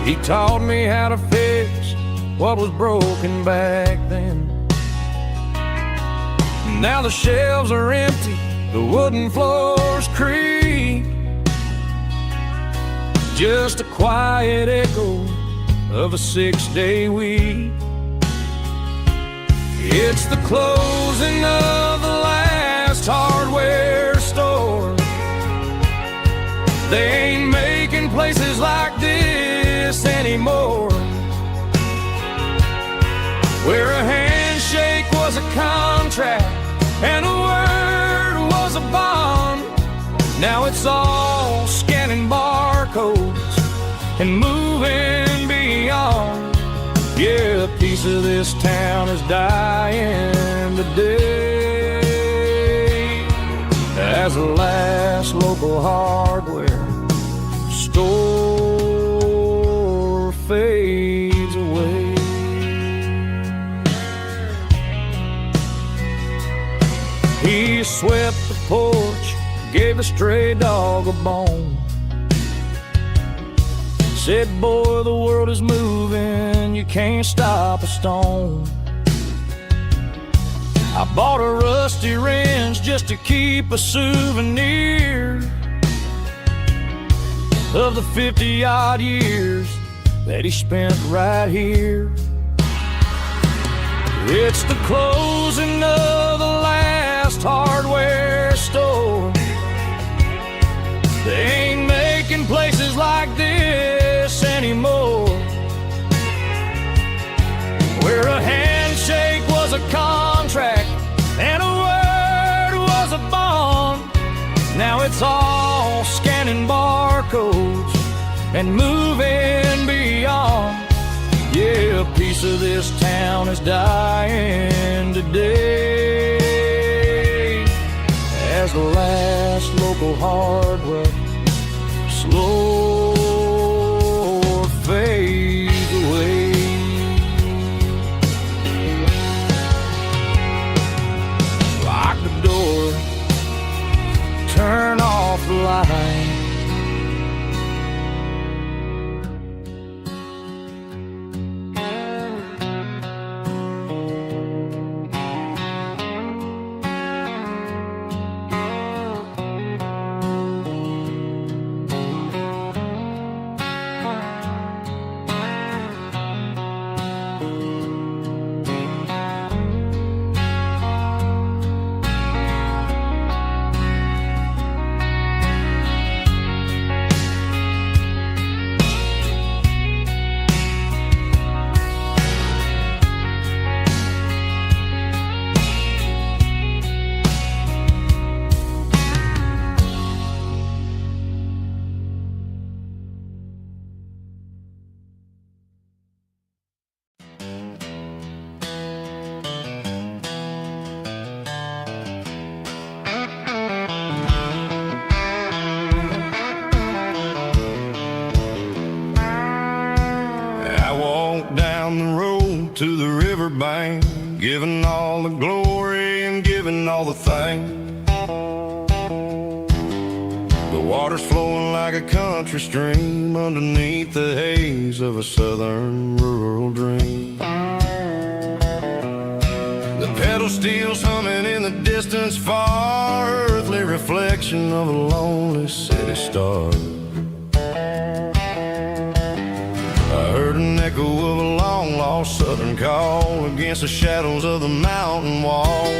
He taught me how to fix what was broken back then. Now the shelves are empty, the wooden floors creak, just a quiet echo of a 6-day week. It's the closing of the last hardware store. They ain't making places like this anymore, where a handshake was a contract and a word was a bond. Now it's all scanning barcodes and moving beyond. Yeah, a piece of this town is dying today as the last local hardware store fades away. He swept the porch, gave a stray dog a bone, said, boy, the world is moving, you can't stop a stone. I bought a rusty wrench just to keep a souvenir of the 50-odd years that he spent right here. It's the closing of the last hardware store. They ain't making places like this anymore, where a handshake was a contract and a word was a bond. Now it's all scanning barcodes and moving beyond. Yeah, a piece of this town is dying today as the last local hardware slow fades away. Lock the door, turn off the light. riverbank, giving all the glory and giving all the thanks. The water's flowing like a country stream underneath the haze of a southern rural dream. The pedal steel's humming in the distance far, earthly reflection of a lonely city star. I heard an echo of a long-lost southern call against the shadows of the mountain wall,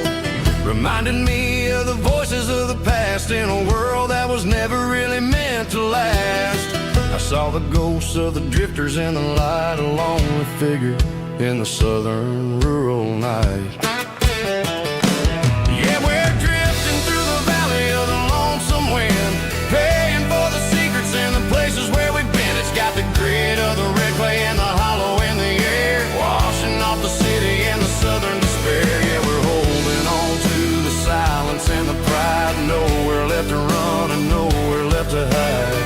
reminding me of the voices of the past in a world that was never really meant to last. I saw the ghosts of the drifters in the light, a lonely figure in the southern rural night. Yeah, we're drifting through the valley of the lonesome wind, paying for the secrets and the places where we've been. It's got the grit of the red clay and the hollow in the air, washing off the city and the southern despair. Yeah, we're holding on to the silence and the pride, nowhere left to run and nowhere left to hide.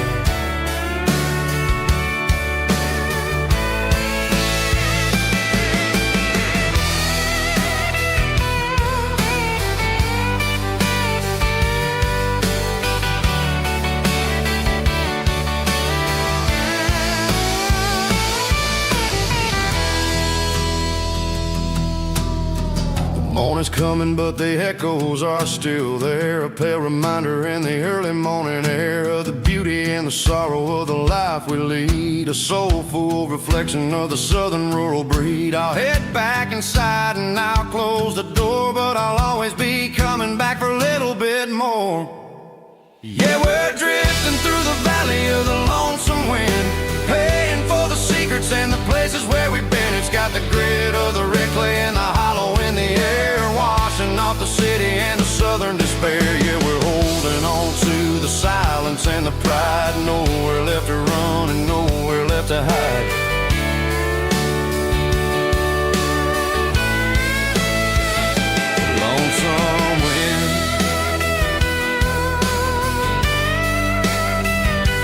Morning's coming, but the echoes are still there, a pale reminder in the early morning air of the beauty and the sorrow of the life we lead, a soulful reflection of the southern rural breed. I'll head back inside and I'll close the door, but I'll always be coming back for a little bit more. Yeah, we're drifting through the valley of the lonesome wind, paying for the secrets and the places where we've been. It's got the grit of the red clay and the hollow in the air, washing off the city and the southern despair. Yeah, we're holding on to the silence and the pride, nowhere left to run and nowhere left to hide. Lonesome wind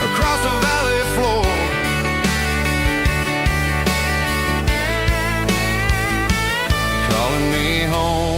across the valley floor, calling me home.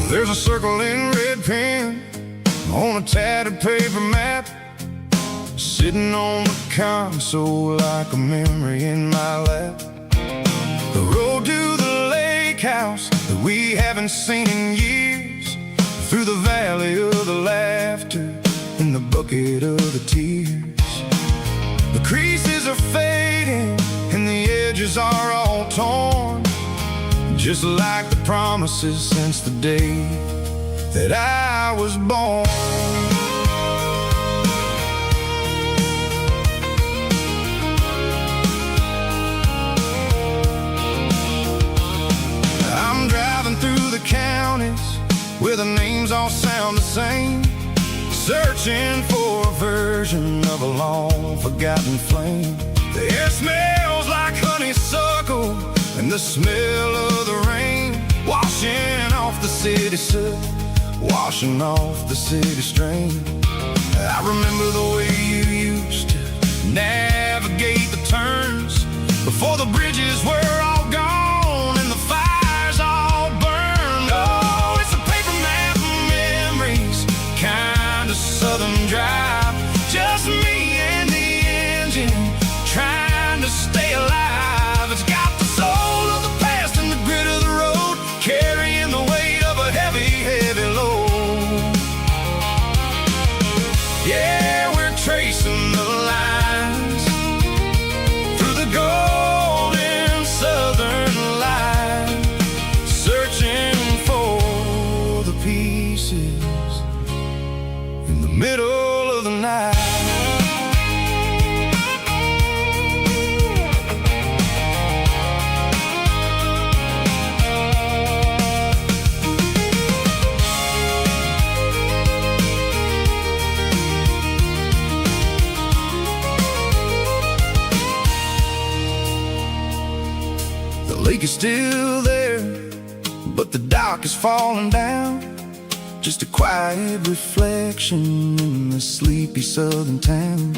There's a circle in red pen on a tattered paper map, sitting on the console like a memory in my lap. The road to the lake house that we haven't seen in years, through the valley of the laughter and the bucket of the tears. The creases are fading and the edges are all torn, just like the promises since the day that I was born. I'm driving through the counties where the names all sound the same, searching for a version of a long forgotten flame. The air smells like honeysuckle and the smell of the rain, washing off the city soot, washing off the city strain. I remember the way you used to navigate the turns before the bridges were all gone and the fires all burned. Oh, it's a paper map of memories, kind of southern drive, just me and the engine trying to stay alive. It's got the soul of the past and the grit of the road, carrying the weight of a heavy, heavy load. Yeah, we're tracing the lines through the golden sun. still there, but the dock is falling down. Just a quiet reflection in the sleepy southern town.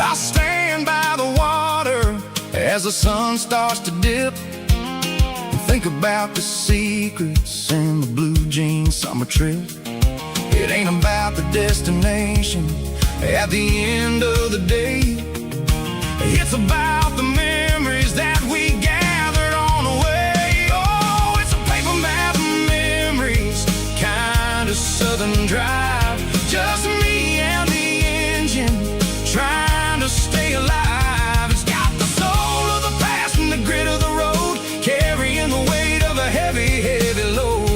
I stand by the water as the sun starts to dip, and think about the secrets and the blue jean summer trip. It ain't about the destination at the end of the day. It's about the memories that we gathered on the way. Oh, it's a paper map of memories, kind of southern drive. Just me and the engine, trying to stay alive. It's got the soul of the past and the grit of the road, carrying the weight of a heavy, heavy load.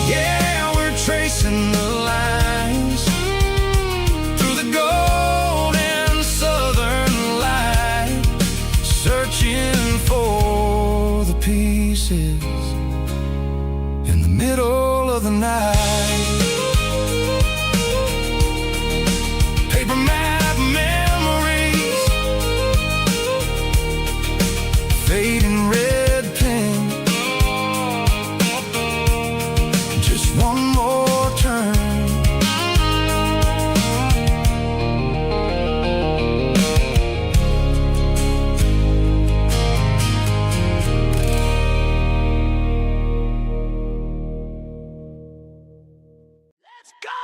Yeah, we're tracing the lines through the golden southern light, searching for the pieces in the middle of the night. Paper map memories, fading red pen, just one more turn. Let's go!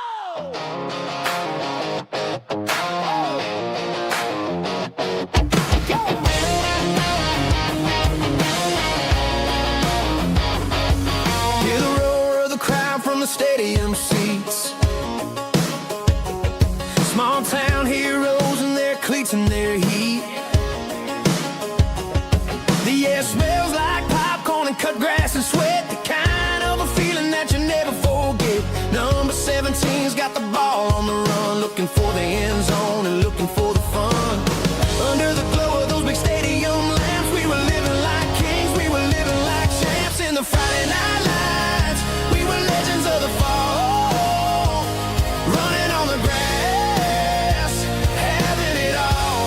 Hear the roar of the crowd from the stadium seats. Small town heroes in their cleats and their heat. The air smells like popcorn and cut grass and sweat, the kind of a feeling that you never forget. Number 17's got the ball on the run, looking for the end zone and looking for the fun. Under the glow of those big stadium lamps, we were living like kings, we were living like champs in the Friday night lights. We were legends of the fall, running on the grass, having it all.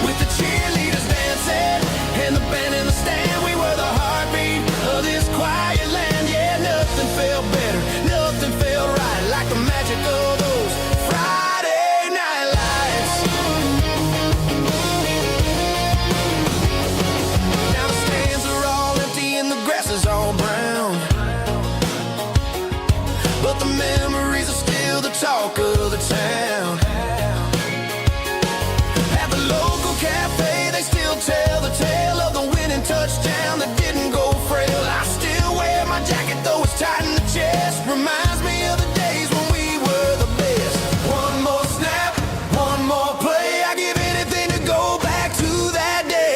With the cheerleaders dancing and the band in the stand, we were the heartbeat of this quiet land. Yeah, nothing felt better, nothing felt right like the magic of those Friday night lights. Now the stands are all empty and the grass is all brown, but the memories are still the talk of the town. At the local cafe, they still tell the tale of the winning touchdown that didn't go frail. I still wear my jacket though it's tight in the chest. Reminds me of the days when we were the best. One more snap, one more play. I give anything to go back to that day.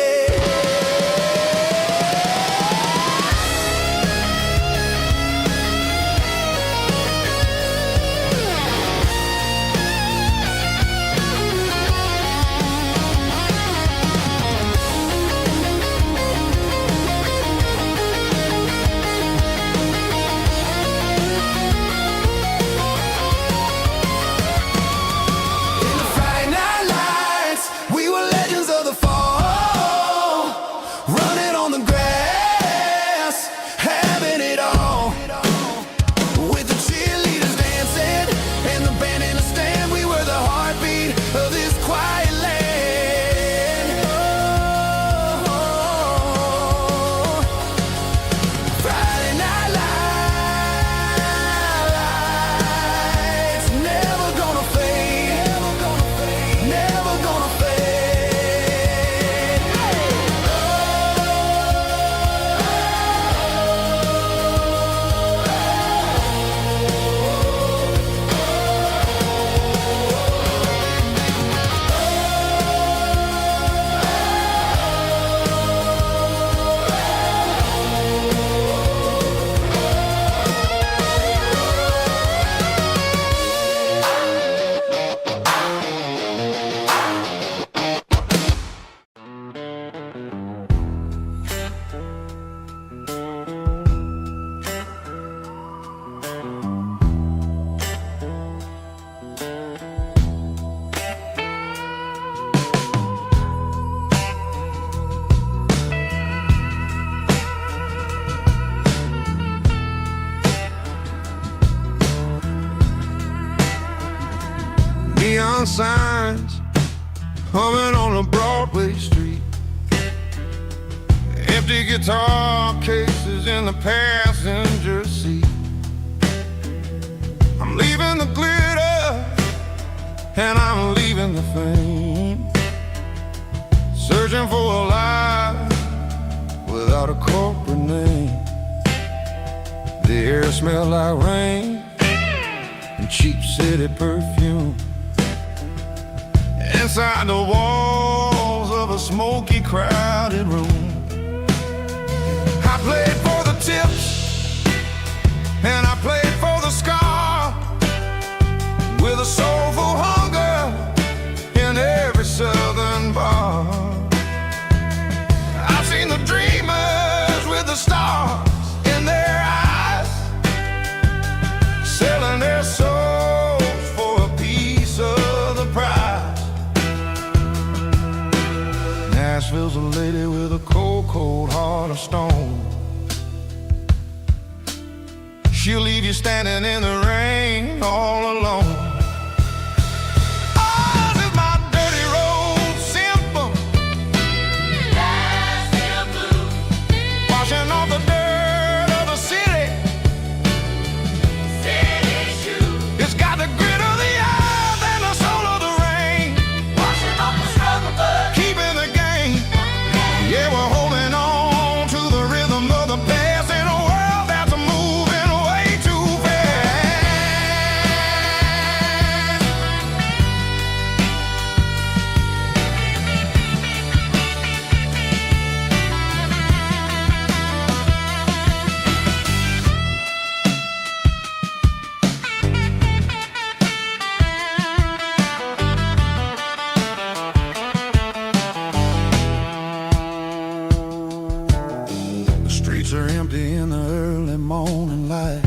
In the Friday night lights, we were legends of the fall, running on the grass, having it all. With the cheerleaders dancing and the band in the stand, we were the heartbeat of this quiet land. Oh, Friday night lights, never gonna fade, never gonna fade. Oh, humming on a Broadway street. Empty guitar cases in the passenger seat. I'm leaving the glitter and I'm leaving the fame, searching for a life without a corporate name. The air smelled like rain and cheap city perfume. Inside the walls of a smoky, crowded room, I played for the tips and I played for the scar, with a soulful hunger in every southern bar. I've seen the dreamers with the stars in their eyes, selling their souls for a piece of the prize. Nashville's a lady with a cold, cold heart of stone. She'll leave you standing in the rain all alone. Oh, this is my dirty road symphony, Nashville blues, washing off the dirt of the city, city shoes. It's got the grit of the earth and the soul of the rain, washing off the struggle but keeping the game. Yeah, we're holding on to the rhythm of the past in a world that's moving way too fast. The streets are empty in the early morning light,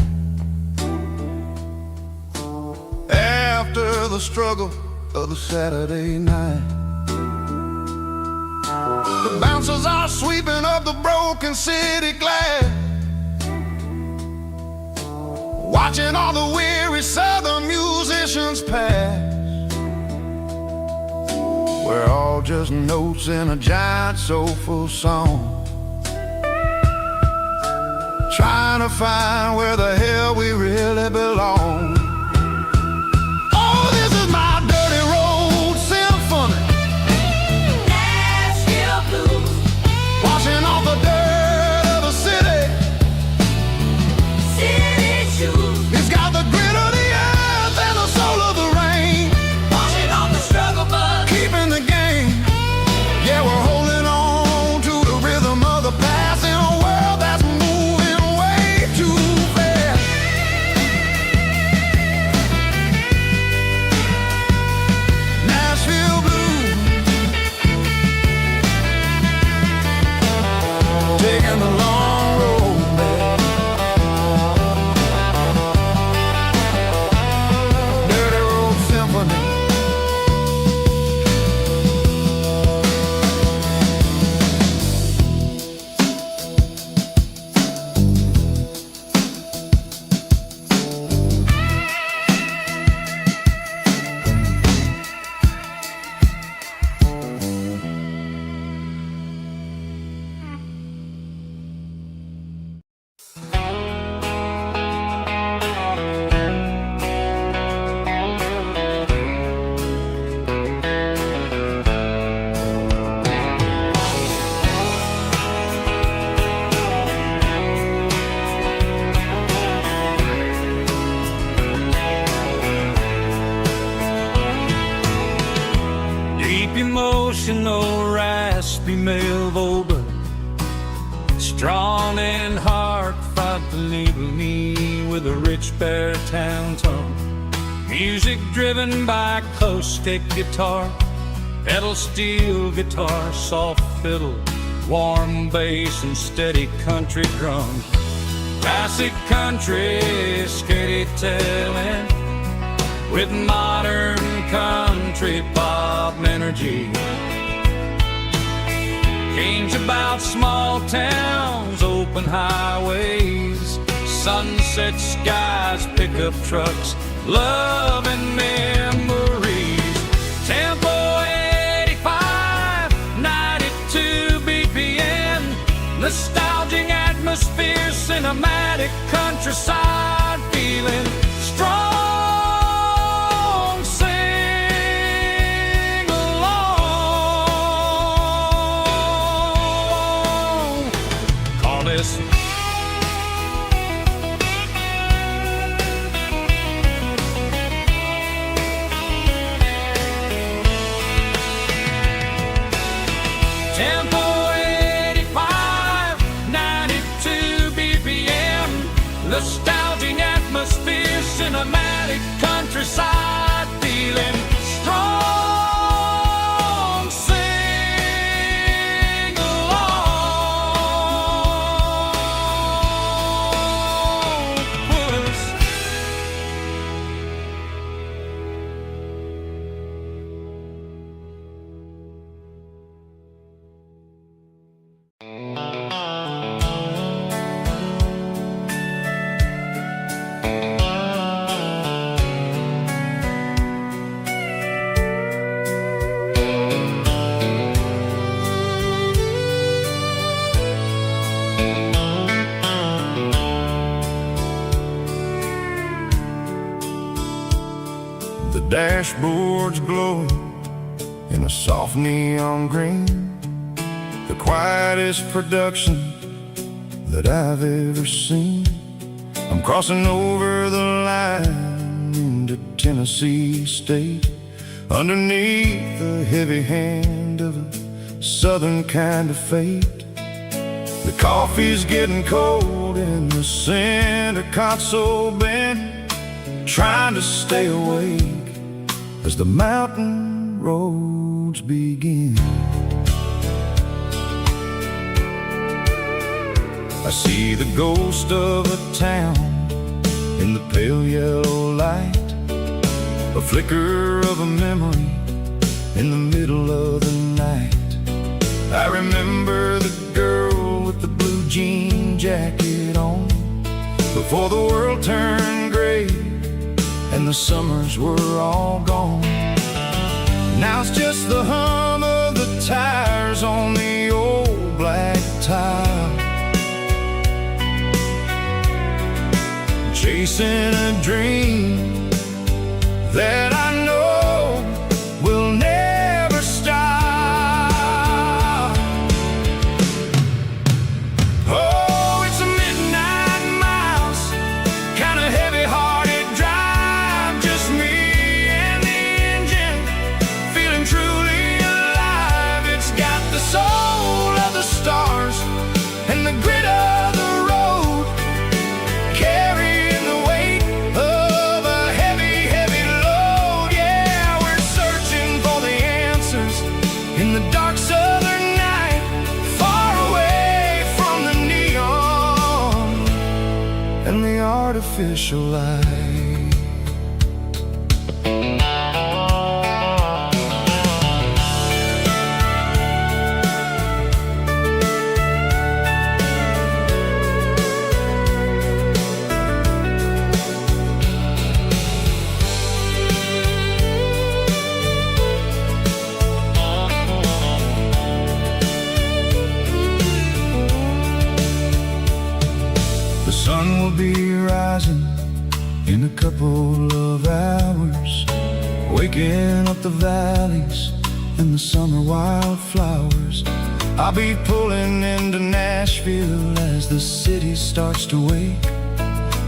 after the struggle of the Saturday night. The bouncers are sweeping up the broken city glass, watching all the weary southern musicians pass. We're all just notes in a giant soulful song, trying to find where the hell we really belong. Oh, this is my dirty road symphony, Nashville blues, washing off the dirt of the city, city shoes. It's got the grit of the earth and the soul of the rain, washing off the struggle but keeping the game. Yeah, we're holding on to the rhythm of the past in a world that's moving way too fast. Nashville blues, taking the long road back. Dirty road symphony. Deep emotional, raspy male vocal, strong and heartfelt, believe me, with a rich baritone tone. Music driven by acoustic guitar, pedal steel guitar, soft fiddle, warm bass and steady country drums. Classic country storytelling with modern country pop energy. Games about small towns, open highways, sunset skies, pickup trucks, love and memories. Tempo 85 nostalgic atmosphere, cinematic countryside feeling strong. Sing along. Call this tempo 85, 92 BPM, nostalgic atmosphere, cinematic countryside feeling strong. Sing along. Puss. The dashboard's glowing in a soft neon green, the quietest production that I've ever seen. I'm crossing over the line into Tennessee State, underneath the heavy hand of a southern kind of fate. The coffee's getting cold in the center console bin, trying to stay awake as the mountain roads begin. I see the ghost of a town in the pale yellow light, a flicker of a memory in the middle of the night. I remember the girl with the blue jean jacket on, before the world turned gray and the summers were all gone. Now it's just the hum of the tires on the old black tile, chasing a dream that I know will never stop. Oh, it's a midnight mouse, kind of heavy-hearted drive, just me and the engine, feeling truly alive. It's got the soul of the stars and the grit of the road, carrying the weight of a heavy, heavy load. Yeah, we're searching for the answers in the dark southern night, far away from the neon and the artificial light. The sun will be rising in a couple of hours, waking up the valleys and the summer wildflowers. I'll be pulling into Nashville as the city starts to wake,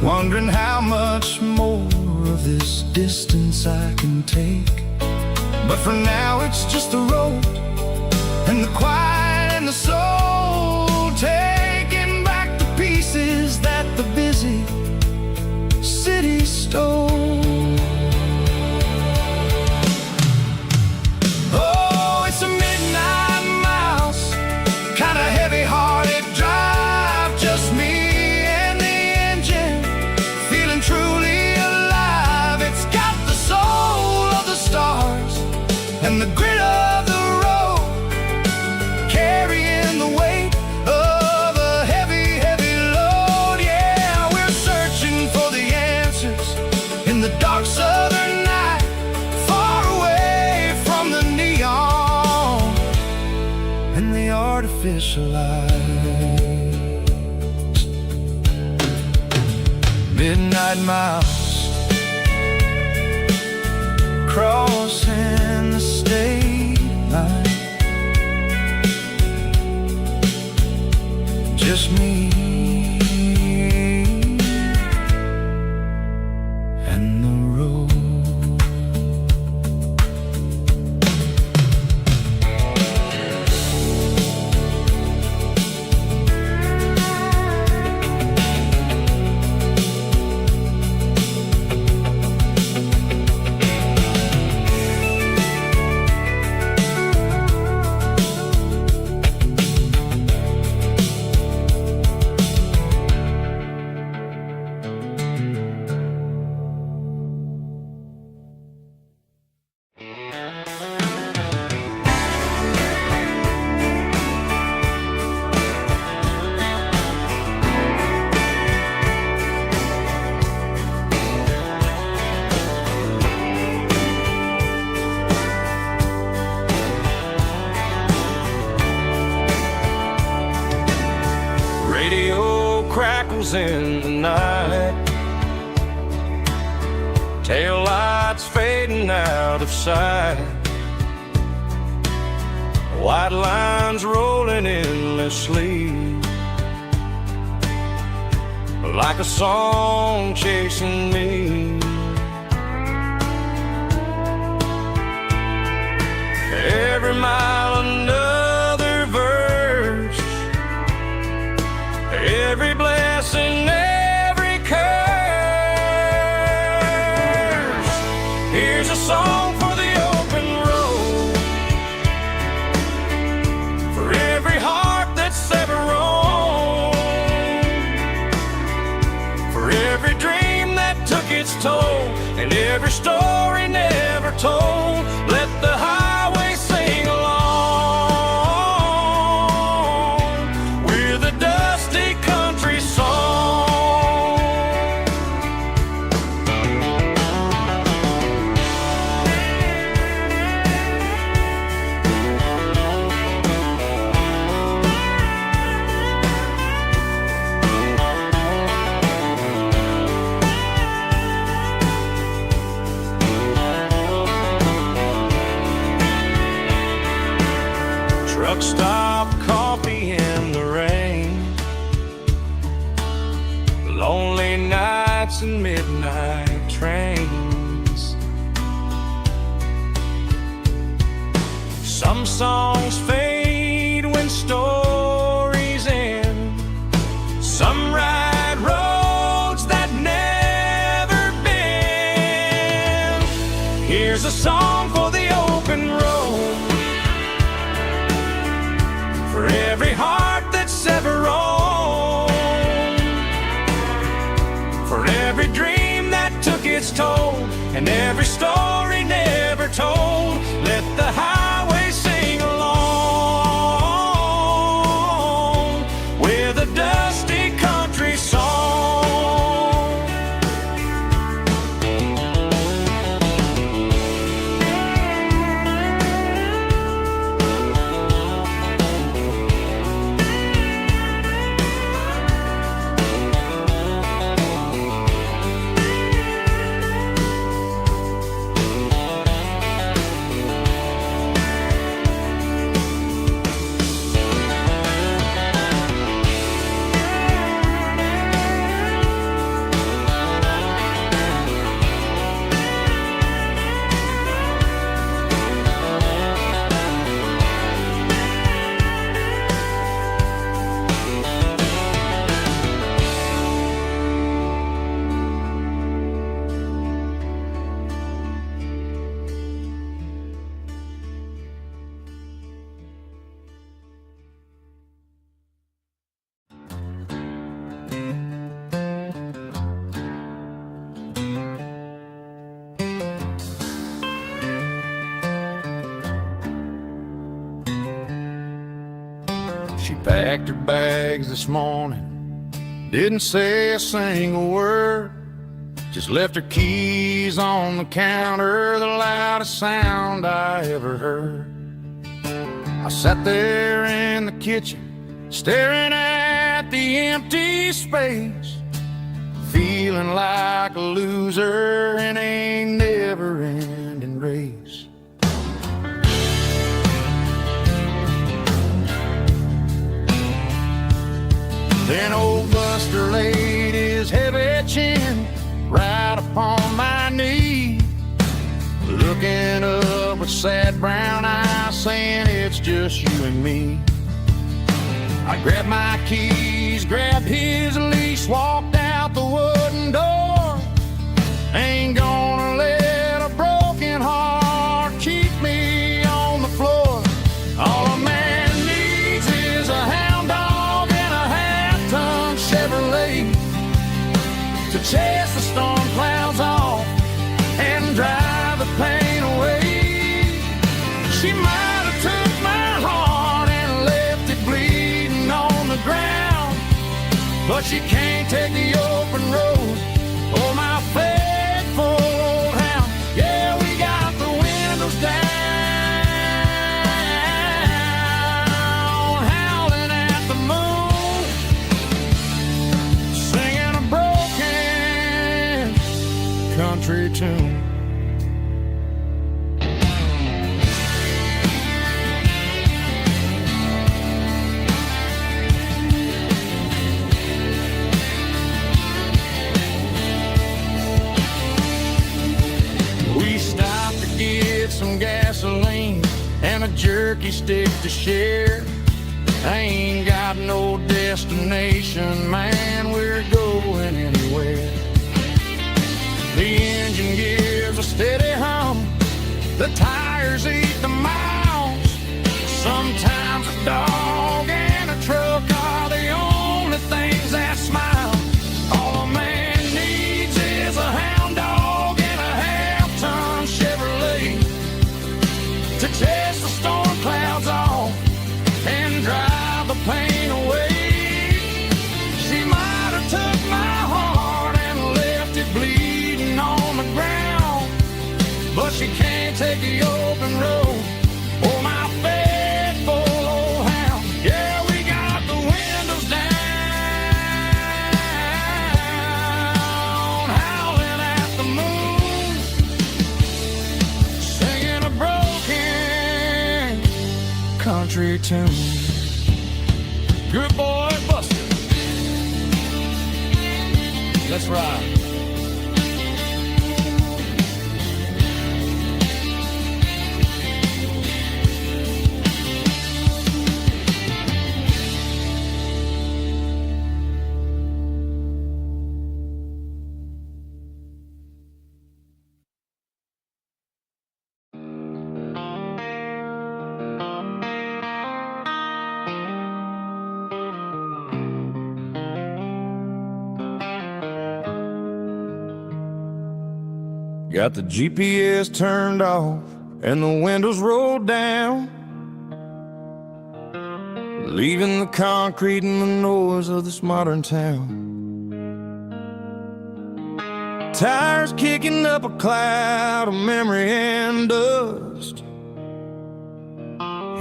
wondering how much more of this distance I can take. But for now it's just the road and the quiet and the soul, taking back the pieces that the busy city stole. Oh, it's a midnight mouse, kind of heavy-hearted drive, just me and the engine, feeling truly alive. It's got the soul of the stars and the grit of the road, carrying the weight of a heavy, heavy load. Yeah, we're searching for the answers in the dark southern night, far away from the neon and the artificial light. midnight miles, crossing the state line. Just me and the road. Radio crackles in the night, tail lights fading out of sight, white lines rolling endlessly, like a song chasing me. Every mile another verse, every blessing, every curse. Here's a song for the open road, for every heart that's ever roamed, for every dream that took its toll, and every story never told. Let the highway sing along with a dusty country song. Truck stop, coffee in the rain, lonely nights and midnight trains. Some songs fade when stories end, some ride roads that never bend. Here's a song for the open road, for every heart that's ever roamed, for every dream that took its toll, and every story never told. Let the highway sing along with a dusty country song. She packed her bags this morning, didn't say a single word, just left her keys on the counter, the loudest sound I ever heard. I sat there in the kitchen, staring at the empty space, feeling like a loser in a never-ending race. Then old Buster laid his heavy chin right upon my knee, looking up with sad brown eyes, saying it's just you and me. I grabbed my keys, grabbed his leash, walked out the wooden door. Ain't gonna let a broken heart keep me on the floor. All a man needs is a hound dog and a half-ton Chevrolet to chase the storm clouds off and drive the pain away. She might have took my heart and left it bleeding on the ground, but she can't take the open road or my faithful old hound. Yeah, we got the windows down, howling at the moon, singing a broken country tune. Some gasoline and a jerky stick to share. I ain't got no destination, man, we're going anywhere. The engine gives a steady hum, the tires eat the miles. Sometimes a dog and a truck are the only things that smile. All a man needs is a hound dog and a half-ton Chevrolet to chase the storm clouds off and drive the pain away. She might have took my heart and left it bleeding on the ground, but she can't take the open road or my faithful old hound. Yeah, we got the windows down, howling at the moon, singing a broken country tune. Good boy, Buster. Let's ride. Got the GPS turned off and the windows rolled down, leaving the concrete and the noise of this modern town. Tires kicking up a cloud of memory and dust,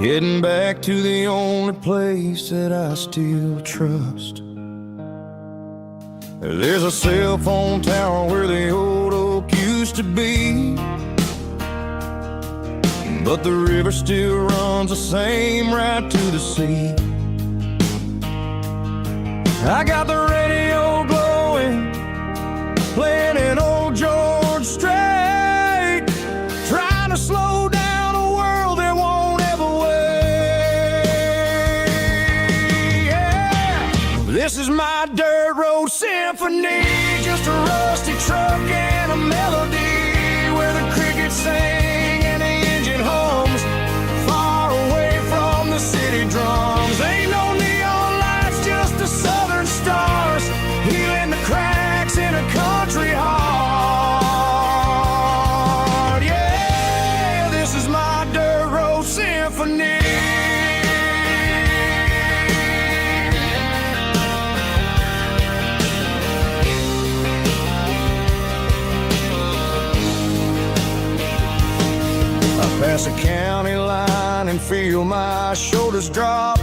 heading back to the only place that I still trust. There's a cell phone tower where the old oak used to be, but the river still runs the same right to the sea. I got the radio glowing, playing an old George Strait, trying to slow down a world that won't ever wait. Yeah. This is my dirt road symphony, just a rusty truck and a melody where the crickets sing and the engine hums, far away from the city drums. Ain't no neon lights, just the southern stars, healing the cracks in a country heart. Yeah, this is my dirt road symphony. Pass a county line and feel my shoulders drop.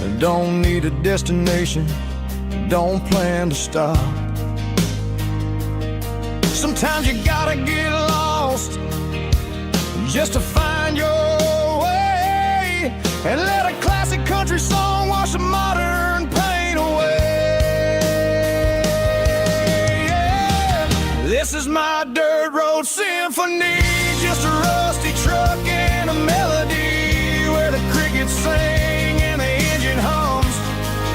I don't need a destination, don't plan to stop. Sometimes you gotta get lost just to find your way, and let a classic country song wash the modern pain away. Yeah. This is my dirt road symphony, just a rusty truck and a melody where the crickets sing and the engine hums,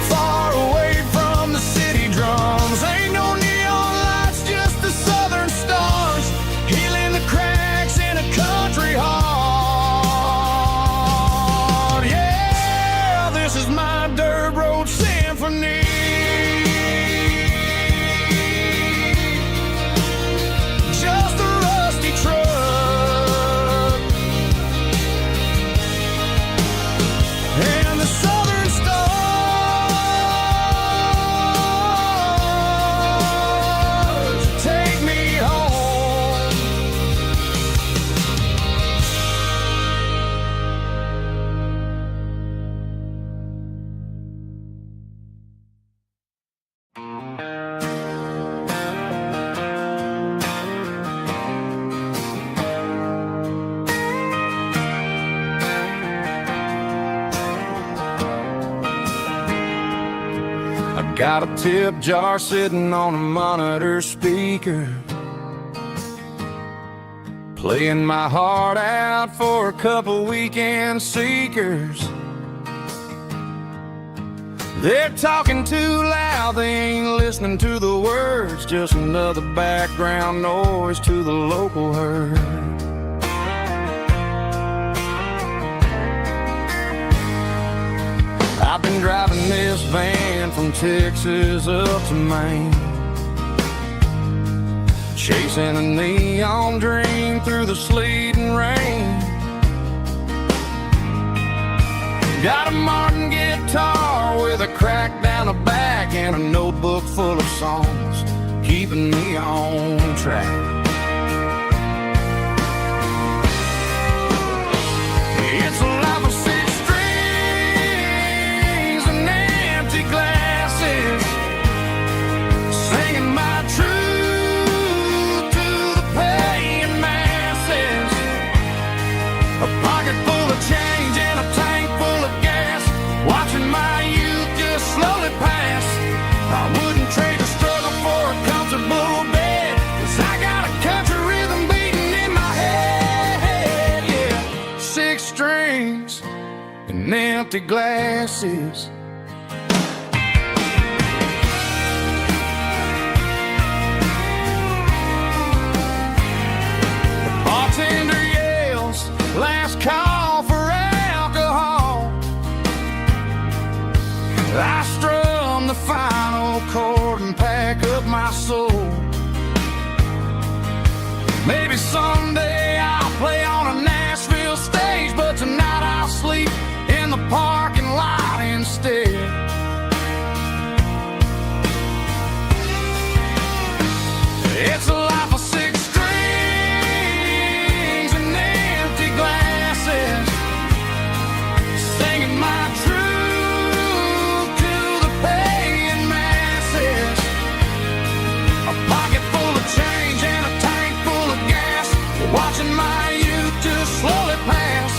far away from the city drums. Ain't no neon lights, just the southern stars, healing the cracks in a country heart. Yeah, this is my dirt road symphony. Just a rusty truck and the southern stars take me home. I got a tip jar sitting on a monitor speaker, playing my heart out for a couple weekend seekers. They're talking too loud, they ain't listening to the words, just another background noise to the local herd. I've been driving this van from Texas up to Maine, chasing a neon dream through the sleet and rain. Got a Martin guitar with a crack down the back and a notebook full of songs, keeping me on track. It's a life of six strings and empty glasses, singing my truth to the paying masses. A pocket full of change and a tank full of gas, watching my youth just slowly pass. I wouldn't trade the struggle for a comfortable bed, 'cause I got a country rhythm beating in my head. Yeah, six strings and empty glasses. The bartender yells, last call for alcohol. I strum the final chord and pack up my soul. Maybe someday I'll play on a Nashville stage, but tonight I'll sleep in the parking lot instead. It's a life of six strings and empty glasses, singing my truth to the paying masses. A pocket full of change and a tank full of gas, watching my youth just slowly pass.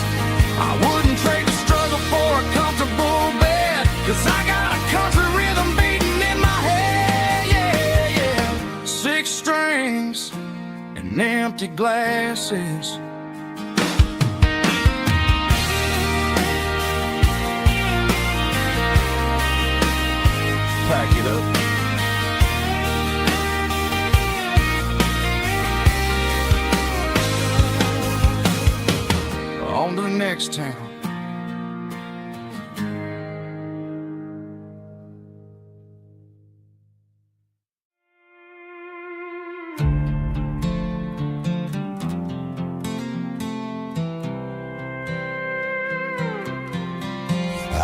I wouldn't trade the struggle for a comfortable bed, 'cause I got a country rhythm beating in my head. Yeah, yeah. Six strings and empty glasses. Pack it up. On to the next town.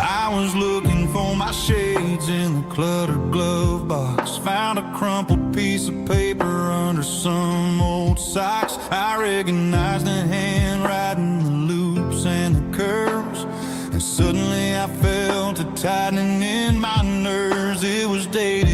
I was looking for my shades in the cluttered glove box. Found a crumpled piece of paper under some old socks. I recognized the handwriting, the loops and the curves, and suddenly I felt a tightening in my nerves. It was dated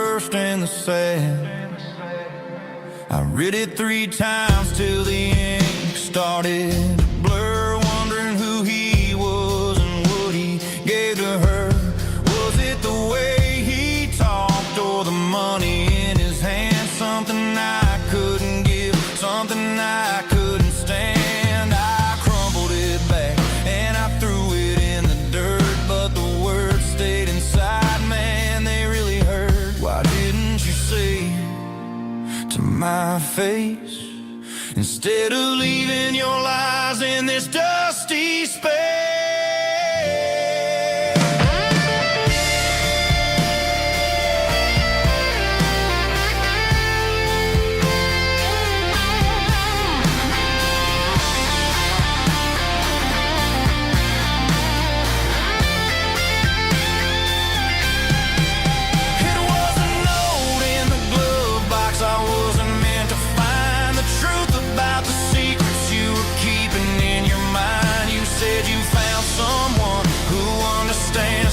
first and the sad. I read it 3 times till the ink started to blur, wondering who he was and what he gave to her. Was it the way he talked or the money in his hand? Something I couldn't give, something I couldn't stand. I crumbled it back and I threw it in the dirt, but the words stayed inside, man, they really hurt. Why didn't you say to my face, instead of leaving your lies in this dusty space?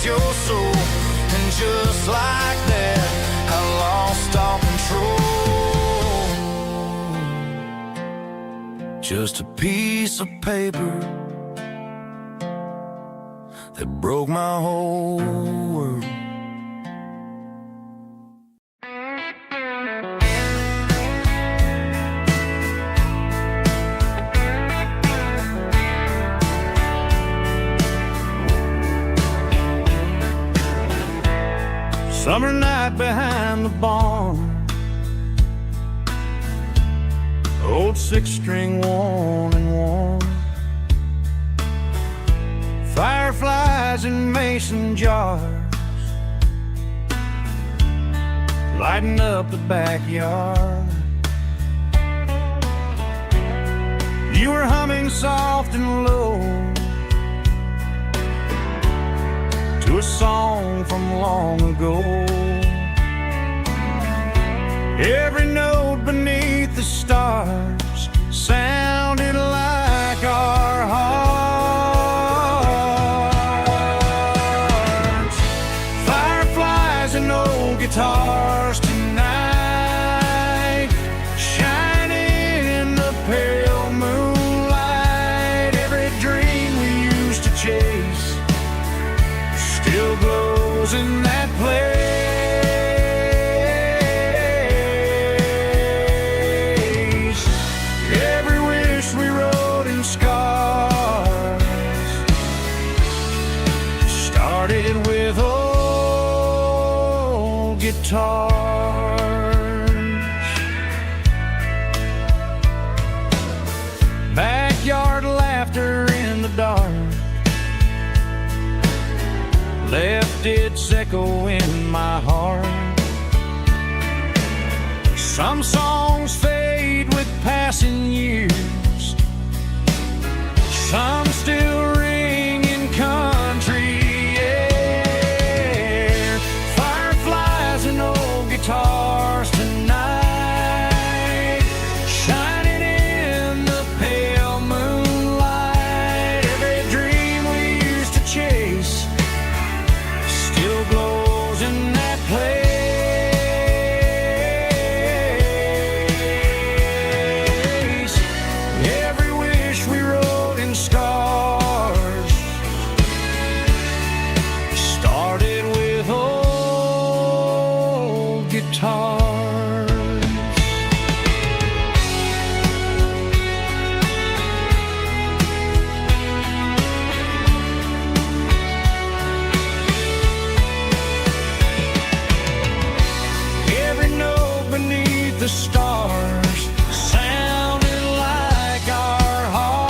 Your soul, and just like that, I lost all control. Just a piece of paper that broke my whole world. Summer night behind the barn, old 6-string worn and worn, fireflies in mason jars, lighting up the backyard. You were humming soft and low to a song from long ago. Every note beneath the stars sounded like our hearts. Fireflies and old guitars tonight, shining in the pale moonlight. Every dream we used to chase still glows in that place. Every wish we wrote in scars started with old guitars. Backyard laughter in the dark left its echo in my heart. Some songs fade with passing years, some still ring in country air. Fireflies and old guitars tonight, shining in the pale moonlight. Every dream we used to chase still glows in that place. Every wish we wrote in scars started with old guitars. Every note beneath the stars sounded like our hearts.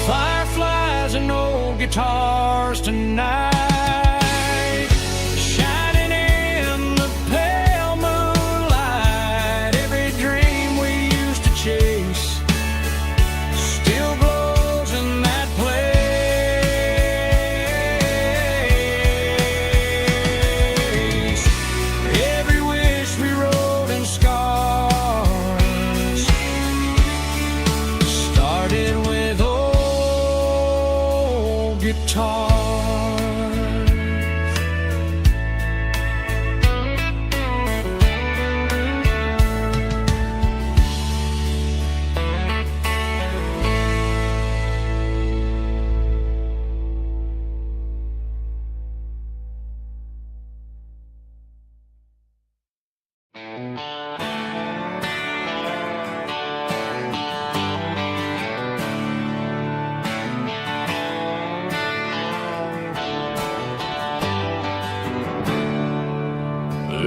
Fireflies and old guitars tonight, shining in the pale moonlight. Every dream we used to chase still glows in that place.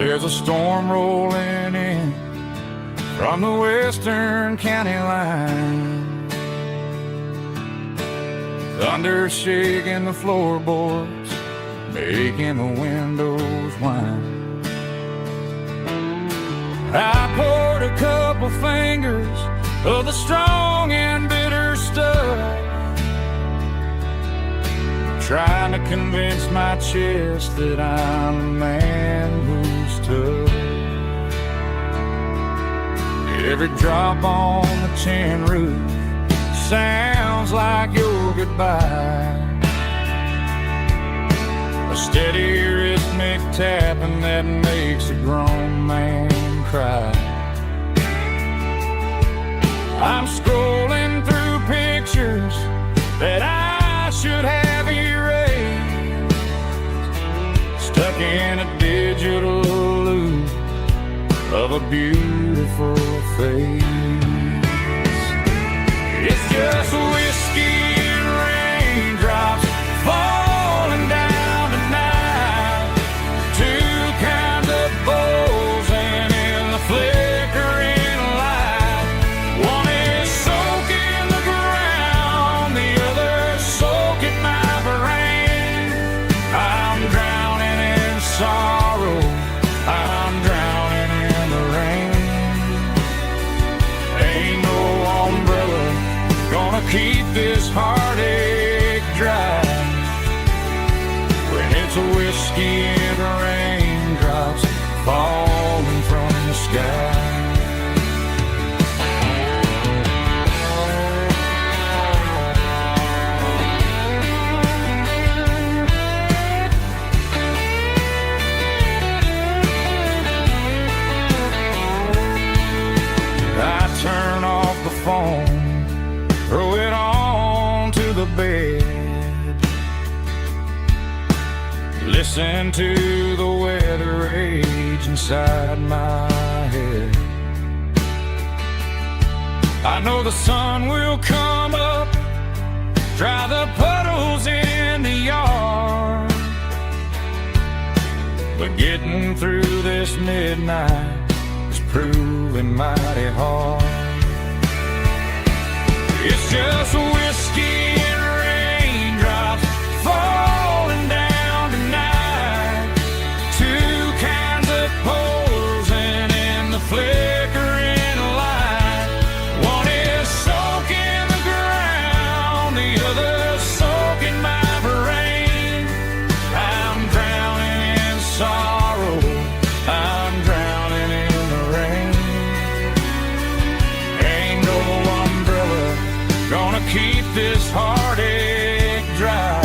There's a storm rolling in from the western county line. Thunder shaking the floorboards, making the windows whine. I poured a couple fingers of the strong and bitter stuff, trying to convince my chest that I'm a man who's tough. Every drop on the tin roof sounds like your goodbye, a steady rhythmic tapping that makes a grown man cry. I'm scrolling through pictures that I should have erased, stuck in a digital loop of a beautiful face. It's just whiskey and raindrops falling down tonight, two kinds of bowls and in the flickering light. One is soaking the ground, the other soaking my brain. I'm drowning in sorrow, I'm drowning in the rain. Ain't no umbrella gonna keep this heartache dry when it's a whiskey and raindrops falling from the sky. I turn off the phone, throw it on to the bed, listen to the weather rage inside my head. I know the sun will come up, dry the puddles in the yard, but getting through this midnight is proving mighty hard. It's just whiskey and raindrops falling down tonight, two kinds of poles and in the flickering light. One is soaking the ground, the other soaking my brain. I'm drowning in sorrow, I'm drowning in the rain. Ain't no umbrella gonna keep this heartache dry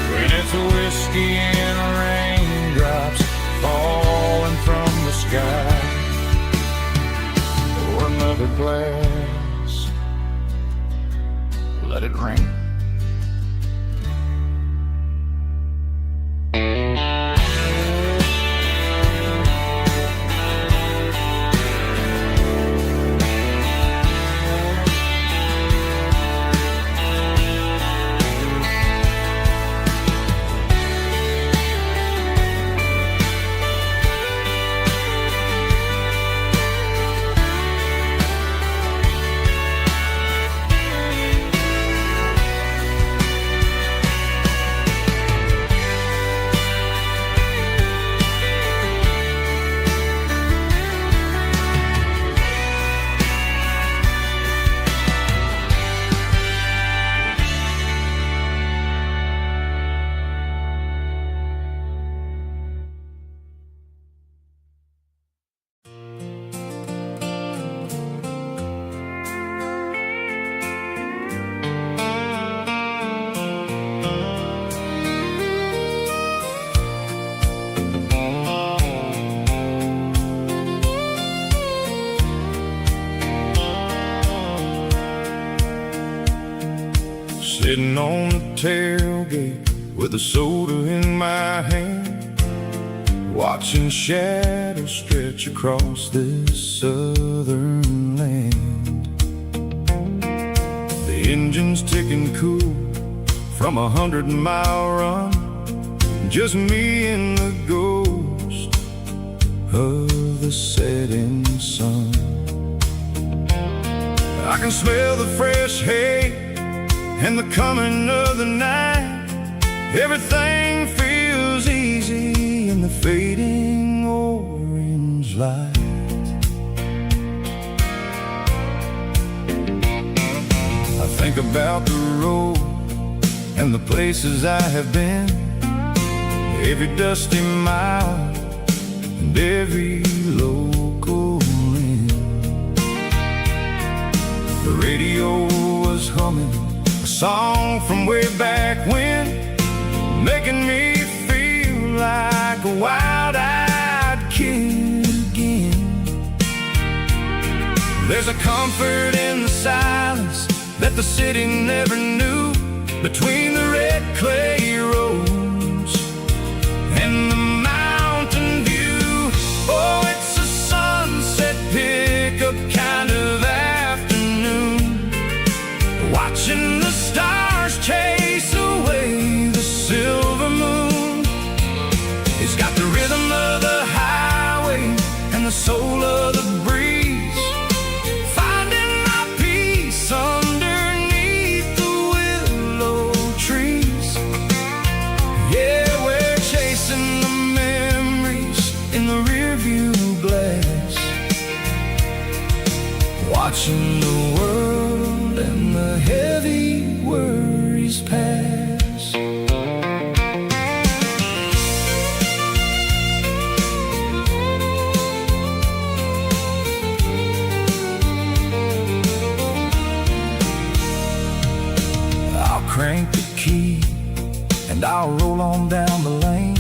when it's a whiskey and raindrops falling from the sky. Pour another glass, let it rain. Sitting on the tailgate with a soda in my hand, watching shadows stretch across this southern land. The engine's ticking cool from 100-mile run, just me and the ghost of the setting sun. I can smell the fresh hay and the coming of the night. Everything feels easy in the fading orange light. I think about the road and the places I have been, every dusty mile and every local inn. The radio was humming a song from way back when, making me feel like a wild-eyed kid again. There's a comfort in the silence that the city never knew, between the red clay roads and the mountain view. Oh, it's a sunset pickup kind of afternoon, watching the stars chase away the silver moon. It's got the rhythm of the highway and the soul of the breeze, finding my peace underneath the willow trees. Yeah, we're chasing the memories in the rearview glass, watching the world and the heavy worries pass. I'll crank the key and I'll roll on down the lane,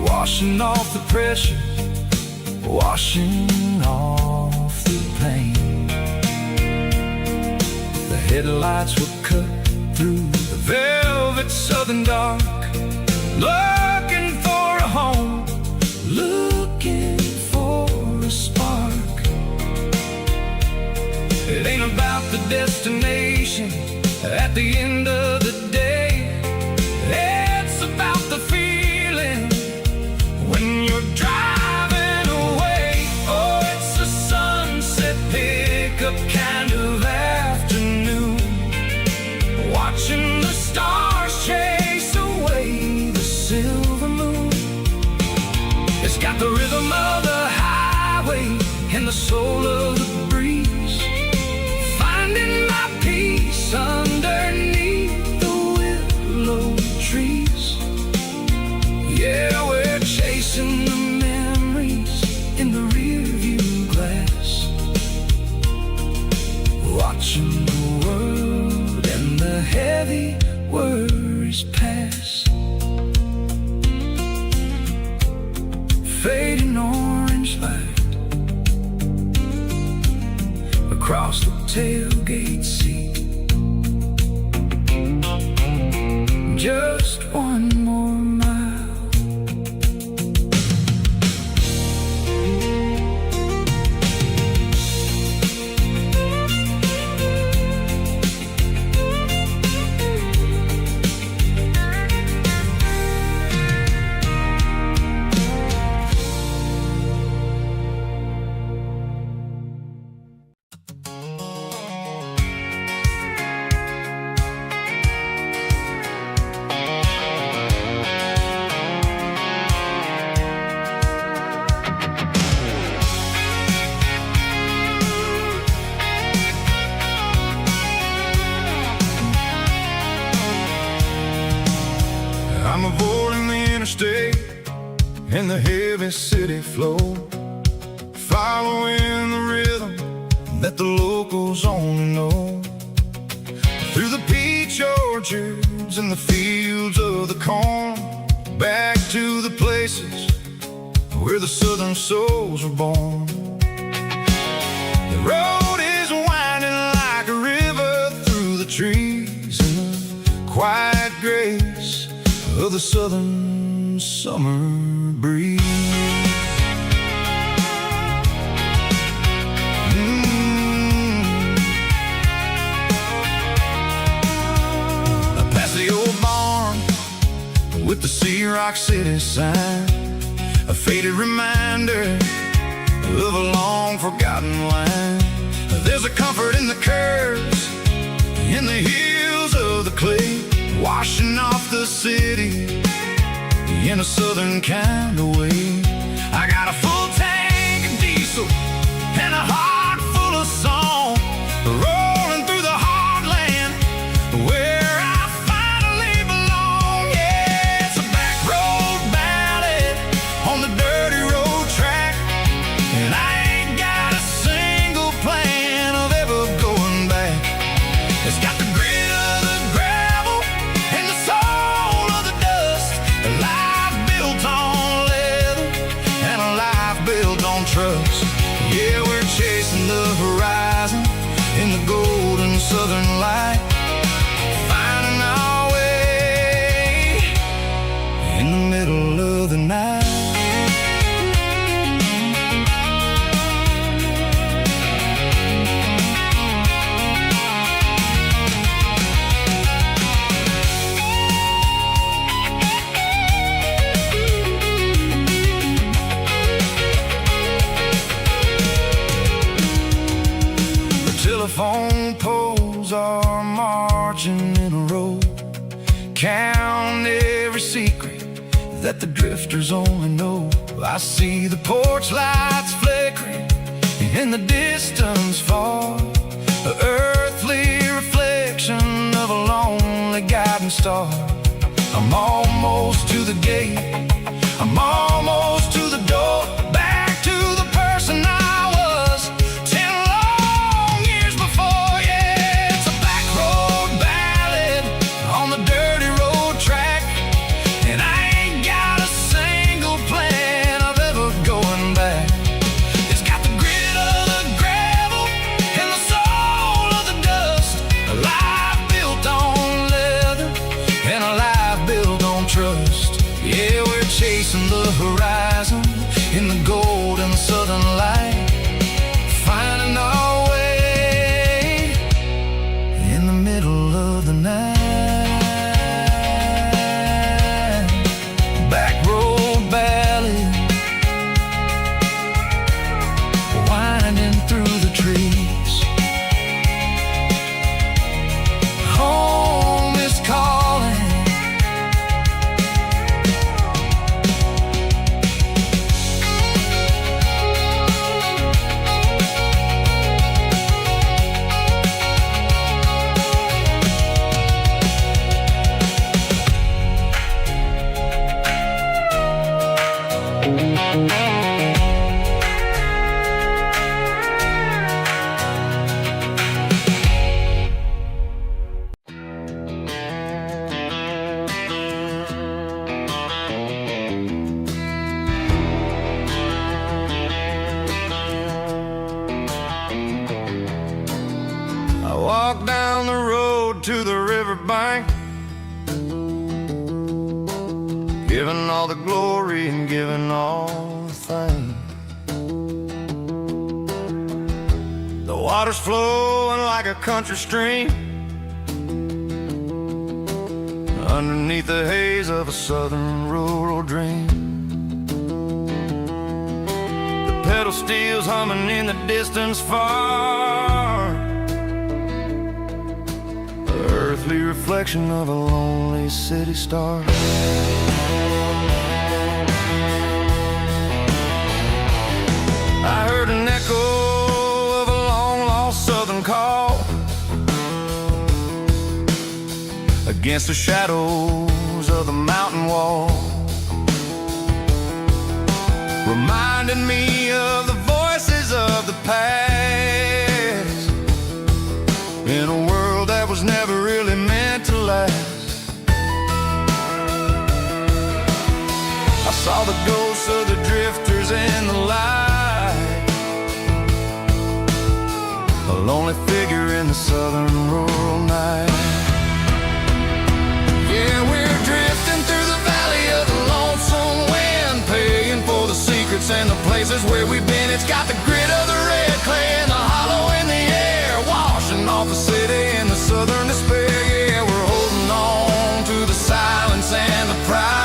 washing off the pressure, washing off the pain. The headlights will cut through the velvet southern dark, looking for a home, looking for a spark. It ain't about the destination at the end of the day, it's about the feeling when you're driving away. Oh, it's a sunset pickup kind of afternoon, watching the stars chase away the silver moon. It's got the rhythm of the highway and the soul of the breeze, finding my peace underneath the willow trees. Yeah, we're chasing the memories in the rearview glass, watching the world and the heavy worries pass. Fading orange light across the tailgate seat, just one more mile. I'm avoiding the interstate and the heavy city flow, following the rhythm that the locals only know. Through the peach orchards and the fields of the corn, back to the places where the southern souls were born. The road is winding like a river through the trees in the quiet grace of the southern summer breeze. Past the old barn with the Sea Rock City sign, a faded reminder of a long forgotten land. There's a comfort in the curves, in the heels of the clay, washing off the city in a southern kind of way. I got a full tank of diesel and a heart full of song, rolling through the heartland where I finally belong. Yeah, it's a back road ballad on the dirty road track, and I ain't got a single plan of ever going back. It's got the grit of the gravel and the soul of the dust, a life built on leather and a life built on trust. Yeah, we're chasing the horizon in the golden southern light, finding our way in the middle of the night. Telephone poles are marching in a row, count every secret that the drifters only know. I see the porch lights flickering in the distance far, an earthly reflection of a lonely guiding star. I'm almost to the gate, I'm almost to the door, back to the person I was 10 long years before. Yeah, it's a back road ballad on the dirty road track, and I ain't got a single plan of ever going back. It's got the grit of the gravel and the soul of the dust, a life built on leather and a life built on trust. Yeah, we're chasing the horizon in the golden southern light, finding our way in the middle of the night. Back road ballad, winding through the trees. Home is calling. I walk down the road to the riverbank, giving all the glory and giving all the thanks. The water's flowing like a country stream underneath the haze of a southern rural dream. The pedal steel's humming in the distance far, the earthly reflection of a lonely city star. I heard an echo of a long-lost southern call against the shadows of the mountain wall, reminding me of the voices of the past in a world that was never really meant to last. I saw the ghosts of the drifters in the light, a lonely figure in the southern rural night. Yeah, we're drifting through the valley of the lonesome wind, paying for the secrets and the places where we've been. It's got the grit of the red clay and the hollow in the air, washing off the city in the southern despair. Yeah, we're holding on to the silence and the pride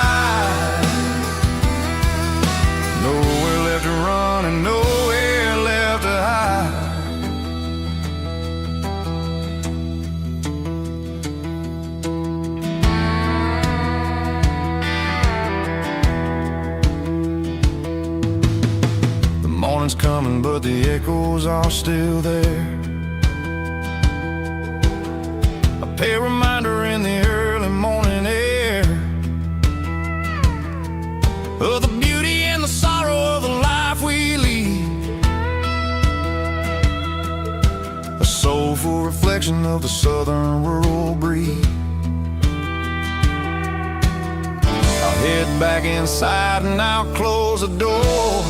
coming, but the echoes are still there. A pale reminder in the early morning air of the beauty and the sorrow of the life we lead. A soulful reflection of the southern rural breed. I'll head back inside and I'll close the door,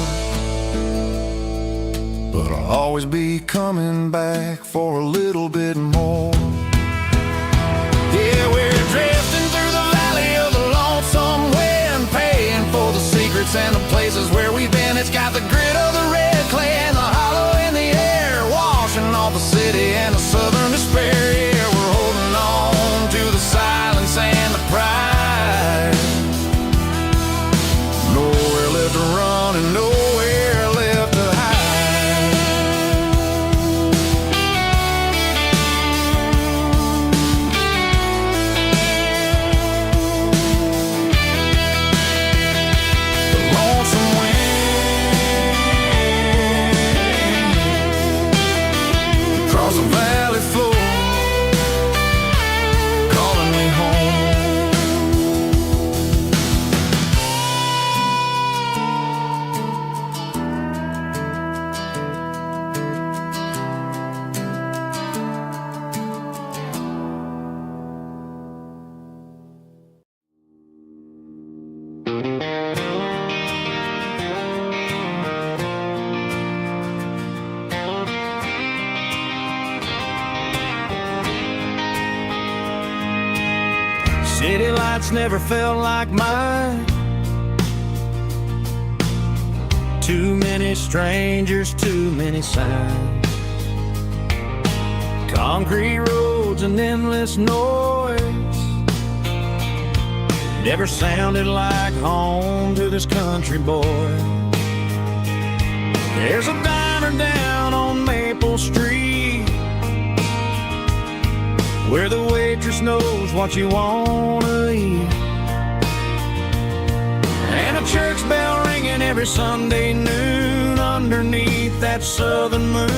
but I'll always be coming back for a little bit more. Yeah, we're drifting through the valley of the lonesome wind, paying for the secrets and the places where we've been. It's got the grit of the red clay and the hollow in the air, washing off the city and the southern despair. Yeah, we're holding on to the silence and the pride. Nowhere left to run and nowhere left to hide. The valley floor calling me home. City lights never felt like mine. Too many strangers, too many signs. Concrete roads and endless noise never sounded like home to this country boy. There's a diner down on Maple Street where the waitress knows what you wanna eat, and a church bell ringing every Sunday noon underneath that southern moon.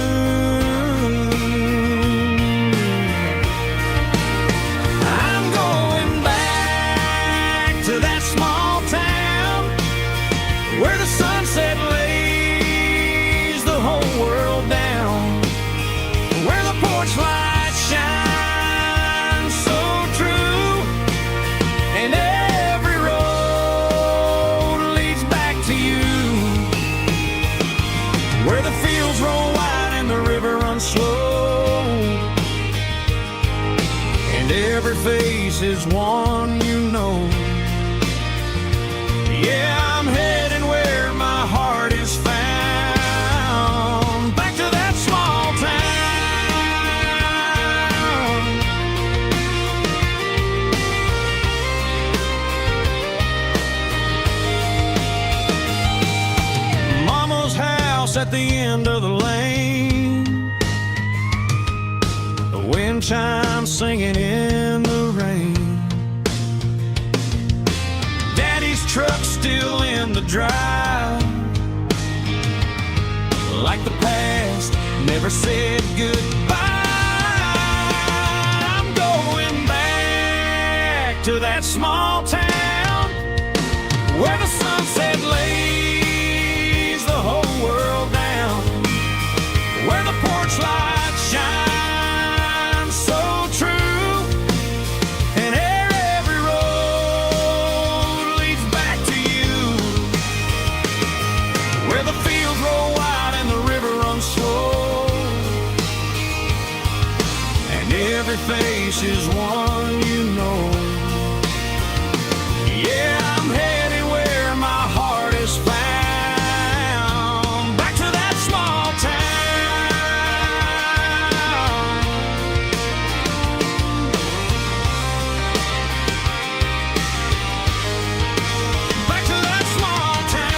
I'm going back to that small town where the sunset lays the whole world down, where the porch lights shine slow, and every face is one you know. Yeah, I'm heading where my heart is found, back to that small town. Mama's house at the end of the lane, wind chimes singing in the rain. Daddy's truck still in the drive, like the past never said goodbye. I'm going back to that small town where the sunset lays the whole world down, where the porch lights shine every face is one you know. Yeah, I'm heading where my heart is found, back to that small town. Back to that small town.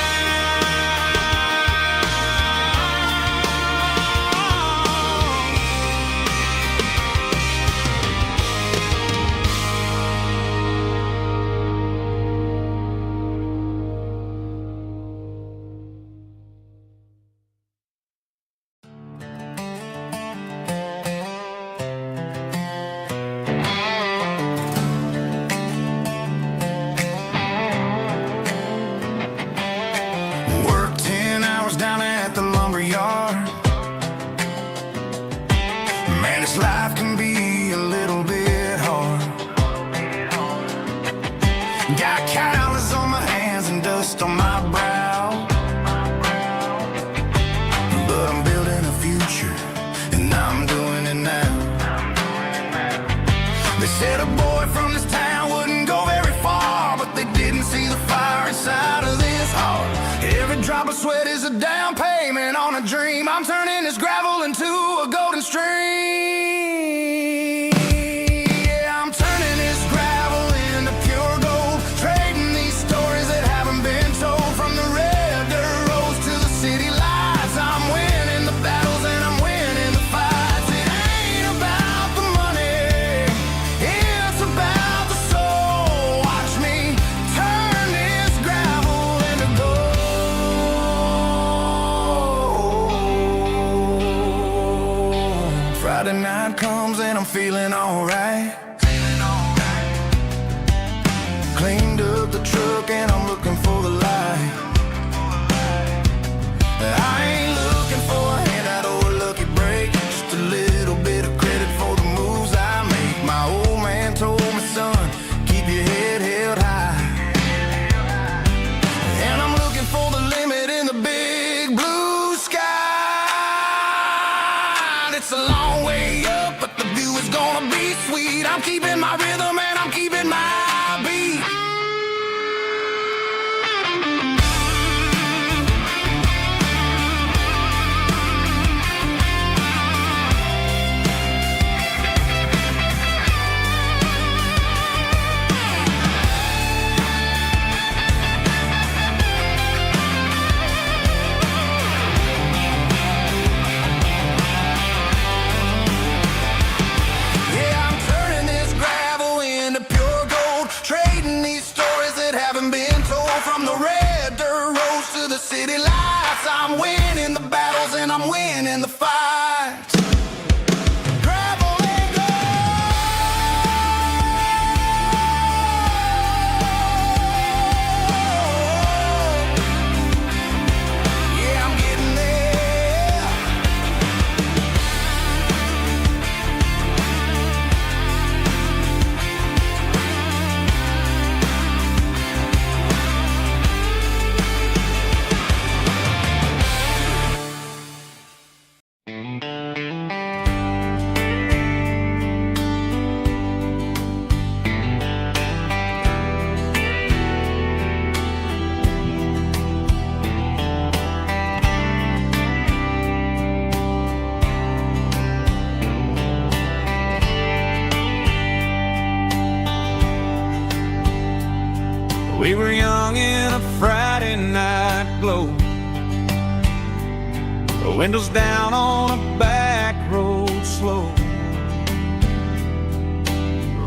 Got calluses on my hands and dust on my brow, but I'm building a future, and I'm doing it now. They said a boy from this town wouldn't go very far, but they didn't see the fire inside of this heart. Every drop of sweat is a down payment on a dream. I'm turning this gravel into a golden stream. Yeah, I'm turning this gravel into pure gold, trading these stories that haven't been told. From the red dirt roads to the city lights, I'm winning the battles and I'm winning the fights. It ain't about the money, it's about the soul. Watch me turn this gravel into gold. Friday night comes and I'm feeling alright. Cleaned up the truck and I'm looking for the light. I ain't looking for a handout or a lucky break, just a little bit of credit for the moves I make. My old man told me, son, keep your head held high. And I'm looking for the limit in the big blue sky. It's a long way up, but the view is gonna be sweet. I'm keeping my rhythm and I'm keeping my beat. Yeah, I'm turning this gravel into pure gold, trading these stories that haven't been told. From the red dirt roads to the city lights, I'm winning the battles and I'm winning the fights. Gravel and gold. Yeah, I'm getting there. We were young in a Friday night glow, the windows down on a back road slow,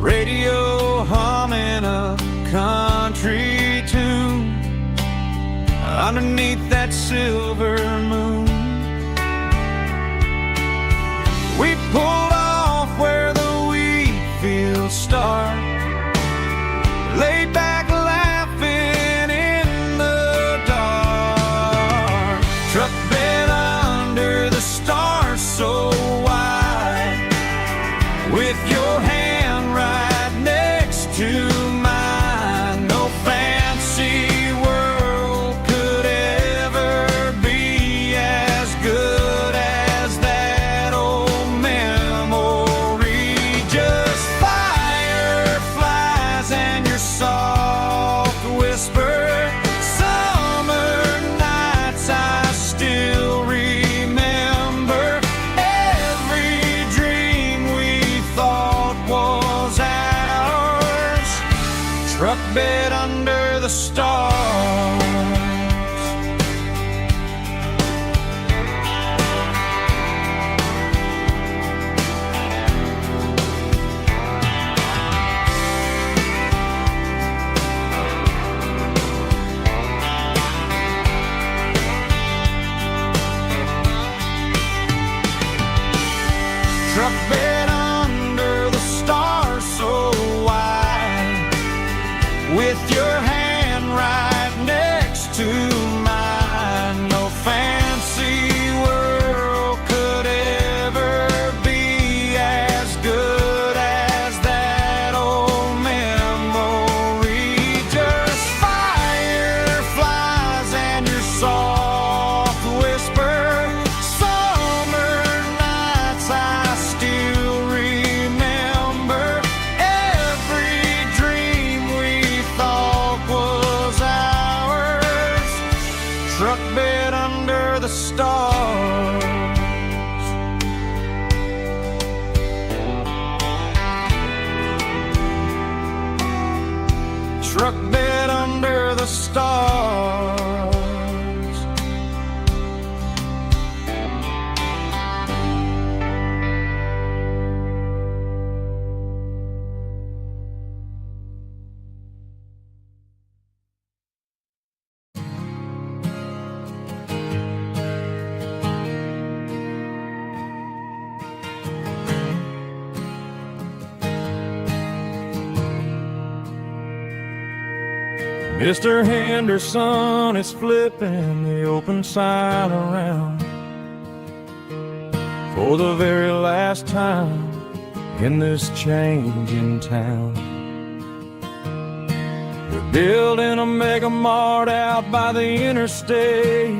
radio humming a country tune underneath that silver moon. We pulled off where the wheat fields start, laid back laughing in the dark. Truck bed under the stars so wide, with your hand right next to mine. No fancy world could ever be as good as that old memory. Just fireflies and your soft whisper. Summer nights I still remember. Every dream we thought was ours. Truck bed under the stars. Truck bed under the stars so wide, with your hand right next the stars. Truck bed under the stars. Mr. Henderson is flipping the open sign around for the very last time in this changing town. They're building a mega mart out by the interstate,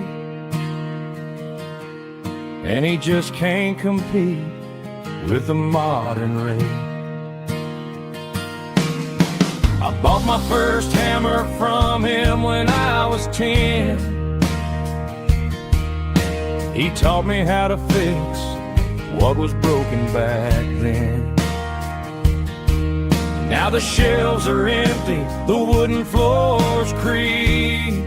and he just can't compete with the modern rate. I bought my first hammer from him when I was 10. He taught me how to fix what was broken back then. Now the shelves are empty, the wooden floors creak,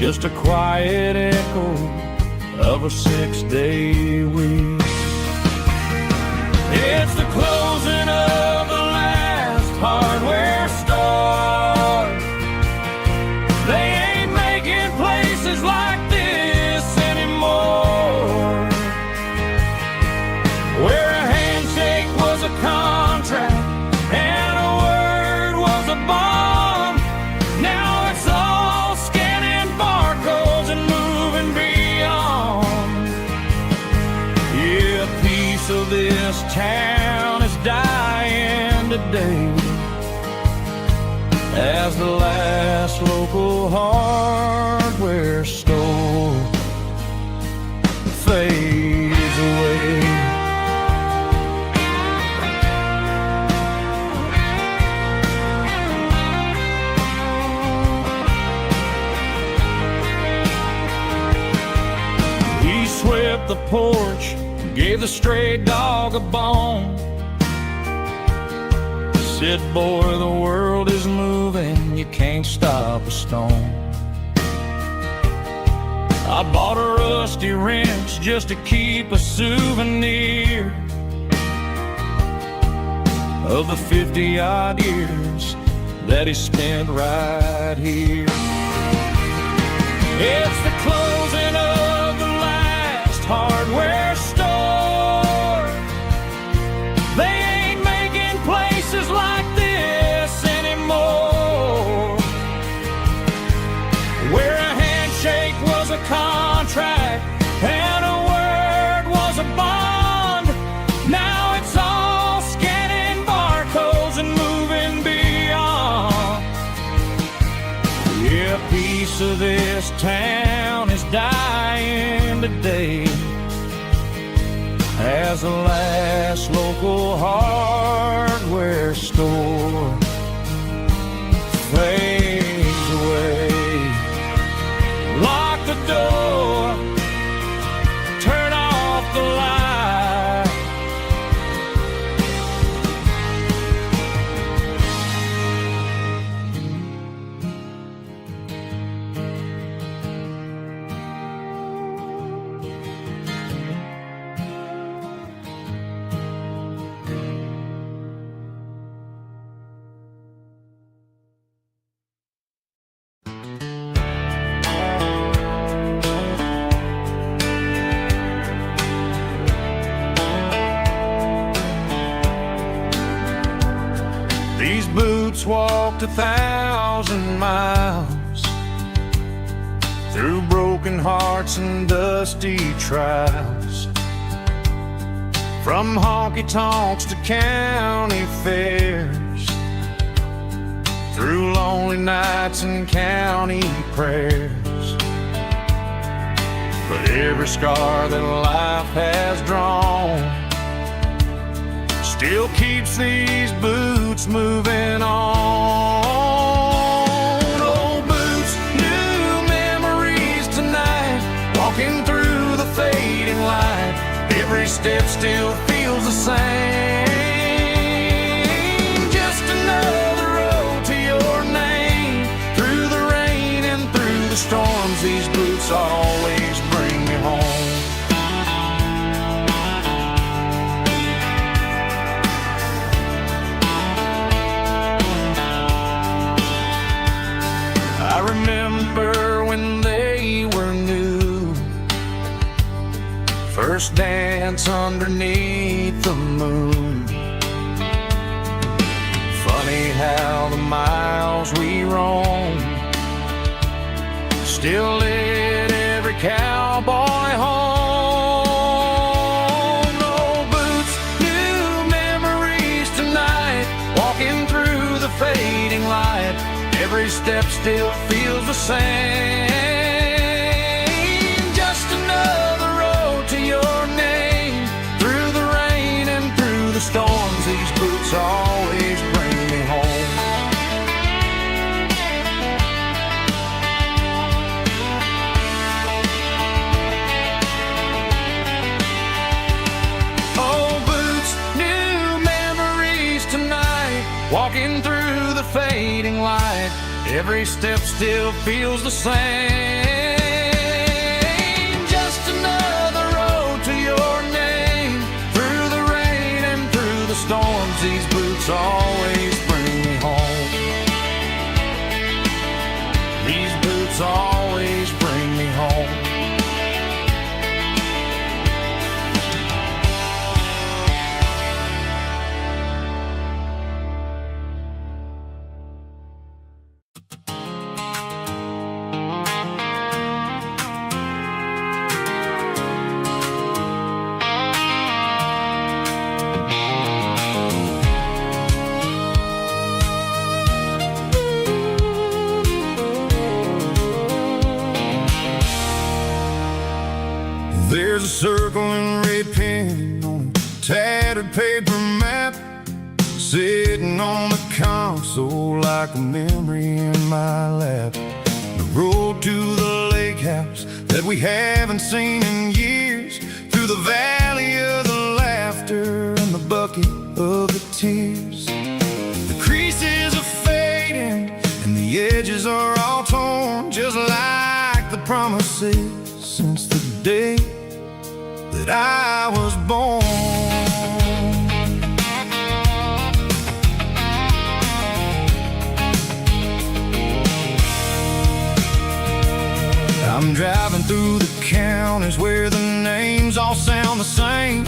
just a quiet echo of a 6-day week. It's the closing of the hardware store. They ain't making places like this anymore, where a handshake was a contract and a word was a bond. Now it's all scanning barcodes and moving beyond. Yeah, a piece of this town is dying today as the last local hardware store fades away. He swept the porch, gave the stray dog a bone, said, boy, the world is moving, you can't stop a stone. I bought a rusty wrench just to keep a souvenir of the 50-odd years that he spent right here. It's the closing of the last hardware store. They ain't making places like this anymore, where a handshake was a contract and a word was a bond. Now it's all scanning barcodes and moving beyond. Yeah, a piece of this town is dying today as the last local hardware store fades away. Lock the door, turn off the light. These boots walked 1,000 miles through broken hearts and dusty trials, from honky-tonks to county fairs, through lonely nights and county prayers. But every scar that life has drawn still keeps these boots moving on. Old boots, new memories step still feels the same. Just another road to your name. Through the rain and through the storms, these boots always bring me home. I remember when they were new, first dance underneath the moon. Funny how the miles we roam still lit every cowboy home. No boots, new memories tonight, walking through the fading light. Every step still feels the same. Just another road to your name. Through the rain and through the storms, these boots always bring me home. Oh, boots, new memories tonight, walking through the fading light. Every step still feels the same. Just another road to your name. Through the rain and through the storms, these boots always bring me home. These boots always bring me home. There's a circle and red pen on a tattered paper map, sitting on the console like a memory in my lap. The road to the lake house that we haven't seen in years, through the valley of the laughter and the bucket of the tears. The creases are fading and the edges are all torn, just like the promises since the day that I was born. I'm driving through the counties where the names all sound the same,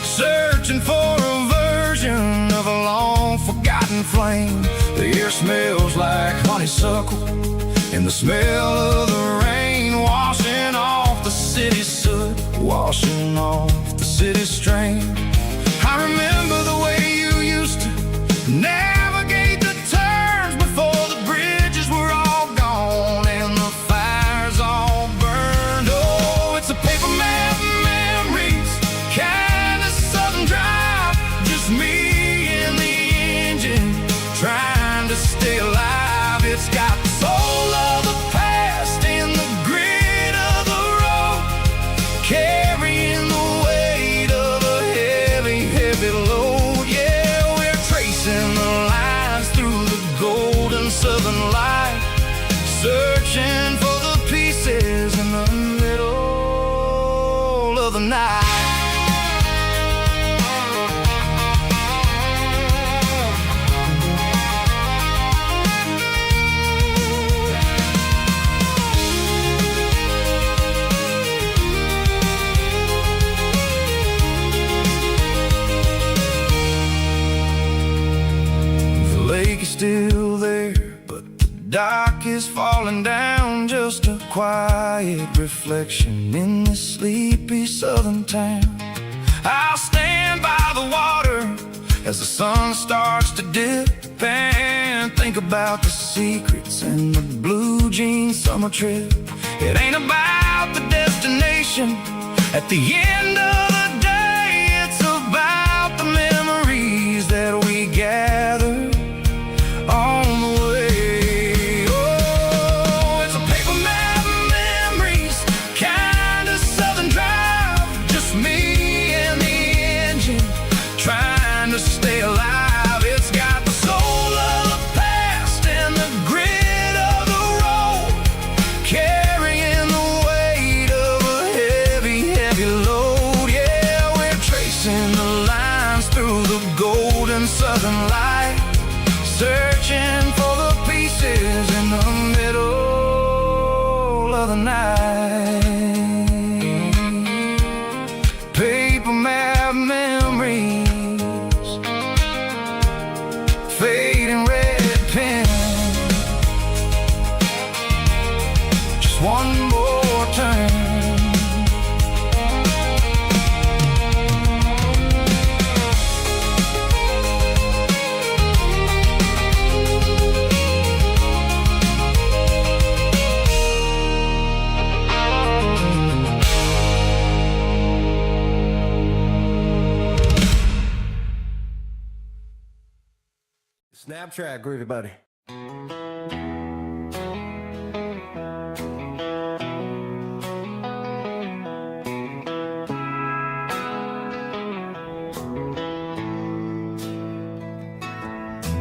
searching for a version of a long forgotten flame. The air smells like honeysuckle and the smell of the rain, washing off the city's soot, washing off the city's strain. I remember the way you used to navigate the turns before the bridges were all gone and the fires all burned. Oh, it's a paper map memories, kind of southern drive, just me and the engine trying to stay alive. It's got the soul of the past and the grit of the road, carrying the weight of a heavy, heavy load. Yeah, we're tracing the lines through the golden southern light, searching for the pieces in the middle of the night. The lake is still there, but the dock is falling down, just a quiet reflection in this sleepy southern town. I'll stand by the water as the sun starts to dip and think about the secrets and the blue jean summer trip. It ain't about the destination at the end of the day, it's about the memories that we gather on the way. Oh, it's a paper map memories, kind of southern drive, just me and the Top track, groovy buddy.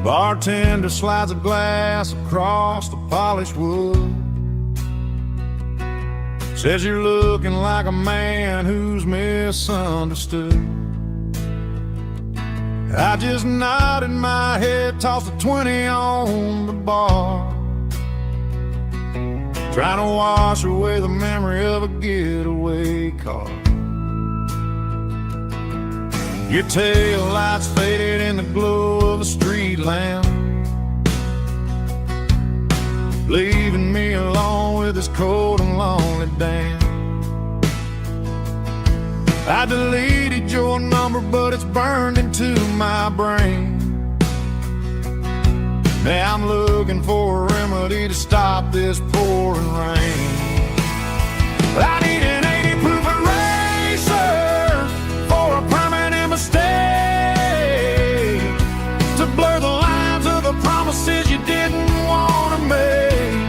Bartender slides a glass across the polished wood. Says you're looking like a man who's misunderstood. I just nodded my head, tossed a 20 on the bar, trying to wash away the memory of a getaway car. Your tail lights faded in the glow of a street lamp, leaving me alone with this cold and lonely damn. I deleted your number, but it's burned into my brain. Now I'm looking for a remedy to stop this pouring rain. I need an 80 proof eraser for a permanent mistake, to blur the lines of the promises you didn't want to make.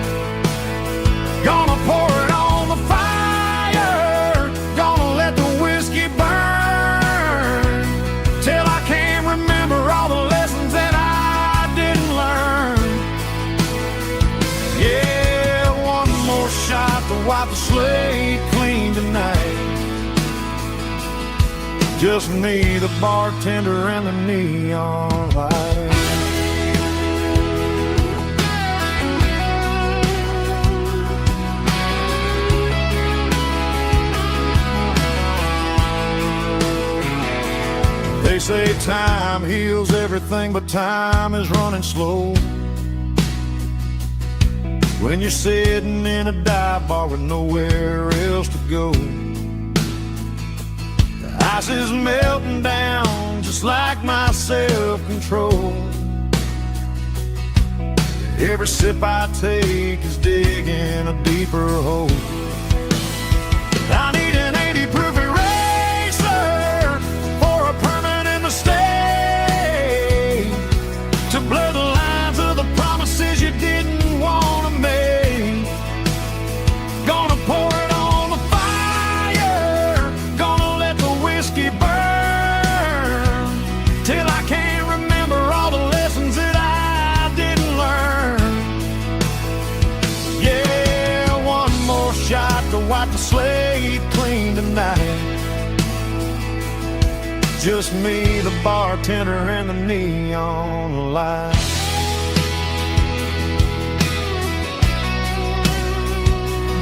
Gonna pour it on the fire, gonna let the whiskey burn, till I can't remember all the lessons that I didn't learn. Yeah, one more shot to wipe the slate clean tonight. Just me, the bartender, and the neon light. They say time heals everything, but time is running slow when you're sitting in a dive bar with nowhere else to go. The ice is melting down just like my self-control. Every sip I take is digging a deeper hole. I need an 80 proof eraser for a permanent mistake, to blur the lines of the promises you didn't want to make. Gonna pour it on the fire, gonna let the whiskey burn, till I can't remember all the lessons that I didn't learn. Yeah, one more shot to wipe the slate clean tonight. Just me, the bartender, and the neon light.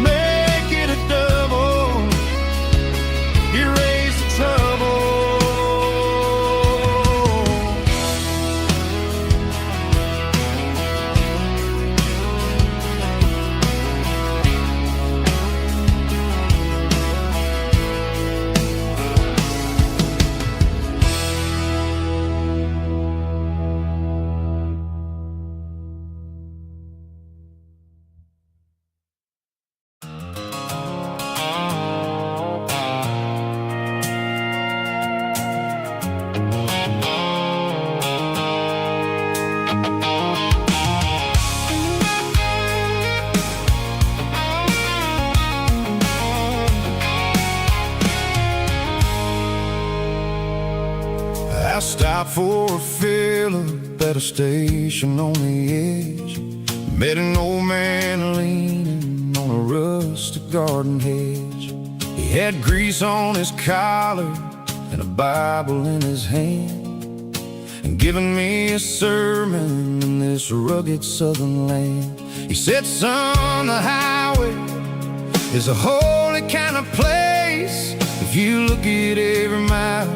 Make it a double, erase the trouble. I stopped for a fill-up at a station on the edge. Met an old man leaning on a rustic garden hedge. He had grease on his collar and a Bible in his hand, and giving me a sermon in this rugged southern land. He said, son, the highway is a holy kind of place if you look at every mile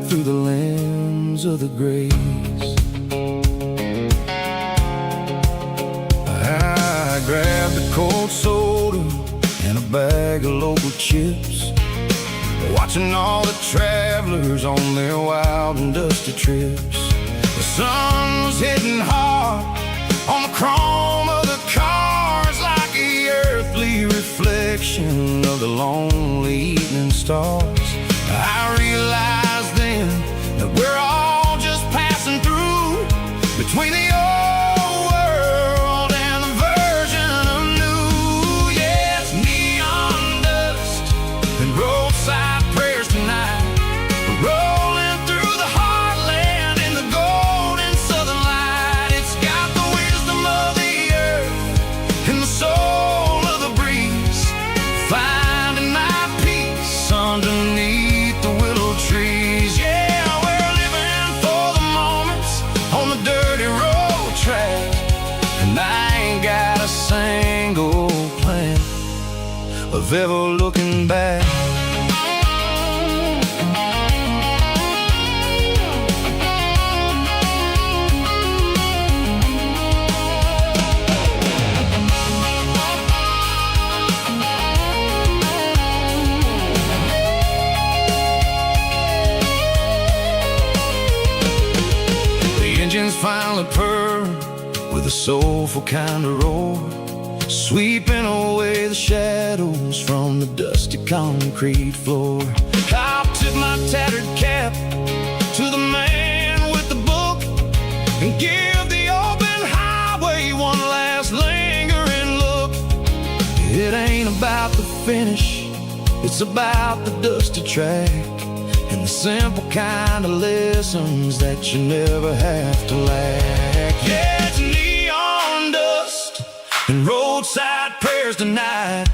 through the lens of the grace. I grabbed a cold soda and a bag of local chips, watching all the travelers on their wild and dusty trips. The sun was hitting hard on the chrome of the cars, like the earthly reflection of the lonely evening stars. I realized then that we're all just passing through between the old ain't got a single plan of ever looking back. Engines finally purr with a soulful kind of roar, sweeping away the shadows from the dusty concrete floor. I'll tip my tattered cap to the man with the book and give the open highway one last lingering look. It ain't about the finish, it's about the dusty track and the simple kind of lessons that you never have to lack. Yeah, it's neon dust and roadside prayers tonight.